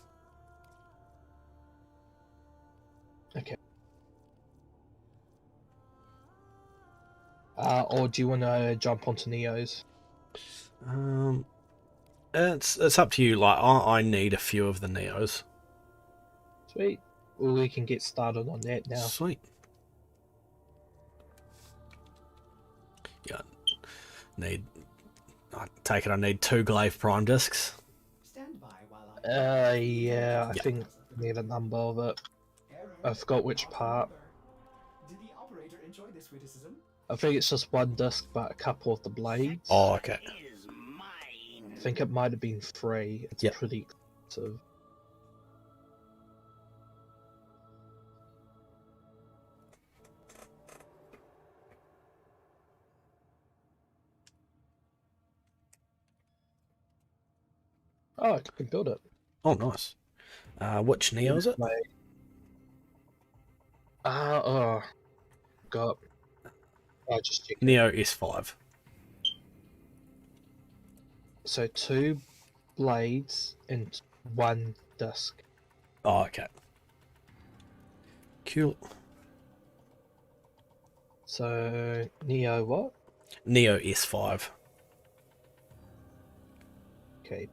Okay. Or do you want to jump onto Neo's? It's up to you. Like, I need a few of the Neos. Sweet. Well, we can get started on that now. Sweet. Yeah. I take it I need 2 Glaive Prime discs. Stand by while I. Yeah, I Yeah. think I need a number of it. I forgot which part. Did the operator enjoy this witticism? I think it's just 1 disc, but a couple of the blades. Oh, okay. Is mine. I think it might have been 3. It's Yep. pretty expensive. Oh, I can build it. Oh, nice. Which Neo is it? Got. I just checked. Neo S5. So 2 blades and 1 disc. Oh, okay. Cool. So Neo what? Neo S5. Okay.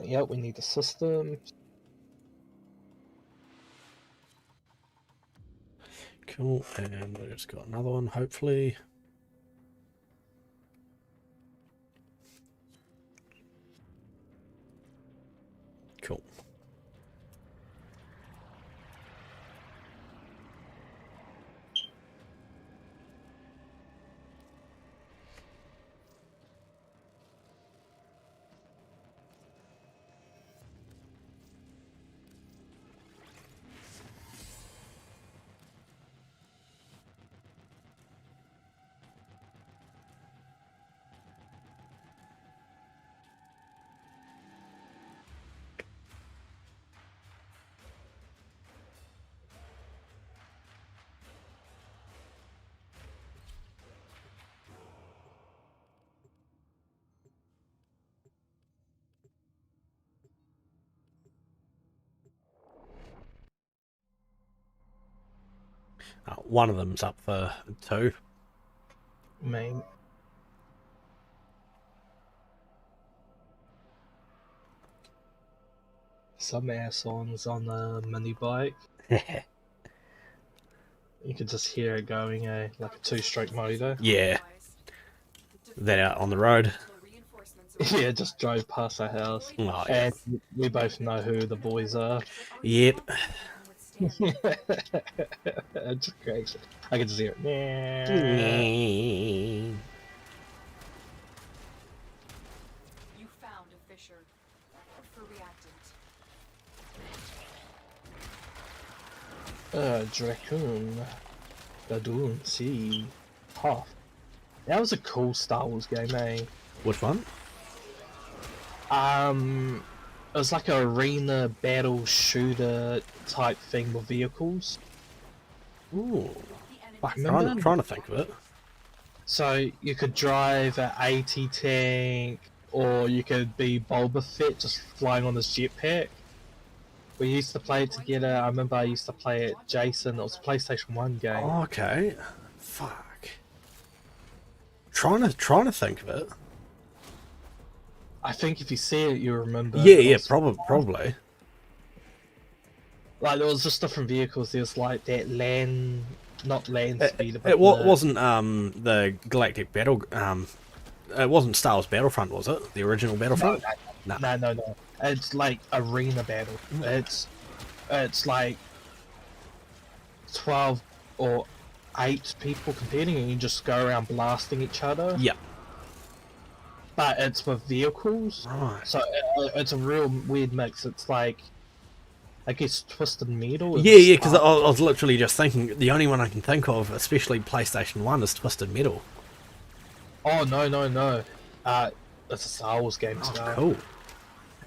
Yeah, we need the system. Cool. And we just got another one, hopefully. Cool. One of them's up for 2. Main. Some ass-ons on a mini bike. You can just hear it going, like a 2-stroke motor. Yeah, that out on the road. Yeah, just drove past our house. Oh, yeah. And we both know who the boys are. Yep. It just cracks it. I can just hear it. You found a fissure for reactant. Dracoon. Dadoon, see. Tough. That was a cool Star Wars game, eh? Which one? It was like an arena battle shooter type thing with vehicles. Ooh. Fuck, Remember? trying to think of it. So you could drive an AT tank, or you could be Boba Fett just flying on his jetpack. We used to play it together. I remember I used to play it. Jason. It was a PlayStation 1 game. Oh, okay. Fuck. Trying to think of it. I think if you see it, you remember. Yeah, It yeah, was- probably. Like there was just different vehicles. There was like that not land speeder. But It wasn't the Galactic Battle. It wasn't Star Wars Battlefront, was it? The original Battlefront? No. No. It's like arena battle. It's like 12 or 8 people competing, and you just go around blasting each other. Yeah. But it's with vehicles, Right. so it's a real weird mix. It's like, I guess, Twisted Metal. is Yeah, because I Star- was literally just thinking the only one I can think of, especially PlayStation 1, is Twisted Metal. Oh no. It's a Star Wars game. Oh, Too. cool.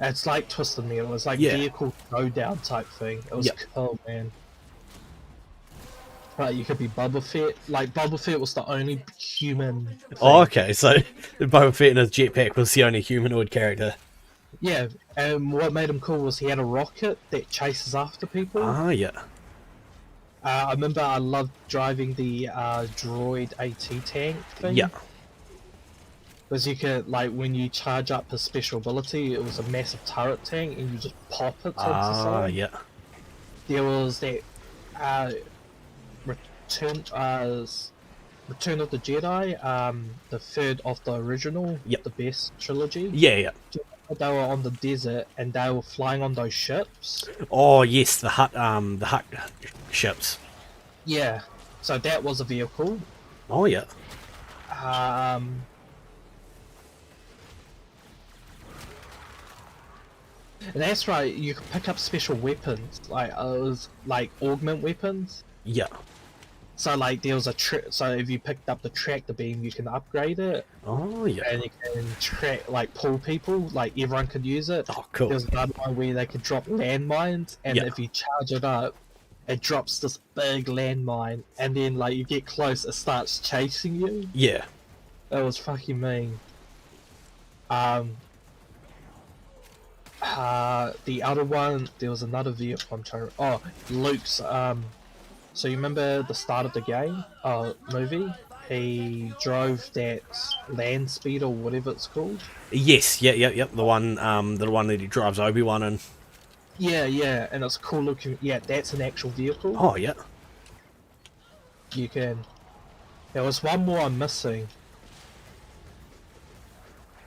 It's like Twisted Metal. It's like Yeah. vehicle showdown type thing. It was Yep. cool, man. Right, you could be Boba Fett. Like Boba Fett was the only human. Thing. Oh, okay, so Boba Fett in his jetpack was the only humanoid character. Yeah, and what made him cool was he had a rocket that chases after people. Ah, yeah. I remember I loved driving the droid AT tank thing. Yeah. Because you could, like, when you charge up his special ability, it was a massive turret tank, and you just pop it to the Ah, side. yeah. There was that Return of the Jedi, the third of the original, Yep. the best trilogy. Yeah. They were on the desert and they were flying on those ships. Oh, yes, the hut ships. Yeah, so that was a vehicle. Oh, yeah. And that's right. You could pick up special weapons, like it was like augment weapons. Yeah. So like there was a so if you picked up the tractor beam, you can upgrade it, Oh, yeah. and you can pull people. Like everyone could use it. Oh, cool. There was another one where they could drop landmines, and Yeah. if you charge it up, it drops this big landmine, and then like you get close, it starts chasing you. Yeah. That was fucking mean. The other one, there was another vehicle I'm trying to... Oh, Luke's, so you remember the start of the game, movie? He drove that land speed or whatever it's called. Yes, yep. The one that he drives Obi-Wan in. Yeah, and it's cool looking. Yeah, that's an actual vehicle. Oh, yeah. You can... There was one more I'm missing.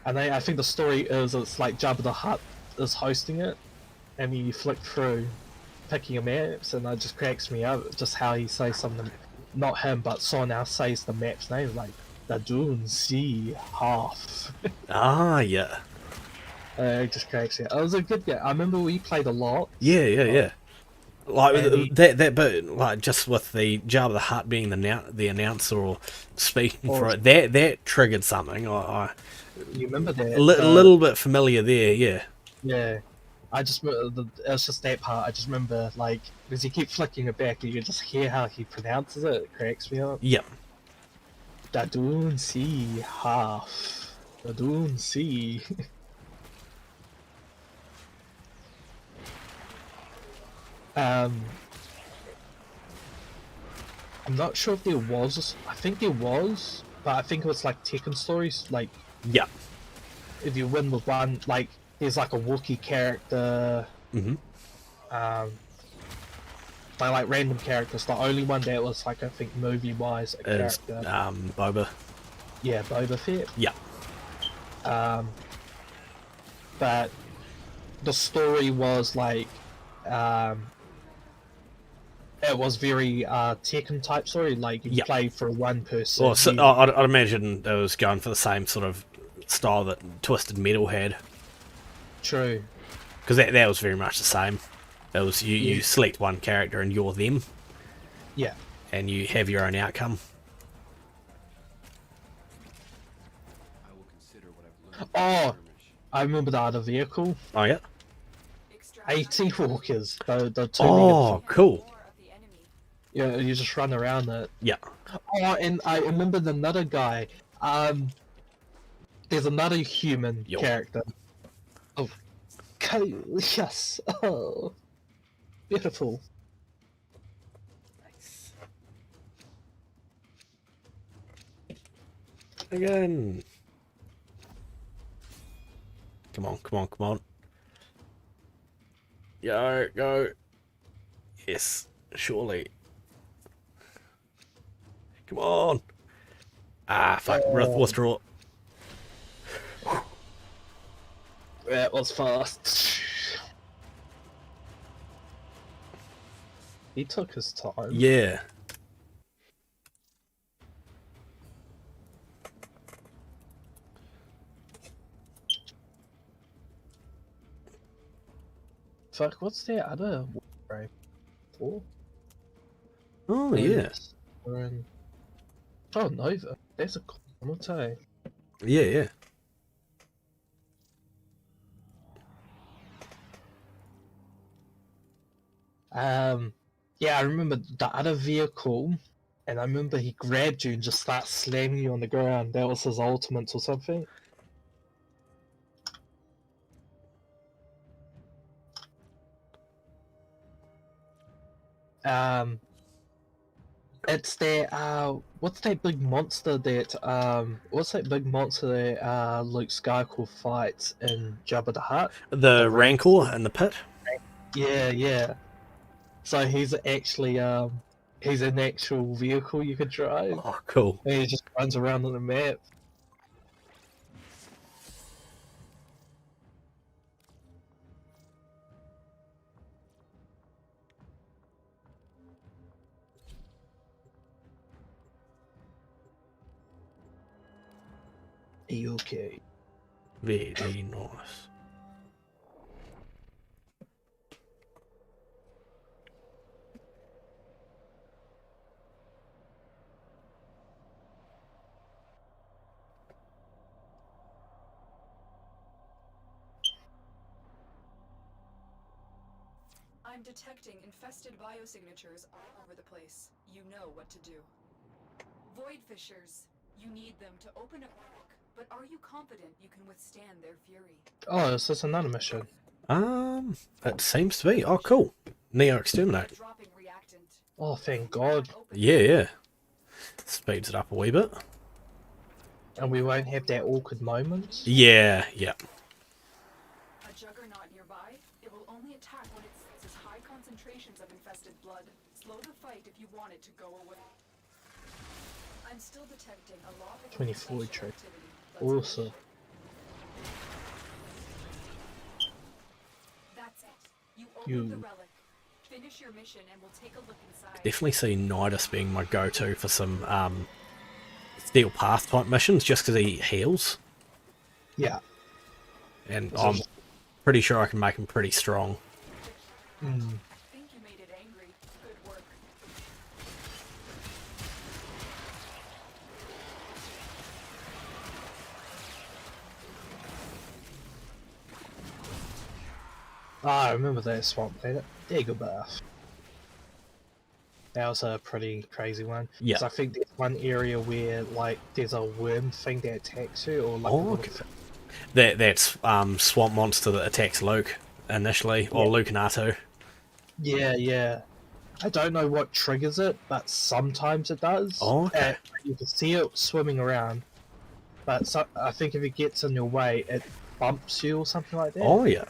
And I think the story is it's like Jabba the Hutt is hosting it, and you flick through picking maps, and it just cracks me up just how he says something, not him but someone else says the map's name, like the Dune Sea Half. Ah, yeah. It just cracks me up. It was a good game. I remember we played a lot. Yeah. Like And that bit, like just with the Jabba the Hutt being the announcer or speaking for it, that triggered something. I You remember that? a little bit familiar there, yeah. Yeah. I just it's just that part. I just remember, like, because you keep flicking it back, and you can just hear how he pronounces it. It cracks me up. Yep. Dadoon Sea Half. Dadoon Sea. I'm not sure if there was. I think there was, but I think it was like Tekken stories. Like Yeah. if you win with one, like there's like a Wookiee character. Mm-hmm. By like random characters. The only one that was like I think movie wise a Is character. Boba. Yeah, Boba Fett. Yeah. But the story was like, it was very Tekken type story. Like you Yeah. play for one person. Well, so, you- I'd imagine it was going for the same sort of style that Twisted Metal had, True. because that was very much the same. It was you Yeah. select one character and you're them, Yeah. and you have your own outcome. I will consider what I've learned. Oh, from skirmish. I remember the other vehicle. Oh yeah. AT Walkers. The two. Oh, cool. More of the enemy. Yeah, you just run around it. Yeah. Oh, and I remember another guy. There's another human Yo. character. Oh, yes. Oh, beautiful. Again. Come on, come on, come on. Go, go. Yes, surely. Come on. Ah, fuck. Withdraw. That was fast. He took his time. Yeah. Fuck, what's the other right? Oh, Oh, yeah. we're in. Oh, Nova. That's a cool too. Yeah, yeah. Yeah, I remember the other vehicle, and I remember he grabbed you and just started slamming you on the ground. That was his ultimate or something. It's that what's that big monster that what's that big monster that Luke Skywalker fights in Jabba the Hutt? The Rancor in the pit. Yeah, yeah. So he's actually he's an actual vehicle you could drive. Oh, cool. And he just runs around on the map. Are you okay? Very nice. I'm detecting infested biosignatures all over the place. You know what to do. Void Fishers. You need them to open a book, but are you confident you can withstand their fury? Oh, is this another mission? It seems to be. Oh, cool. Neo Exterminate. Dropping reactant. Oh, thank God. Open Yeah, yeah. Speeds it up a wee bit. And we won't have that awkward moment. Yeah, yeah. a juggernaut nearby. It will only attack when it senses high concentrations of infested blood. Slow the fight if you want it to go away. I'm still detecting a lot of 24 infestation trade. activity. Let's Also, finish. That's it. You opened the You- relic. Finish your mission and we'll take a look inside. Definitely see Nidus being my go-to for some Steel Path type missions, just because he heals, yeah. and So I'm just- pretty sure I can make him pretty strong. Mm. I think you made it angry. Good work. Ah, I remember that swamp later. Dagobah. That was a pretty crazy one. Yeah. 'Cause I think there's one area where like there's a worm thing that attacks you, or like a Oh, little- okay. That's Swamp Monster that attacks Luke initially, or Yeah. Luke and R2. Yeah, yeah. I don't know what triggers it, but sometimes it does. Oh, okay. And you can see it swimming around. But I think if it gets in your way, it bumps you or something like that. Oh, yeah.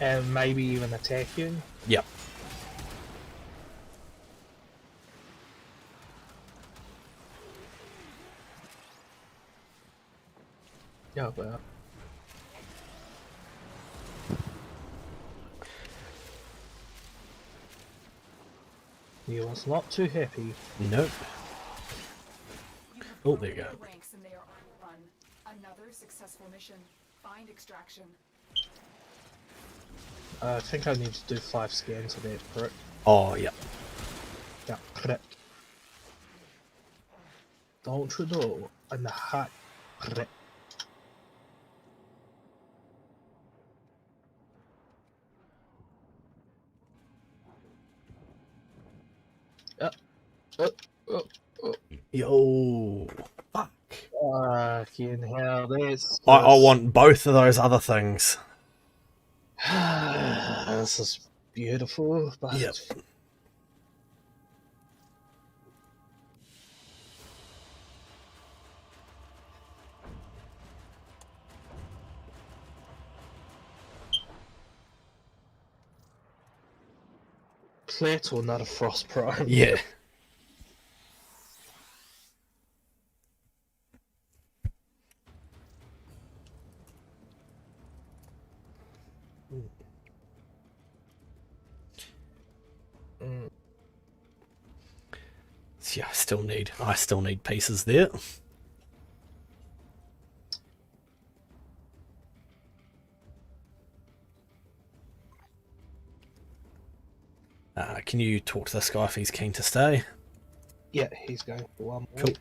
And maybe even attack you. Yep. Yeah, well. He was not too happy. Nope. Oh, there you go. The ranks and they are on run. Another successful mission. Find extraction. I think I need to do 5 scans of that, correct? Oh, yeah. Yeah, correct. Don't you know? I'm the hot correct. Yo. Fuck. Fucking hell, that's... I want both of those other things. This is beautiful, but... Yep. Plato, not a Frost Prime. Yeah. Yeah, I still need pieces there. Can you talk to this guy if he's keen to stay? Yeah, he's going for one more. Cool.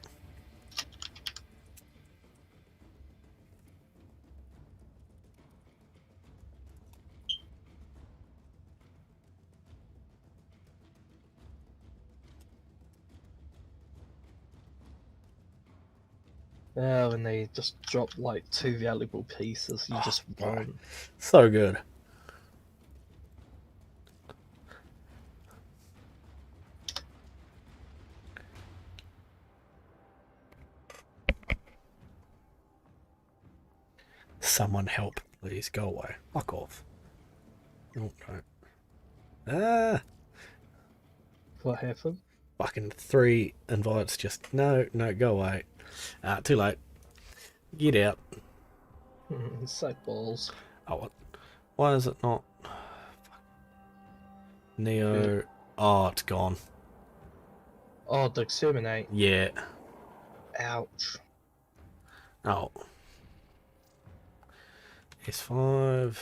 Yeah, when they just drop like 2 valuable pieces, you just right. won. So good. Someone help, please. Go away. Fuck off. Oh, no. What happened? Fucking 3 invites just... No, go away. Too late. Get out. Suck balls. Oh, what? Why is it not... Neo... Oh, it's gone. Oh, the exterminate. Yeah. Ouch. Oh. S5.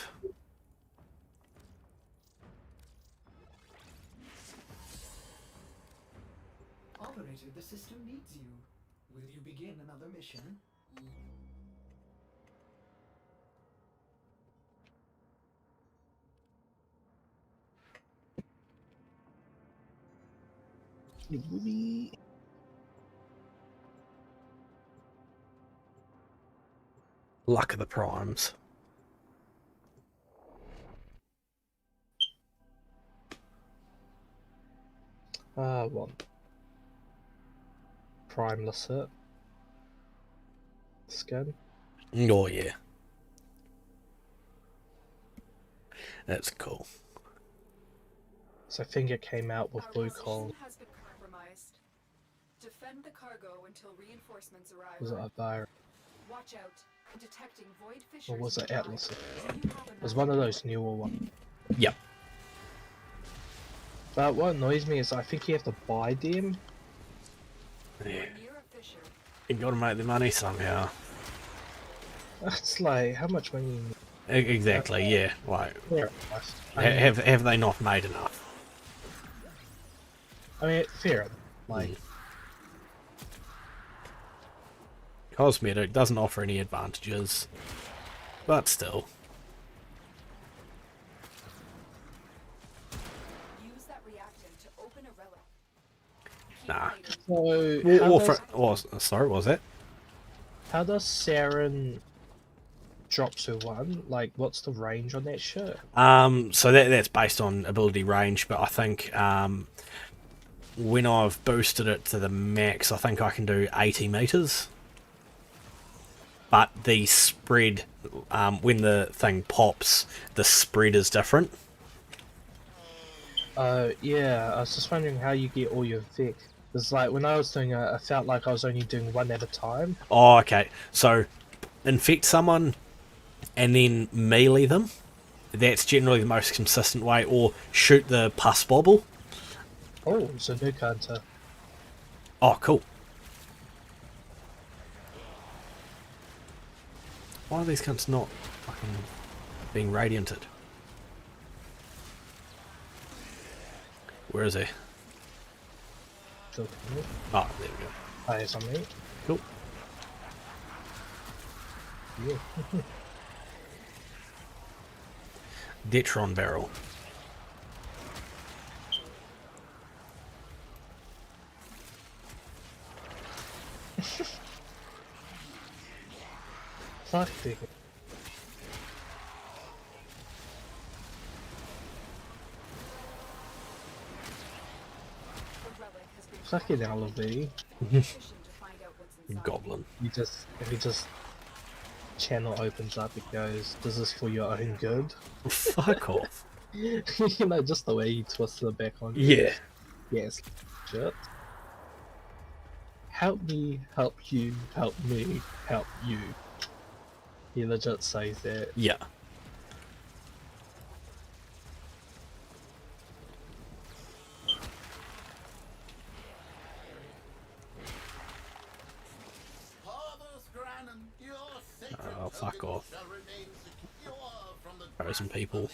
Operator, the system needs you. Will you begin another mission? Luck of the Primes. One. Primeless hit. Scan. Oh, yeah. That's cool. So I think it came out with Our blue position coal. has been compromised. Defend the cargo until reinforcements arrive. Was it a virus? Watch out. I'm detecting void fissures. Or was it nearby. Atlas? Do you have It was enough one of those newer ones. Yep. But what annoys me is I think you have to buy them. Yeah. near a fissure? You gotta make the money somehow. It's like, how much money you need? Exactly, yeah. Like, Fair enough. I mean, have they not made enough? fair enough. Like, Cosmetic doesn't offer any advantages, but still. Use that reactant to open a relic. Keep Nah. waiting. so Was it? how does Saren drops her one, like what's the range on that shit? So that's based on ability range, but I think when I've boosted it to the max, I think I can do 80 meters. But the spread, when the thing pops, the spread is different. Yeah, I was just wondering how you get all your Vic. It's like when I was doing it, I felt like I was only doing one at a time. Oh, okay. So infect someone and then melee them. That's generally the most consistent way. Or shoot the pus bobble. Oh, it's a nuke hunter. Oh, cool. Why are these cunts not fucking being radianted? Where is he? Still coming. Oh, there we go. Oh, it's on me. Cool. Yeah. Detron barrel. Fuck it. The relic has been Fucking LV. sufficient to find out what's inside. Goblin. If you just channel opens up, it goes, "This is for your own good." Fuck off. You know, just the way he twists it back on. Yeah. Yes. Shit. Help me, help you, help me, help you. He legit says that. Yeah. Oh, fuck off. Frozen people.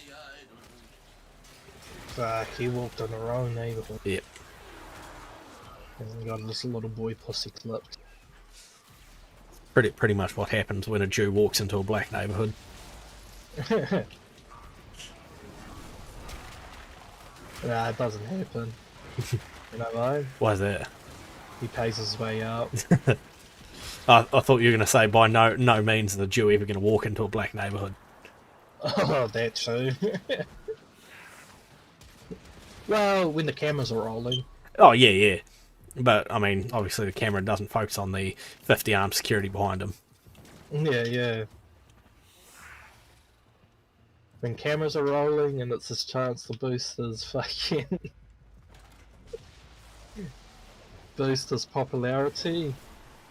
Fuck, he walked in the wrong neighborhood Yep. and got this little boy pussy clipped. Pretty much what happens when a Jew walks into a black neighborhood. Nah, it doesn't happen. You know why? Why is that? He pays his way out. I thought you were going to say by no means is a Jew ever going to walk into a black neighborhood. Oh, that too. Well, when the cameras are rolling. Oh, yeah. But, I mean, obviously the camera doesn't focus on the 50 armed security behind him. Yeah. When cameras are rolling and it's his chance to boost his fucking... boost his popularity,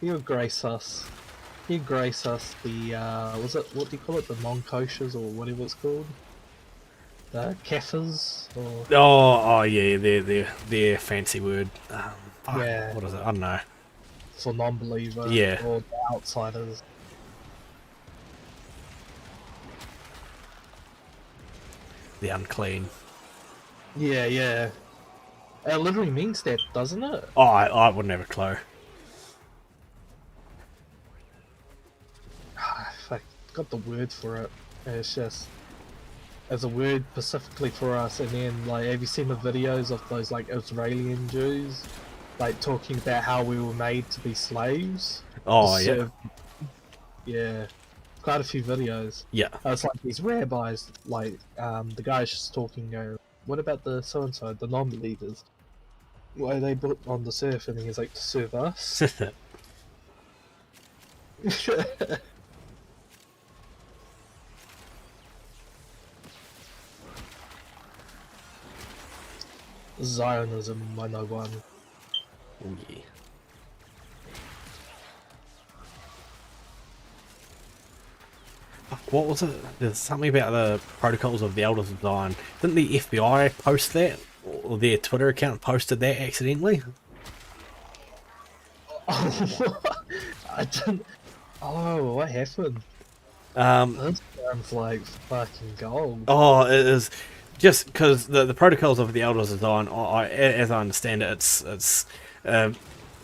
he'll grace us. He'll grace us the, what do you call it? The non-koshers or whatever it's called? The kafirs? Or... Oh, yeah, their fancy word. Fuck, Yeah. What is it? I don't know. for non-believer Yeah. or the outsiders. The unclean. Yeah. It literally means that, doesn't it? Oh, I wouldn't have a clue. I got the word for it. It's just as a word specifically for us. And then, like, have you seen the videos of those like Israeli Jews, like talking about how we were made to be slaves? Oh, To yeah. serve- Yeah, quite a few videos. Yeah. It's like these rabbis, like the guy's just talking. What about the so and so, the non-believers? Why are they put on the earth? And he's like, to serve us. Zionism 101. Oh, yeah. Fuck, what was it? There's something about the protocols of the Elders of Zion. Didn't the FBI post that? Or their Twitter account posted that accidentally? I didn't. Oh, what happened? That sounds like fucking gold. Oh, it is just because the protocols of the Elders of Zion, as I understand it, it's a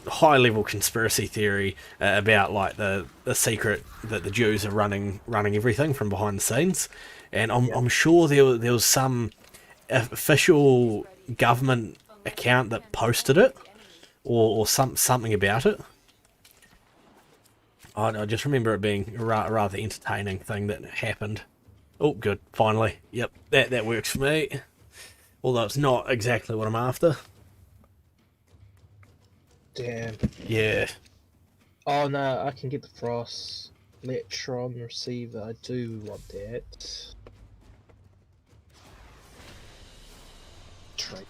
high level conspiracy theory about like the secret that the Jews are running everything from behind the scenes, and I'm sure there was some official government account that posted it or something about it. I just remember it being a rather entertaining thing that happened. Oh, good. Finally. Yep, that works for me. Although it's not exactly what I'm after. Damn. Yeah. Oh no, I can get the Frost Electron receiver. I do want that. Trade.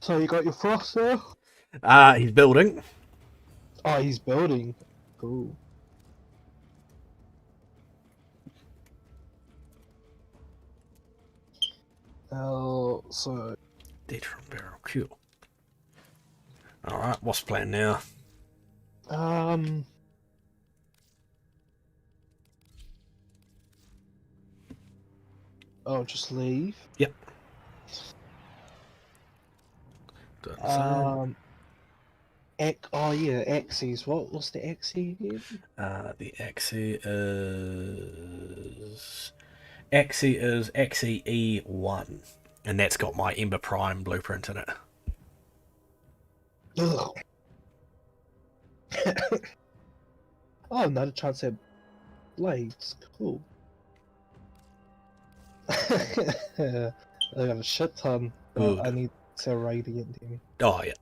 So you got your Frost there? He's building. Oh, he's building. Cool. So Dead from barrel. Cool. Alright, what's the plan now? I'll just leave. Yep. Doing the same. Oh yeah, axes. What's the axis again? The Axie is Axie E1, and that's got my Ember Prime blueprint in it. Ugh. Oh, another chance at blades. Cool. I got a shit ton. Good. I need to radiant him. Oh yeah.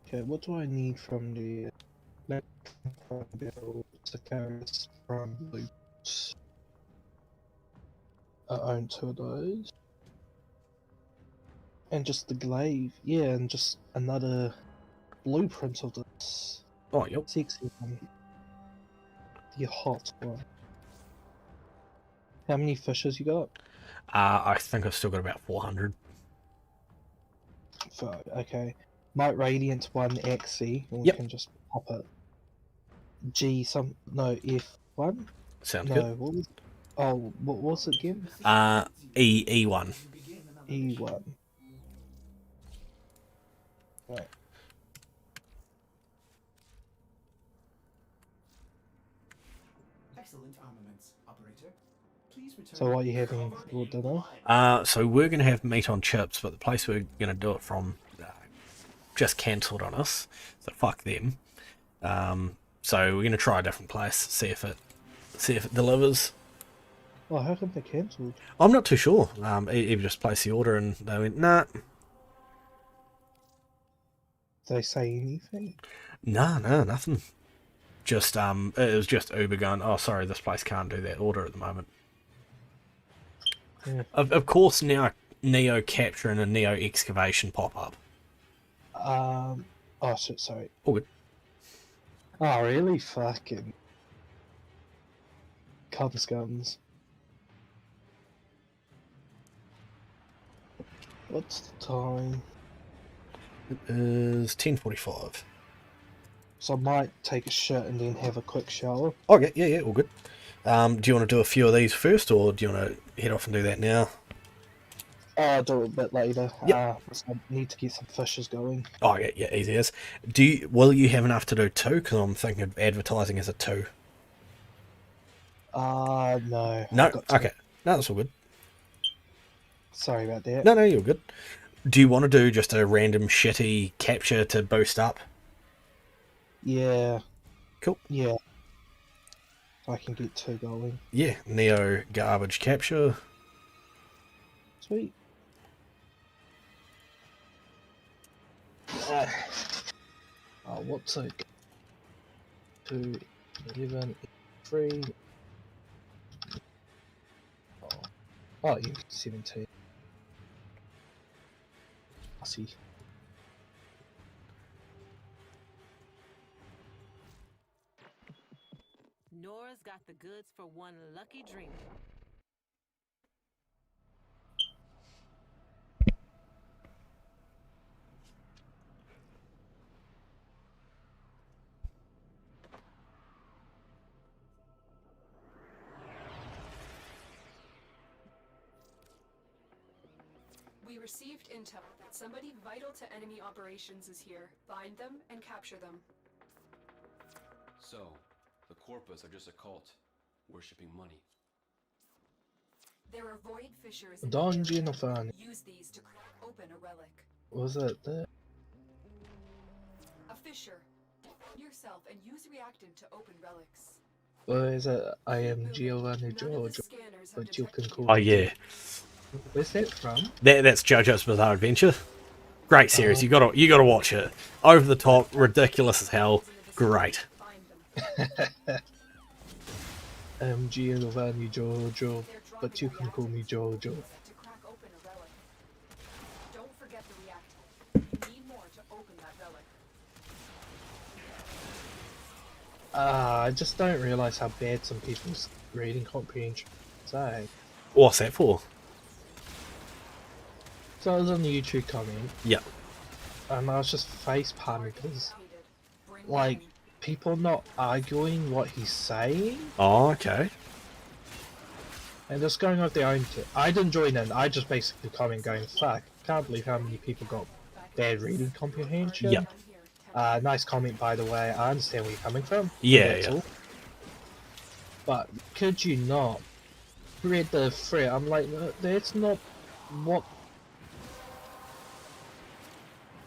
Okay, what do I need from the build? Sicarius from boots. I own 2 of those. And just the glaive, yeah, and just another blueprint of this Oh yep. sexy one. The hot one. How many fishes you got? I think I've still got about 400. Okay. Might radiant one XE, or we Yep. can just pop it. F1? Sounds No, good. what was what was it again? E1. E1. Right. Excellent armaments, operator. Please return. So what are you having for dinner? So we're gonna have meat on chips, but the place we're gonna do it from just cancelled on us. So fuck them. So we're gonna try a different place, see if it delivers. Oh, how come they cancelled? I'm not too sure. He just placed the order and they went, nah. Did they say anything? No, nothing. Just it was just Uber going, oh sorry, this place can't do that order at the moment. Yeah. Of course now Neo Capture and a Neo Excavation pop up. Oh shit, sorry. All good. Oh really? Fucking guns. What's the time? It is 10:45. So I might take a shit and then have a quick shower. Okay, yeah, all good. Do you want to do a few of these first, or do you want to head off and do that now? I'll do it a bit later. Yep. So I need to get some fishes going. Oh yeah, easy as. Will you have enough to do 2? Because I'm thinking of advertising as a 2. No. No, I've got to. okay, no, that's all good. Sorry about that. No, you're good. Do you want to do just a random shitty capture to boost up? Yeah. Cool. Yeah. I can get 2 going. Yeah, Neo garbage capture. Sweet. What's it? 2, 11, 3. Oh, yeah, 17. I see. Nora's got the goods for one lucky dreamer. We received intel that somebody vital to enemy operations is here. Find them and capture them. So, the Corpus are just a cult, worshipping money. There are void fissures in the Don area. Giovanni. Use these to crack open a relic. Was it there? A fissure. Yourself and use reactant to open relics. Or is it I am Moving. Giovanni None of the Giorgio? scanners have But you can detected call Oh me yeah, Where's that from? that's JoJo's Bizarre Adventure. Great series. Oh. You gotta watch it. Over the top, ridiculous as hell. Great. Find them. I am Giovanni Giorgio, They're but you dropping can call me Giorgio. to crack open a relic. Don't forget the reactant. You need more to open that relic. I just don't realise how bad some people's reading comprehension is. Eh? What's that for? So I was on the YouTube comment, Yeah. and I was just face palming because, Located. Bring like, them. people not arguing what he's saying Oh, okay. and just going off their own. I didn't join in. I just basically comment going, "Fuck! Can't believe how many people got bad reading comprehension." Yeah. I'm here. Nice comment, by the way. I understand where you're coming from. Yeah, That's yeah. all. But could you not read the thread? I'm like, "No, that's not what."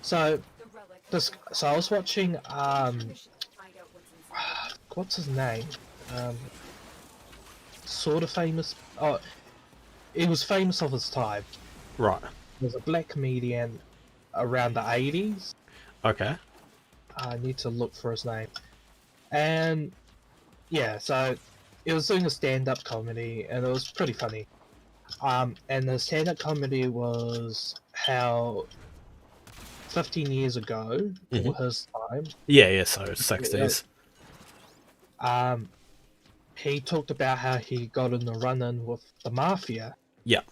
So The relic. this. So I was watching. Find out what's inside. What's his name? Sort of famous. Oh, he was famous of his time. Right. He was a black comedian around the 80s. Okay. I need to look for his name. And yeah, so he was doing a stand-up comedy, and it was pretty funny. And the stand-up comedy was how 15 years ago, for his time, Yeah, yeah. So 60s. he talked about how he got in the run-in with the mafia, Yeah.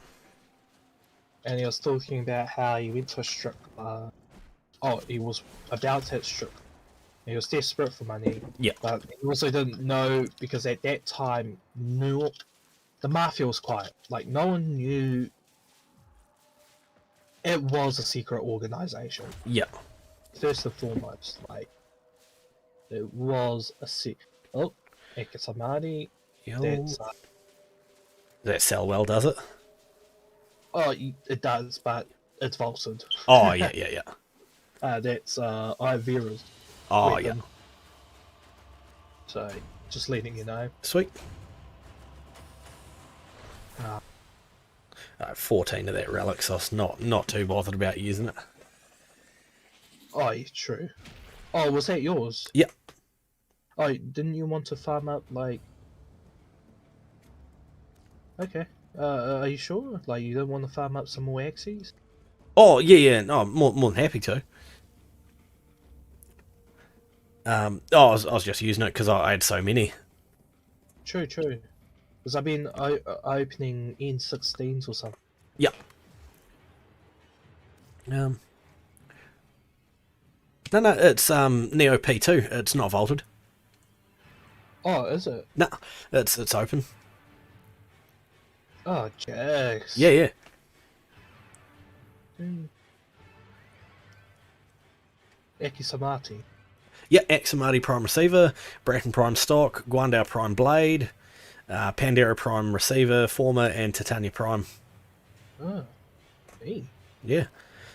and he was talking about how he went to a strip club. Oh, he was about to hit strip. He was desperate for money. Yeah. But he also didn't know, because at that time, the mafia was quiet. Like, no one knew it was a secret organization. Yeah. First and foremost, like, it was a secret. Oh, Ekisamari. Yo. That's That sell well, does it? it does, but it's vaulted. Oh, yeah, yeah, yeah. That's Ivera's Oh, weapon. yeah. So, just letting you know. Sweet. Ah. 14 of that relic, so I was not too bothered about using it. Oh, yeah, true. Oh, was that yours? Yeah. Oh, didn't you want to farm up, like... Okay. Are you sure? Like, you don't want to farm up some more axes? Oh, yeah, yeah. No, I'm more than happy to. I was just using it because I had so many. True, true. Because I've been opening N16s or something. Yeah. No, it's Neo P2. It's not vaulted. Oh, is it? No, it's open. Oh, jeez. Yeah, yeah. Ekisamati. Yeah, Axamati Prime Receiver, Bracken Prime Stock, Guandao Prime Blade, Pandera Prime Receiver, Former, and Titania Prime. Oh, me. Yeah.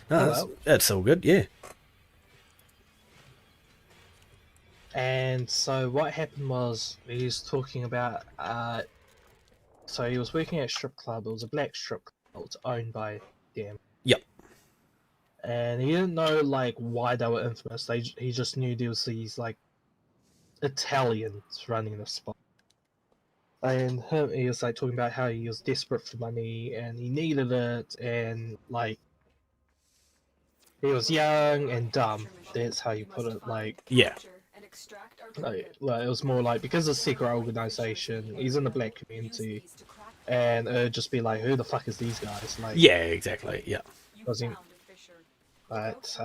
No, Oh, that's all good, yeah. And so what happened was, he's talking about, so he was working at a strip club. It was a black strip club. It was owned by them. Yep. And he didn't know, like, why they were infamous. He just knew there was these, like, Italians running the spot. And he was, like, talking about how he was desperate for money and he needed it, and, like, he was young and dumb. That's how you put it. Like, Yeah. it was more like, because it's a secret organization, he's in the black community, and it'd just be like, who the fuck is these guys? Like, Yeah, exactly, yeah. wasn't, but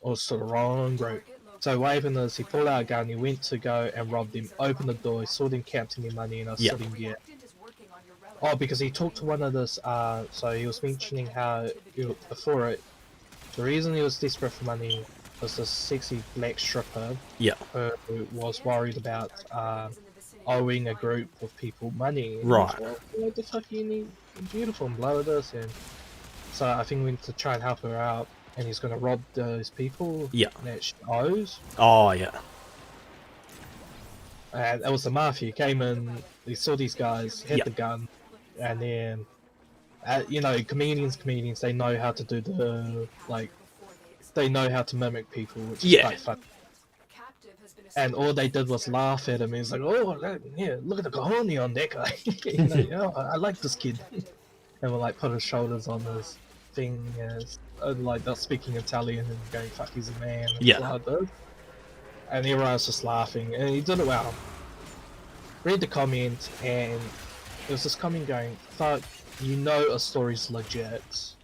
also the wrong group. So what happened is, he pulled out a gun, he went to go and rob them, opened the door, saw them counting their money, and I was Yeah. sitting there. Oh, because he talked to one of this, so he was mentioning how, before it, the reason he was desperate for money was this sexy black stripper Yeah. who was worried about owing a group of people money. And Right. he's, well, what the fuck you need? Beautiful and blah blah blah. And so I think we need to try and help her out, and he's gonna rob those people Yeah. that she owes. Oh yeah. And it was the mafia. He came in, he saw these guys, had Yeah. the gun, and then, you know, comedians, they know how to do the, like, they know how to mimic people, which is Yeah. quite fun. Captive has been And all they did was laugh at him. He's like, oh, yeah, look at the cojones on that guy. You know, oh, I like this kid. And we'll, like, put his shoulders on his thing, and, like, they're speaking Italian and going, fuck, he's a man. And Yeah. blah, blah. And everyone's just laughing, and he did it well. Read the comment, and there was this comment going, fuck, you know a story's legit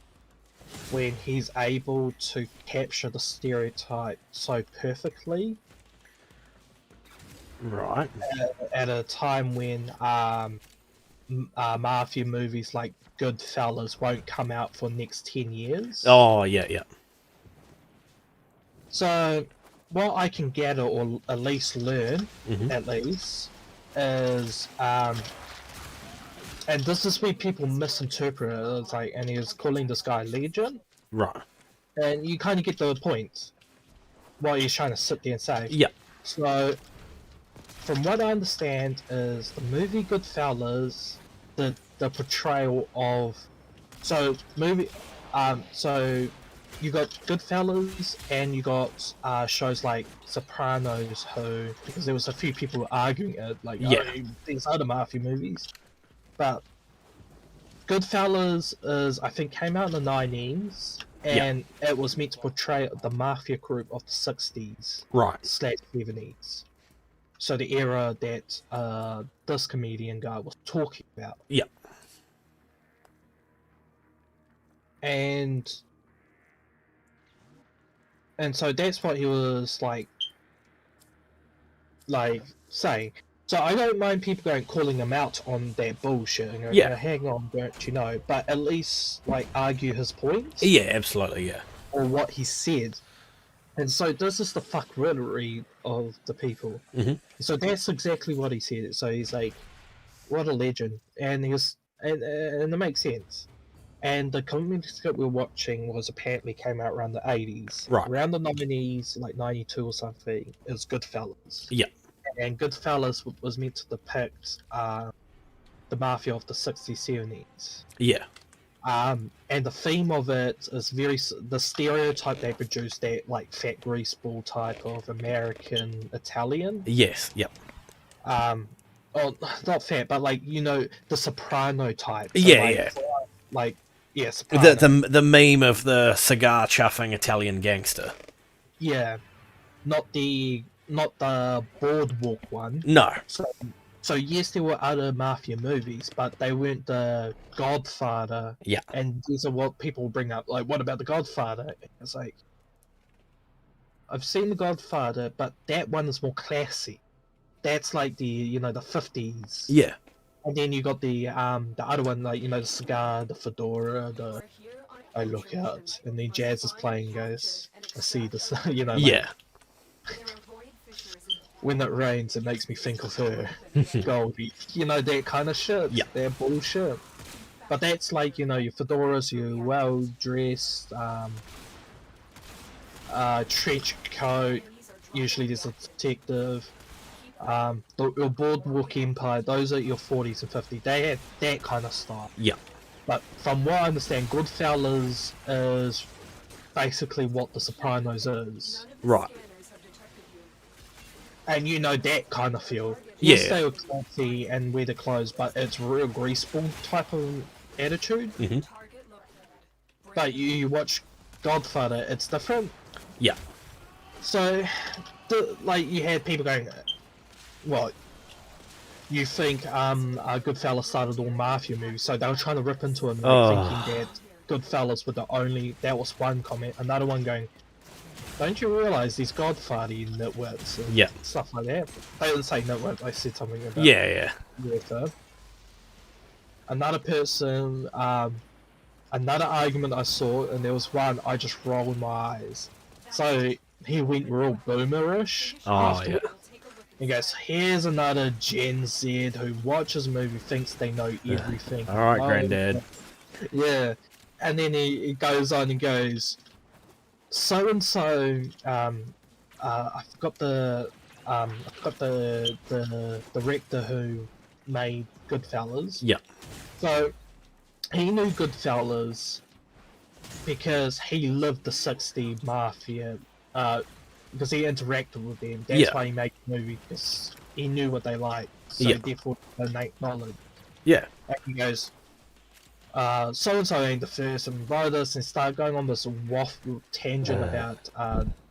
when he's able to capture the stereotype so perfectly Right. at a time when mafia movies like Goodfellas won't come out for next 10 years. Oh yeah, yeah. So, what I can gather, or at least learn, Mhm. at least, is, and this is where people misinterpret it, it's like, and he was calling this guy Legion, Right. and you kind of get the point, what he's trying to sit there and say. Yeah. So, from what I understand, is the movie Goodfellas, the portrayal of, so you got Goodfellas, and you got shows like Sopranos, who, because there was a few people arguing it, like, Yeah. oh, these are the mafia movies, but Goodfellas is, I think, came out in the 90s, and it was meant to portray the mafia group of the 60s Right. / 70s. So the era that this comedian guy was talking about. Yeah. And so that's what he was like saying. So I don't mind people calling him out on that bullshit and going, Yeah. hang on, don't you know? But at least like argue his points Yeah, absolutely, yeah. or what he said. And so this is the fuckwittery of the people. Mhm. So that's exactly what he said. So he's like, what a legend. And he was, and it makes sense. And the comedy skit we're watching was apparently came out around the 80s. Right. Around the 90s, like 92 or something, it was Goodfellas. Yeah. And Goodfellas was meant to depict the mafia of the 60s, 70s. Yeah. And the theme of it is the stereotype they produced, that like fat greaseball type of American Italian. Yes, yep. Oh, not fat, but like, you know, the Soprano type. So Yeah, like, yeah. Like, yeah, Soprano. The meme of the cigar chuffing Italian gangster. Yeah, not the boardwalk one. No. So yes, there were other mafia movies, but they weren't the Godfather. Yeah. And these are what people bring up. Like, what about the Godfather? It's like, I've seen the Godfather, but that one is more classy. That's like the the 50s. Yeah. And then you got the other one, like, you know, the cigar, the fedora, the I look out, and then jazz is playing, goes, I see this, you know, like, Yeah. when it rains, it makes me think of her, Goldie, you know, that kind of shit. Yeah. That bullshit. But that's like, you know, your fedoras, your well-dressed, trench coat, usually there's a detective, your boardwalk empire, those are your 40s and 50s. They had that kind of style. Yeah. But from what I understand, Goodfellas is basically what The Sopranos is. Right. And you know that kind of feel. Yeah. Yes, they were classy and wear the clothes, but it's real greaseball type of attitude. Mhm. But you watch Godfather, it's different. Yeah. So, like, you had people going, what? You think Goodfellas started all mafia movies, so they were trying to rip into him, thinking that Goodfellas were the only. That was one comment. Another one going, don't you realise these Godfather nitwits and Yeah. stuff like that? They didn't say nitwit, they said something about Yeah, yeah. UFO. Another person, another argument I saw, and there was one I just rolled my eyes. So he went real boomerish. Oh, yeah. afterwards. He goes, here's another Gen Z who watches a movie, thinks they know everything. All right, Oh, Granddad. Yeah. And then he goes on and goes, so and so, I forgot the director who made Goodfellas. Yeah. So he knew Goodfellas because he lived the '60s mafia, because he interacted with them. That's Yeah. why he made the movie, because he knew what they liked. So Yeah. therefore, donate knowledge. Yeah. And he goes, so and so ain't the first and wrote this, and start going on this waffle tangent about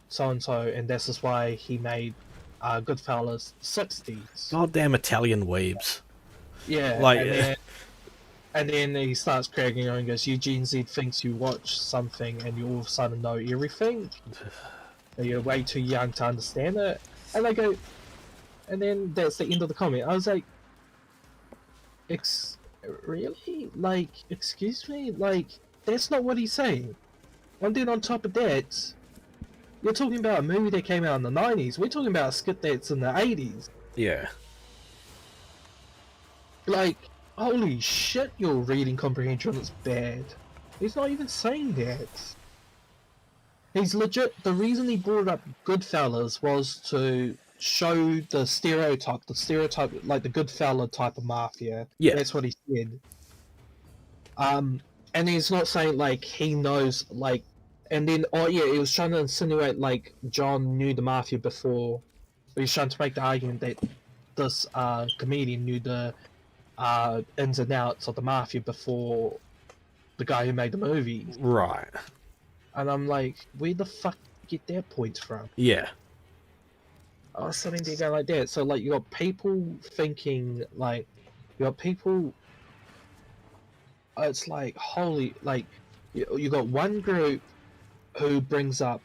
so and so, and this is why he made Goodfellas '60s. Goddamn Italian weebs. Yeah, Like, and then he starts cracking on and goes, Eugene Z thinks you watch something and you all of a sudden know everything. And you're way too young to understand it. And they go, and then that's the end of the comment. I was like, really? Like, excuse me? Like, that's not what he's saying. And then on top of that, you're talking about a movie that came out in the 90s. We're talking about a skit that's in the 80s. Yeah. Like, holy shit, your reading comprehension is bad. He's not even saying that. He's legit. The reason he brought up Goodfellas was to show the stereotype, like the Goodfella type of mafia. Yeah. That's what he said. And he's not saying like he knows, like, and then, oh yeah, he was trying to insinuate like John knew the mafia before. He was trying to make the argument that this comedian knew the ins and outs of the mafia before the guy who made the movie. Right. And I'm like, where the fuck did you get that point from? Yeah. I was sitting there going like that. So like, you got people thinking like, you got people. It's like holy, like you got one group who brings up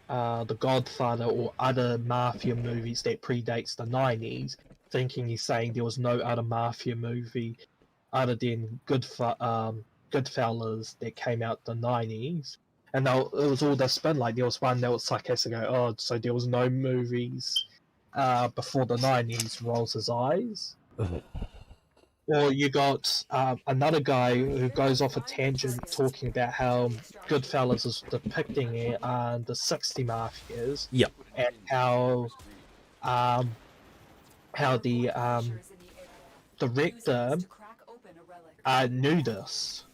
The Godfather or other mafia movies that predates the 90s, thinking he's saying there was no other mafia movie other than Goodfellas that came out the 90s. And it was all that spin, like there was one that was sarcastic, oh, so there was no movies before the 90s, rolls his eyes. Or you got another guy who goes off a tangent talking about how Goodfellas is depicting it on the 60 mafias. Yep. And how the director knew this,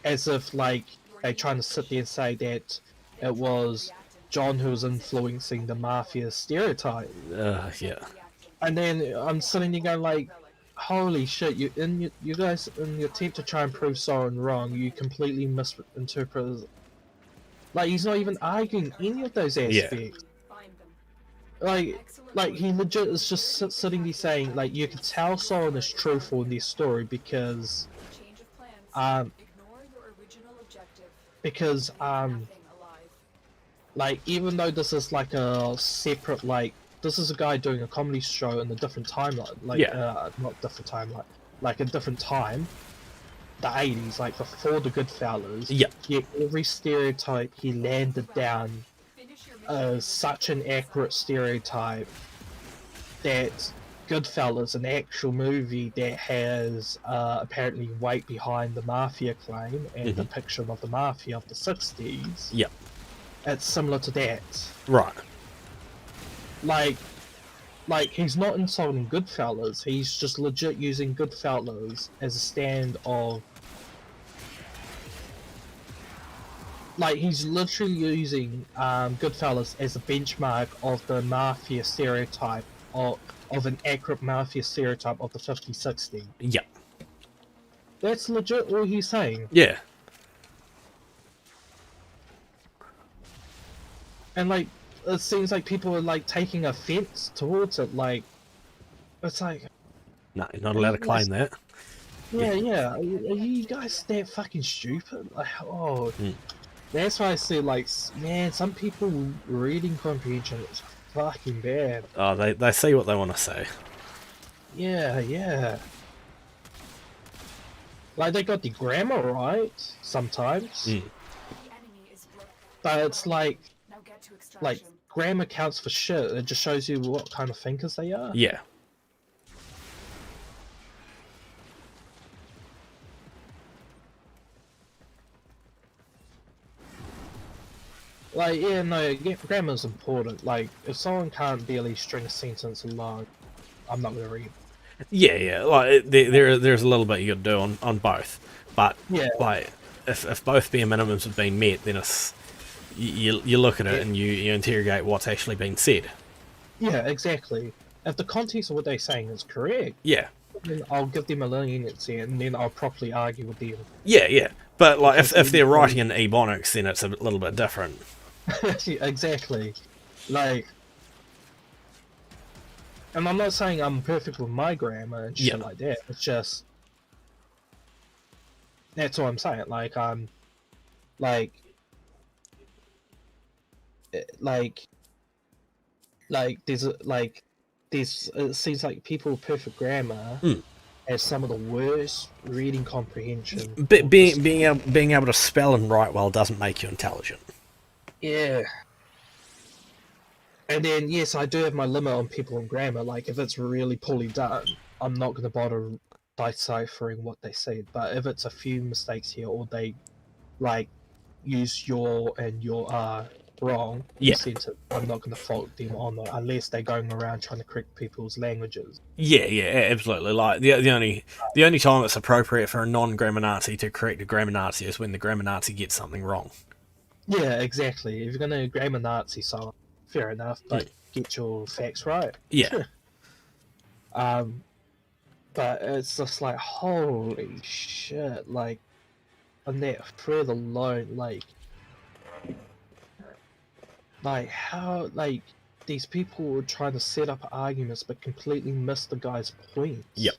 as if like they're trying to sit there and say that it was John who was influencing the mafia stereotype. Yeah. And then I'm sitting there going like, holy shit, you guys, in your attempt to try and prove Soren wrong, you completely misinterpret. Like, he's not even arguing any of those aspects. Like he legit is just sitting there saying, like, you can tell Soren is truthful in this story because like, even though this is like a separate, like, this is a guy doing a comedy show in a different timeline, like, not different timeline, like a different time, the 80s, like before the Goodfellas. Yeah. Yet every stereotype he landed down such an accurate stereotype that Goodfellas, an actual movie that has apparently weight behind the mafia claim and depiction of the mafia of the 60s. Yeah. It's similar to that. Right. Like he's not insulting Goodfellas, he's just legit using Goodfellas as a stand of... Like, he's literally using Goodfellas as a benchmark of the mafia stereotype, of an accurate mafia stereotype of the 50s, 60s. Yeah. That's legit all he's saying. Yeah. And, like, it seems like people are, like, taking offense towards it, like... It's like... No, you're not allowed to claim that. Yeah. Are you guys that fucking stupid? Like, oh... That's why I say, like, man, some people reading comprehension is fucking bad. Oh, they say what they want to say. Yeah. Like, they got the grammar right, sometimes. But it's like, get to like extraction. grammar counts for shit. It just shows you what kind of thinkers they are. Yeah. Like, yeah, no, grammar's important. Like, if someone can't barely string a sentence along, I'm not gonna read. Yeah. Like there's a little bit you got to do on both, but Yeah. like if both bare minimums have been met, then it's you look at it and you interrogate what's actually been said. Yeah, exactly. If the context of what they're saying is correct, Yeah. then I'll give them a leniency, and then I'll properly argue with them. Yeah. But like if they're writing in Ebonics, then it's a little bit different. Exactly. Like, and I'm not saying I'm perfect with my grammar and shit Yeah. like that. It's just that's all I'm saying. Like, I'm like, like there's it seems like people with perfect grammar Mm. have some of the worst reading comprehension. But being able to spell and write well doesn't make you intelligent. Yeah. And then, yes, I do have my limit on people in grammar. Like, if it's really poorly done, I'm not going to bother deciphering what they said. But if it's a few mistakes here, or they, like, use your and your are wrong, in Yeah. a sentence, I'm not going to fault them on it, unless they're going around trying to correct people's languages. Yeah, absolutely. Like the only time it's appropriate for a non-grammar Nazi to correct a grammar Nazi is when the grammar Nazi gets something wrong. Yeah, exactly. If you're going to grammar Nazi someone, fair enough, but get your facts right. Yeah. But it's just like, holy shit, like, on that thread alone, like how, like, these people were trying to set up arguments but completely missed the guy's points. Yep.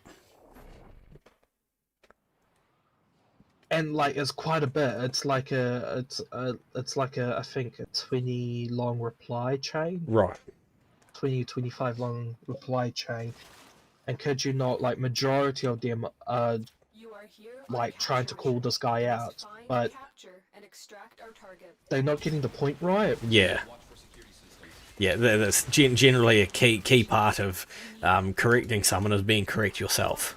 And like, it's quite a bit. It's like I think a 20 long reply chain. Right. 25 long reply chain. And could you not, like, majority of them are You are here like on trying to capture call this guy mission. out, Find, but capture, and extract our target. they're not getting the point right. Yeah. Watch for security systems. Yeah, that's generally a key part of correcting someone is being correct yourself.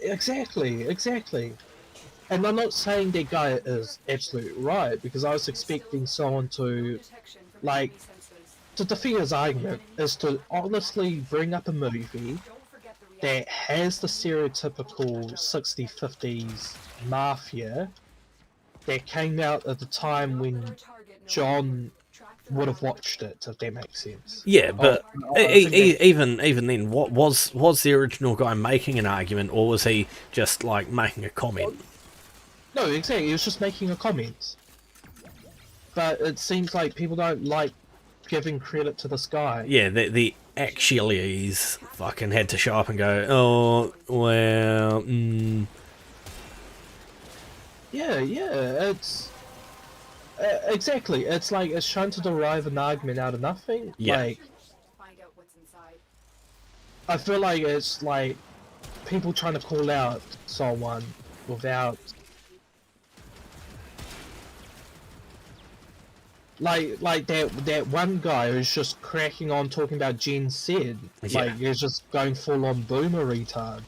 Exactly. And I'm not saying that guy is absolutely right, because I was expecting someone to, Detection from like, enemy sensors. to defeat his argument, is to honestly bring up a movie Don't forget the that has the stereotypical 60-50s mafia that came out at the time when John would have watched it, if that makes sense. Yeah, but I think that- even then, what was the original guy making an argument, or was he just like making a comment? No, exactly, he was just making a comment. But it seems like people don't like giving credit to this guy. Yeah, the actuallys fucking had to show up and go, oh well, Yeah, it's... exactly, it's like it's trying to derive an argument out of nothing. Yeah. Like, Find out what's inside. I feel like it's like people trying to call out someone without... Like that one guy who's just cracking on talking about Gen Z. Yeah. Like, he's just going full on boomer retard.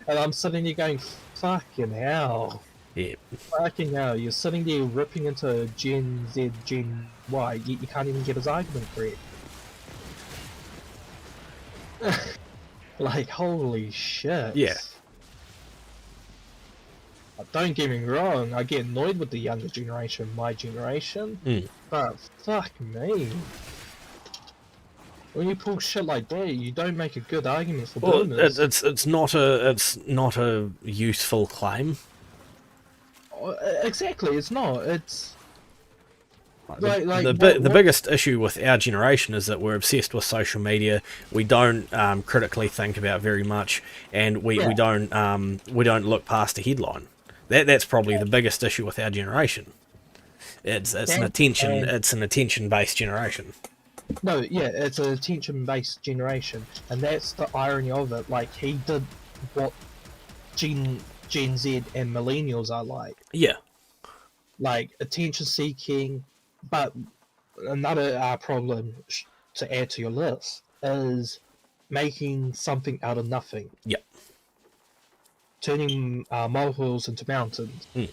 And I'm sitting there going, fucking hell. yeah, Fucking hell, you're sitting there ripping into Gen Z, Gen Y, yet you can't even get his argument correct. Like, holy shit. Yeah. Don't get me wrong, I get annoyed with the younger generation, my generation, but fuck me. When you pull shit like that, you don't make a good argument for well, boomers. it's not a useful claim. Exactly, it's not. It's The biggest issue with our generation is that we're obsessed with social media. We don't critically think about very much, and we don't look past a headline. That's probably the biggest issue with our generation. It's an attention based generation. No, yeah, it's an attention-based generation, and that's the irony of it. Like, he did what Gen Z and millennials are like Yeah, attention-seeking, but another problem to add to your list is making something out of nothing. Yep. Turning molehills into mountains. Mm.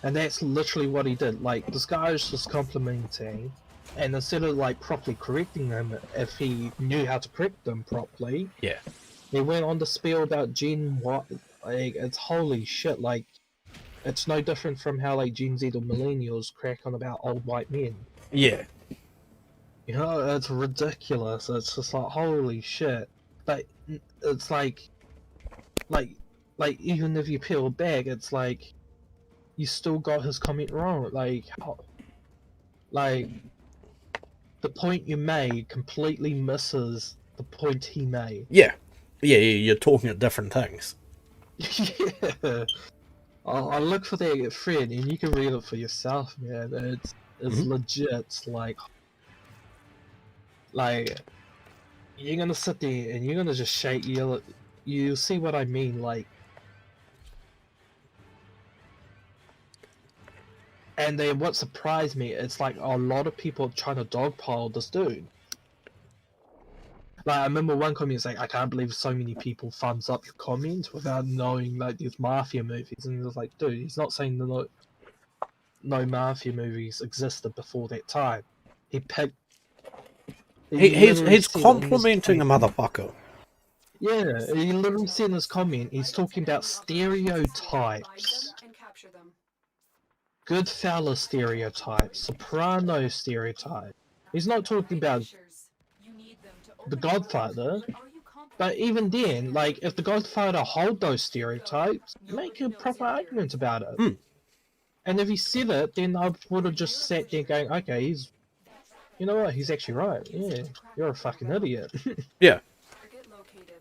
And that's literally what he did. Like, this guy was just complimenting, and instead of like properly correcting them, if he knew how to correct them properly, Yeah. he went on to spiel about Gen Y. Like, it's holy shit. Like, it's no different from how like Gen Z or millennials crack on about old white men. Yeah. You know, it's ridiculous. It's just like holy shit. But it's like even if you peel back, it's like you still got his comment wrong. Like the point you made completely misses the point he made. Yeah. Yeah, you're talking at different things. Yeah. I'll look for that thread and you can read it for yourself, man. It's legit. Like you're gonna sit there and you're gonna just shake. You see what I mean? Like, and then what surprised me, it's like a lot of people are trying to dogpile this dude. Like, I remember one comment saying, "I can't believe so many people thumbs up your comment without knowing like these mafia movies." And he was like, "Dude, he's not saying no mafia movies existed before that time. He picked." He's complimenting a motherfucker. Yeah, he literally said in his comment, he's talking about stereotypes. Find them and capture them. Goodfella stereotypes, Soprano stereotype. He's not talking about Pictures. You need them to The open your Godfather, eyes. Are you confident? but even then, like, if The Godfather hold those stereotypes, make a proper argument about it. Hmm. And if he said it, then I would have just sat there going, okay, you know what, he's actually right. Yeah, you're a fucking idiot. Yeah. Target located.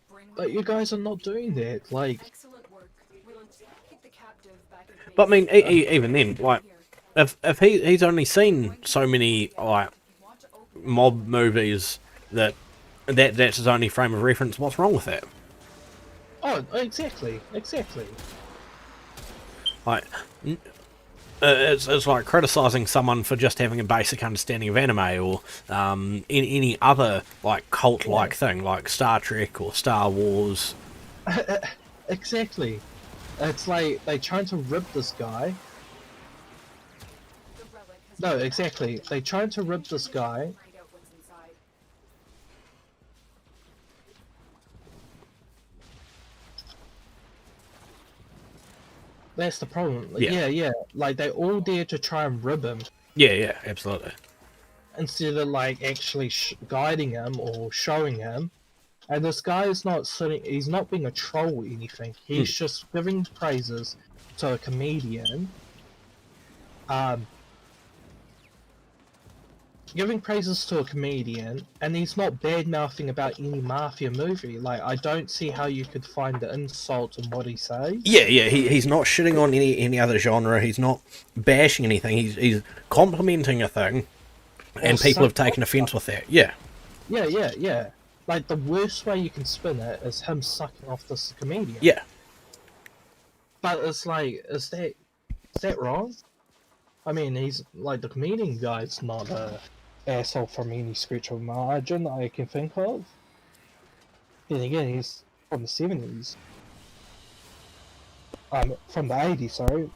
Bring But you guys are not doing that. Like, excellent work. We'll take the captive back at But I mean, base. even then, like, Here. if he's only seen so many like Want to open mob movies that's his only frame of reference, what's wrong with that? oh, exactly. Like, it's like criticizing someone for just having a basic understanding of anime or any other like cult-like thing, like Star Trek or Star Wars. Exactly. It's like they trying to rip this guy. the relic has No, been exactly. They trying to rip this guy. find out what's inside. That's the problem. Yeah. Yeah. Like they all dare to try and rib him Yeah, absolutely. instead of like actually guiding him or showing him. And this guy is not sitting. He's not being a troll or anything. He's just giving praises to a comedian. Giving praises to a comedian, and he's not bad mouthing about any mafia movie. Like, I don't see how you could find the insult in what he says. Yeah, he's not shitting on any other genre. He's not bashing anything. He's complimenting a thing, and people have taken offense with that. Yeah. Yeah. Like, the worst way you can spin it is him sucking off this comedian. Yeah. But it's like, is that wrong? I mean, he's like, the comedian guy's not a asshole from any stretch of margin that I can think of. Then again, he's from the 70s. From the 80s, sorry.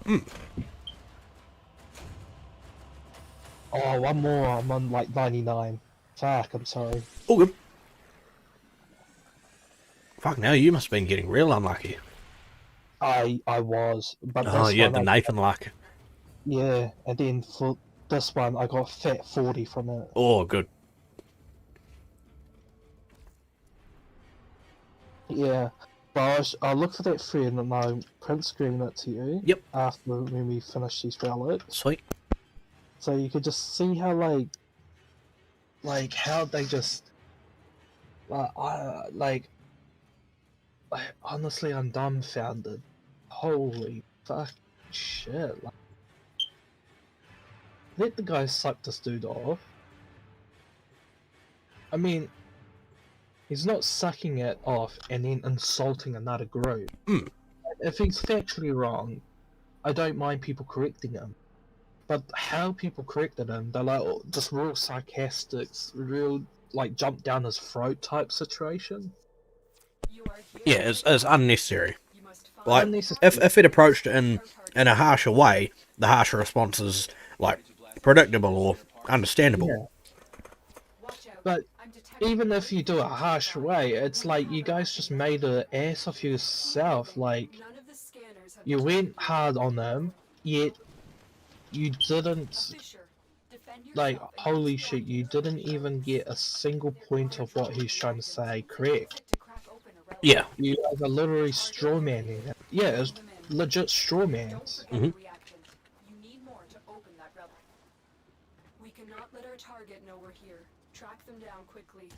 Oh, one more, I'm on like 99. Fuck, I'm sorry. All good. Fuck, now you must have been getting real unlucky. I was, but Oh, this you had one the I- Nathan luck. yeah, and then for this one, I got fat 40 from it. Oh, good. Yeah, but I'll look for that thread and I'll print screen it to you. Yep. After when we finish these relics, Sweet. so you could just see how like how they just honestly, I'm dumbfounded. Holy fuck shit! Like, let the guy suck this dude off. I mean, he's not sucking it off and then insulting another group. Mm. If he's factually wrong, I don't mind people correcting him. But how people corrected him, they're like just real sarcastic, real like jump down his throat type situation. You are here. Yeah, it's unnecessary. You must find Like, Unnecessary. if it approached it in a harsher way, the harsher response is like predictable or understandable. Yeah. Watch out. But I'm detecting even if you do it a harsh way, it's like you guys just made an ass of yourself. Like none of the scanners have you went hard on him, yet you didn't. Fisher. Defend Like yourself against holy shit, you walkers. didn't even get a single point of what he's trying to say correct. To crack open a relic. Yeah. You guys are literally straw manning him. Yeah, it's legit straw man. Don't forget Mhm. the reactant. You need more to open that relic. We cannot let our target know we're here. Track them down quickly.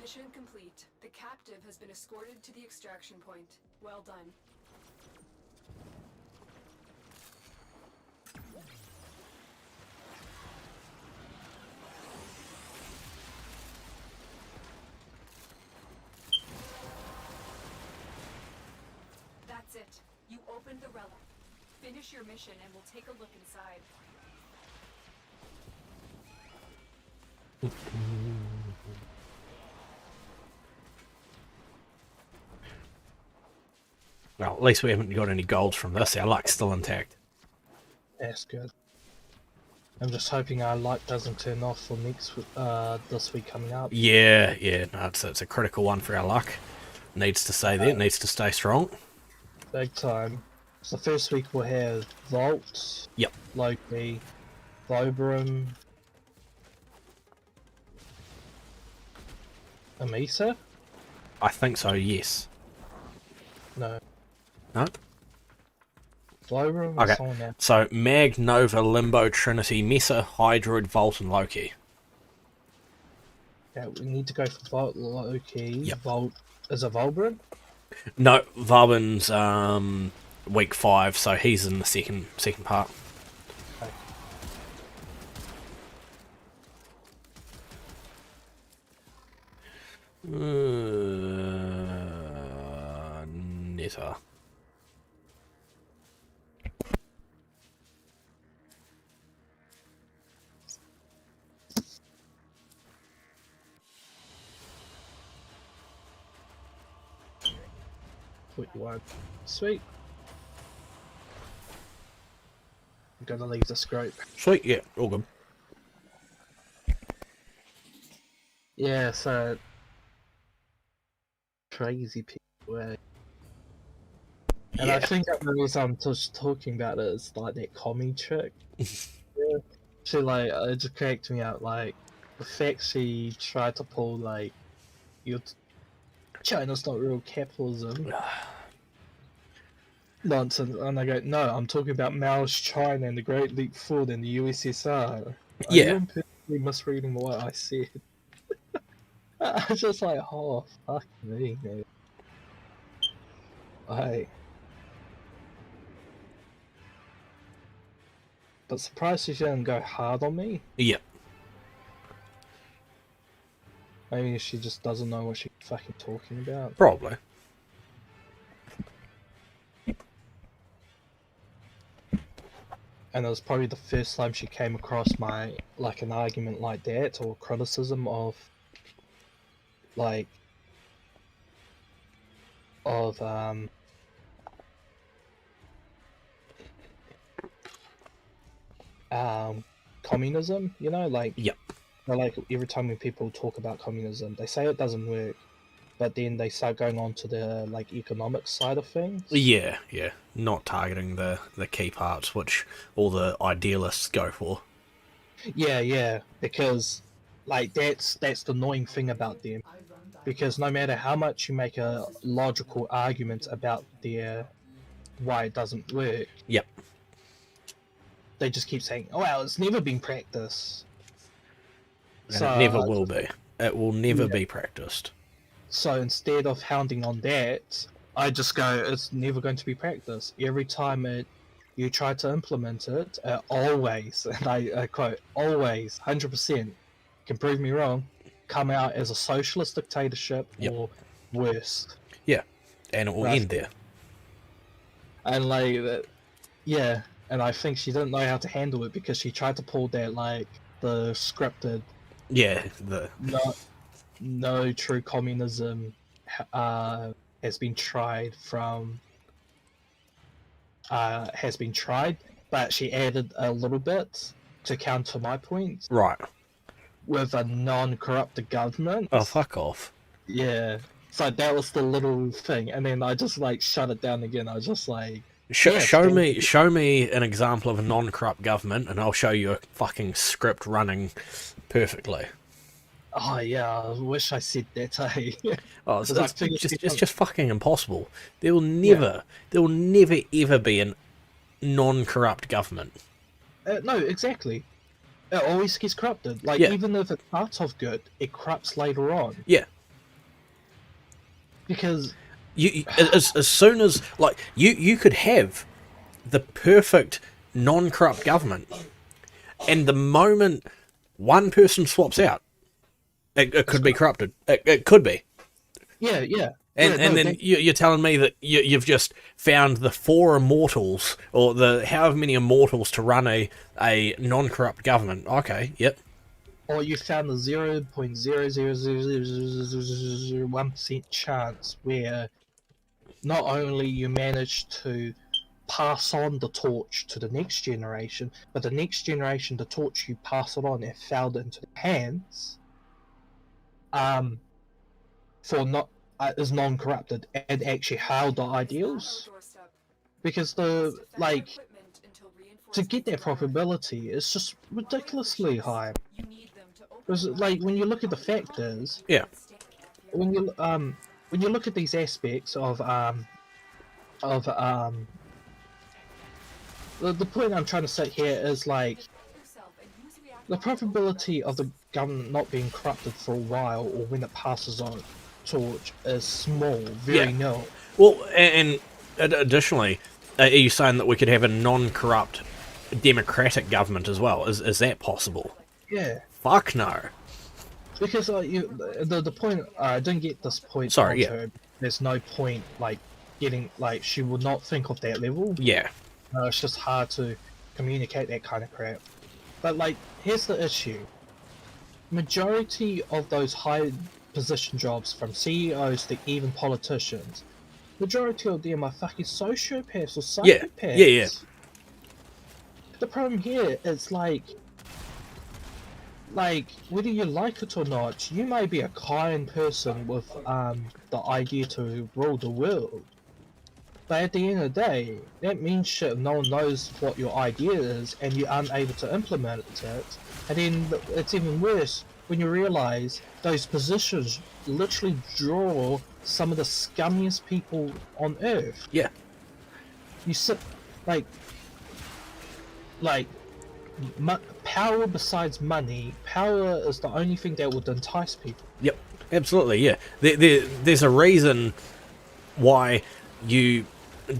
Mission complete. The captive has been escorted to the extraction point. Well done. That's it. You opened the relic. Finish your mission and we'll take a look inside. Well, at least we haven't got any golds from this. Our luck's still intact. That's good. I'm just hoping our luck doesn't turn off for this week coming up. Yeah, no, it's a critical one for our luck. Needs to stay there, needs to stay strong. Big time. So the first week we'll have Vault, Yep. Loki, Vibram, Amisa? I think so, yes. No, No? Vibram Okay. is someone else. So, Mag, Nova, Limbo, Trinity, Mesa, Hydroid, Vault, and Loki. Yeah, we need to go for Vault, Loki, Yep. Vault. Is it Vibram? No, Varbin's week 5, so he's in the second part. Okay. Netta. Wait, what? Sweet. I'm gonna leave this group. Sweet, yeah, all good. Yeah, so crazy people. And I Yeah. think the reason I'm just talking about it is like that commie chick. Yeah. She like it just cracked me out. Like the fact she tried to pull like your China's not real capitalism nonsense, and I go no, I'm talking about Mao's China and the Great Leap Forward in the USSR. Yeah. Are you perfectly misreading what I said? I was just like, oh fuck me, man. But surprised she didn't go hard on me. Yep. Maybe she just doesn't know what she's fucking talking about. Probably. And it was probably the first time she came across an argument like that or criticism of communism, you know, like Yep. like every time when people talk about communism, they say it doesn't work, but then they start going on to the like economic side of things. Yeah. Not targeting the key parts, which all the idealists go for. Yeah, because like that's the annoying thing about them. Because no matter how much you make a logical argument about why it doesn't work, Yep. they just keep saying, "Oh well, it's never been practiced." And it never will be. It will never Yeah. be practiced. So instead of hounding on that, I just go, "It's never going to be practiced." Every time you try to implement it, always, and I quote, "always, 100%." Can prove me wrong. come out as a socialist dictatorship Yep. or worse. Yeah, and it will Right. end there. And like yeah, and I think she didn't know how to handle it because she tried to pull that like the scripted Yeah, no true communism has been tried from has been tried, but she added a little bit to counter my point right. with a non-corrupted government. Oh, fuck off. Yeah. So that was the little thing, and then I just like shut it down again. I was just like, yeah, Show me an example of a non-corrupt government, and I'll show you a fucking script running perfectly. oh yeah, I wish I said that. Eh? Oh, it's, It's like it's figure- just it's just fucking impossible. There will never ever be a non-corrupt government. No, exactly. It always gets corrupted. Like Yeah. even if it starts off good, it corrupts later on Yeah. because As soon as like you could have the perfect non-corrupt government, and the moment one person swaps out, it could be corrupted. It could be. yeah. And then you're telling me that you've just found the 4 immortals, or the however many immortals to run a non-corrupt government. Okay, yep. or you found the 0.0000001% chance where not only you manage to pass on the torch to the next generation, but the next generation, the torch you pass it on, it fell into the hands for not is non-corrupted and actually held the ideals, because the like to get that probability is just ridiculously high. Because like when you look at the factors, Yeah. when you look at these aspects of the point I'm trying to say here is like the probability of the government not being corrupted for a while or when it passes on torch is small, very Yeah. nil. Well, and additionally, are you saying that we could have a non-corrupt democratic government as well? Is that possible? Yeah, Fuck no. because the point I didn't get this point. Sorry, of yeah. her. There's no point like getting like she would not think of that level. Yeah. It's just hard to communicate that kind of crap. But like, here's the issue: majority of those high position jobs, from CEOs to even politicians, majority of them are fucking sociopaths or psychopaths. Yeah. The problem here is like whether you like it or not, you may be a kind person with the idea to rule the world, but at the end of the day, that means shit if no one knows what your idea is and you're unable to implement it. And then it's even worse when you realize those positions literally draw some of the scummiest people on earth. Yeah. You sit like power besides money. Power is the only thing that would entice people. Yep. Absolutely. Yeah. There's a reason why you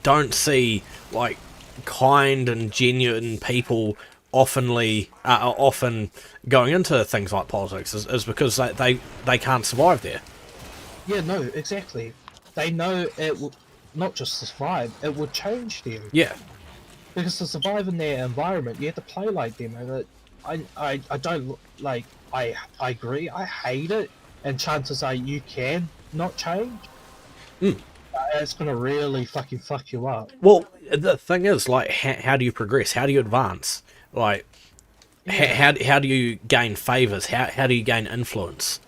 don't see like kind and genuine people often going into things like politics is because they can't survive there. Yeah, no, exactly. They know it will not just survive; it would change them. Yeah. Because to survive in their environment, you have to play like them, and I don't like. I agree. I hate it, and chances are you can not change. It's gonna really fucking fuck you up. Well, the thing is, like, how do you progress? How do you advance? Like, how do you gain favors? How do you gain influence?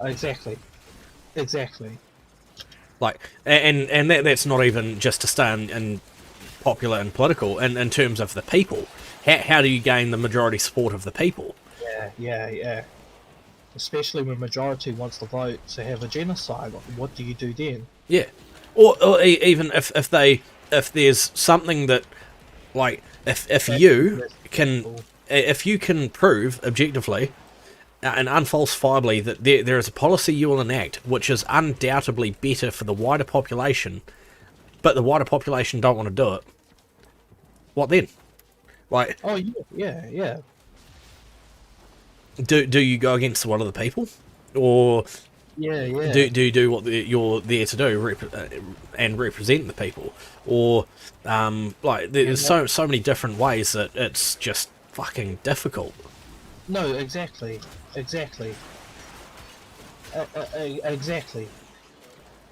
Exactly. Like, and that's not even just to stay in popular and political. And in terms of the people, how do you gain the majority support of the people? Yeah. Especially when majority wants to vote to have a genocide. What do you do then? Yeah, or even if there's something that, like, if you can prove objectively and unfalsifiably that there is a policy you will enact which is undoubtedly better for the wider population, but the wider population don't want to do it, what then? Like, Oh yeah. do you go against the will of the people, or Yeah, yeah. do you do what you're there to do, and represent the people, or like there's so many different ways that it's just fucking difficult. No, exactly. Exactly. Exactly.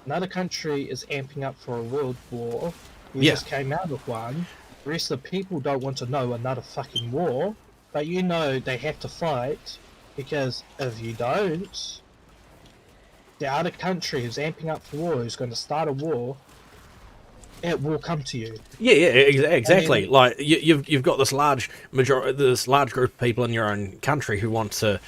Another country is amping up for a world war. We Yeah. just came out of one. The rest of the people don't want to know another fucking war. But you know they have to fight. Because if you don't, the other country who's amping up for war, who's going to start a war, it will come to you. Yeah, exactly. I mean- Like you've got this large group of people in your own country who want to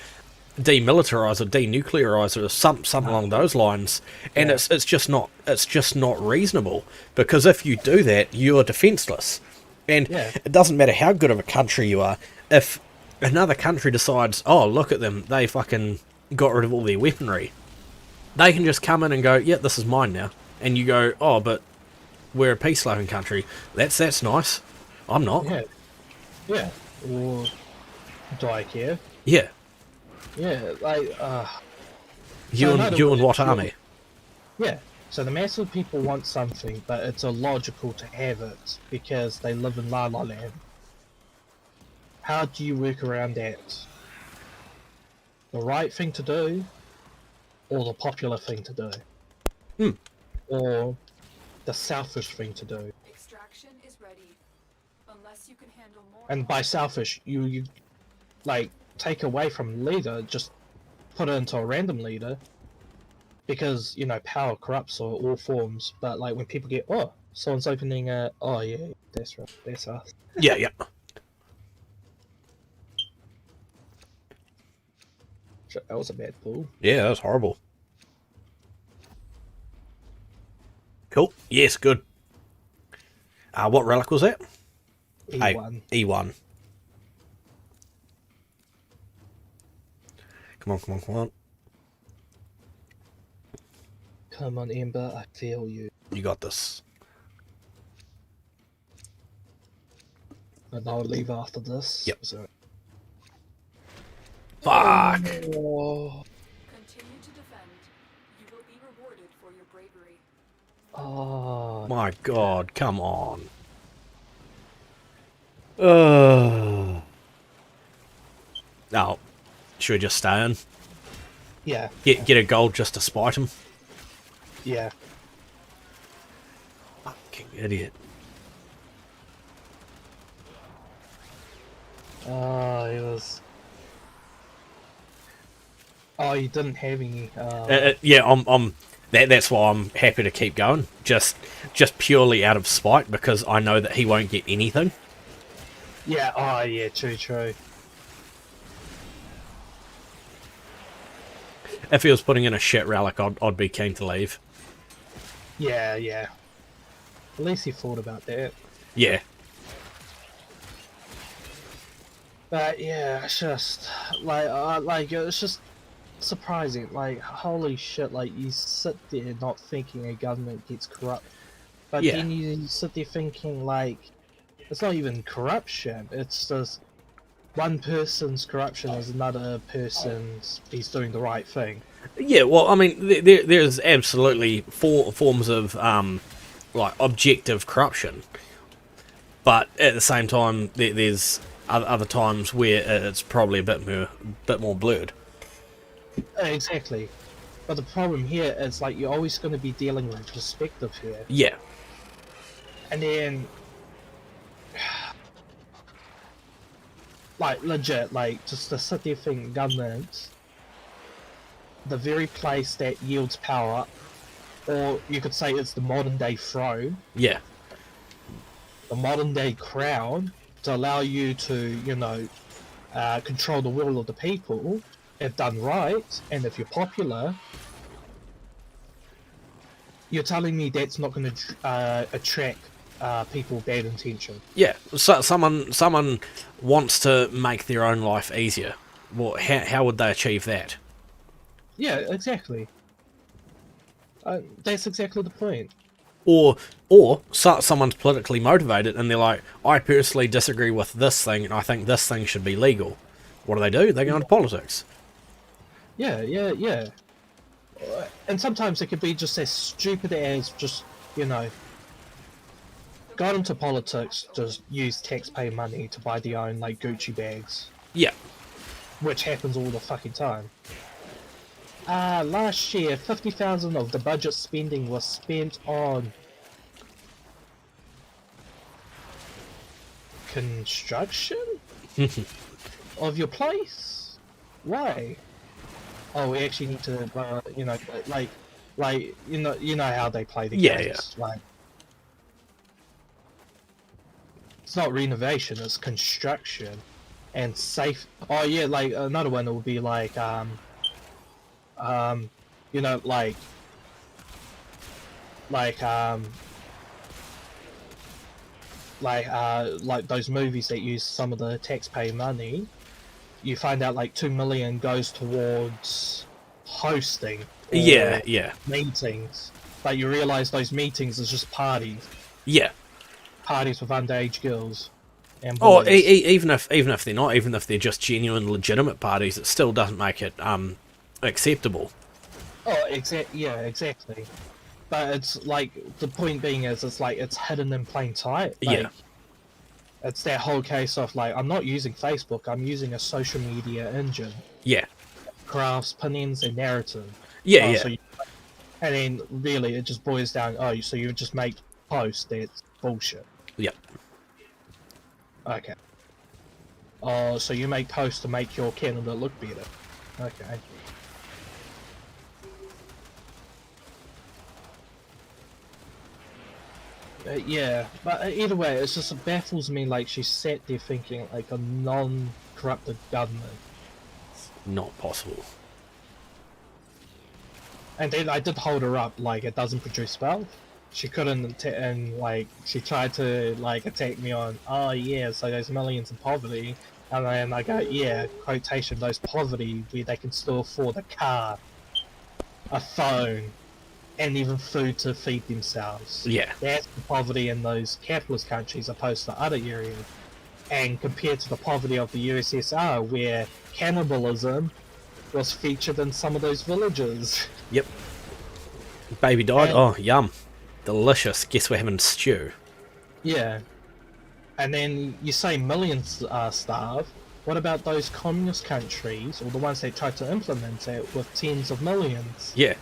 demilitarize or denuclearize or something along those lines, and Yeah. it's just not reasonable, because if you do that, you're defenseless, and Yeah. it doesn't matter how good of a country you are. If another country decides, oh, look at them, they fucking got rid of all their weaponry, they can just come in and go, yeah, this is mine now, and you go, oh, but we're a peace-loving country. That's nice. I'm not. Yeah. Yeah. Or do I care? Yeah. Yeah, like, You So in and other you and words, what army? yeah. So the mass of people want something, but it's illogical to have it because they live in La La Land. How do you work around that? The right thing to do, or the popular thing to do? Hmm. Or the selfish thing to do? Extraction is ready. Unless you can handle more. And by selfish, you like take away from the leader, just put it into a random leader, because you know power corrupts all forms. But like when people get, oh, someone's opening a, oh yeah, that's right, that's us. Yeah. Shit, that was a bad pull. Yeah, that was horrible. Cool. Yes, good. What relic was that? E1. E1. Come on. Come on, Ember, I feel you. You got this. And I'll leave after this. Yep. So. Fuck. Oh, Continue to defend. You will be rewarded for your bravery. oh. My God, come on. No. Should we just stay in? Yeah, Get a gold just to spite him? yeah. Fucking idiot. Oh, he was. Oh, you didn't have any. Yeah, that's why I'm happy to keep going. Just purely out of spite, because I know that he won't get anything. Yeah. Oh, yeah. True. If he was putting in a shit relic, I'd be keen to leave. Yeah. At least he thought about that. Yeah. But yeah, it's just like it's just surprising. Like holy shit! Like you sit there not thinking a government gets corrupt, but Yeah. then you sit there thinking like it's not even corruption. It's just one person's corruption is another person's. He's doing the right thing. Yeah, well, I mean, there's absolutely forms of like objective corruption, but at the same time, there's other times where it's probably a bit more blurred. Exactly. But the problem here is like you're always going to be dealing with perspective here, Yeah, and then like legit, like just the sit there thinking government, the very place that yields power, or you could say it's the modern day throne, yeah, the modern day crown, to allow you to, you know, control the will of the people, if done right, and if you're popular. You're telling me that's not going to attract people with bad intention? yeah. So someone wants to make their own life easier. Well, how would they achieve that? Yeah, exactly. That's exactly the point. Or someone's politically motivated and they're like, I personally disagree with this thing and I think this thing should be legal. What do? They go into politics. Yeah. And sometimes it could be just as stupid as just, you know, got into politics, just use taxpayer money to buy their own, like, Gucci bags. Yeah. Which happens all the fucking time. Last year, 50,000 of the budget spending was spent on construction of your place. Why? Oh, we actually need to, you know, like you know how they play the games. Like, it's not renovation; it's construction and safe. Oh yeah, like another one will be like you know, like those movies that use some of the taxpayer money. You find out like 2 million goes towards hosting. Yeah. Meetings, but you realize those meetings is just parties. Yeah. Parties with underage girls. And Oh, boys. even if they're not, even if they're just genuine, legitimate parties, it still doesn't make it acceptable. Oh, exactly. But it's like the point being is it's like it's hidden in plain sight. Like, Yeah. It's that whole case of like I'm not using Facebook, I'm using a social media engine. Yeah. Crafts, opinions, and narrative. Yeah. Oh, Yeah. so and then really it just boils down. Oh, so you just make posts that's bullshit. Yep. Okay. Oh, so you make posts to make your candidate look better. Okay. Yeah, but either way, it just baffles me. Like she sat there thinking like a non-corrupted government, Not possible. and then I did hold her up. Like it doesn't produce wealth. She couldn't, and like she tried to like attack me on. Oh yeah, so there's millions in poverty, and then I go, yeah, quotation, those poverty where they can still afford a car, a phone, and even food to feed themselves. Yeah. That's the poverty in those capitalist countries opposed to other areas. And compared to the poverty of the USSR, where cannibalism was featured in some of those villages. Yep. Baby died. And- Oh, yum. Delicious. Guess we're having stew. Yeah. And then you say millions starve. What about those communist countries, or the ones that tried to implement it with tens of millions Yeah.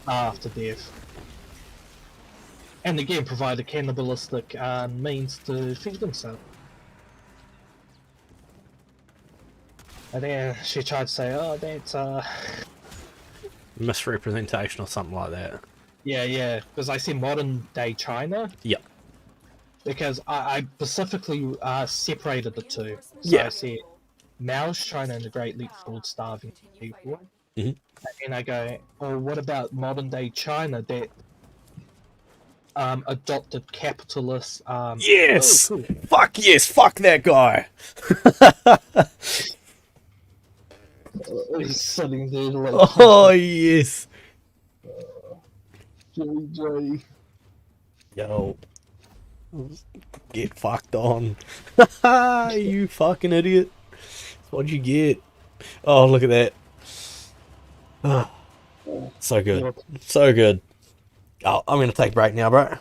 after death? And again, provide a cannibalistic means to feed themselves. And then she tried to say, oh, that's, Misrepresentation or something like that. yeah, because I see modern day China, Yep. because I specifically separated the two. So Yeah. I see Mao's China and the Great Leap Forward starving people. Mhm. And I go, oh, what about modern day China that adopted capitalist... Yes! Oh, cool. Fuck yes! Fuck that guy! He's sitting there like, Oh, yes! Joey. Yo. Get fucked on. You fucking idiot. What'd you get? Oh, look at that. Oh, so good. So good. Oh, I'm gonna take a break now, bro.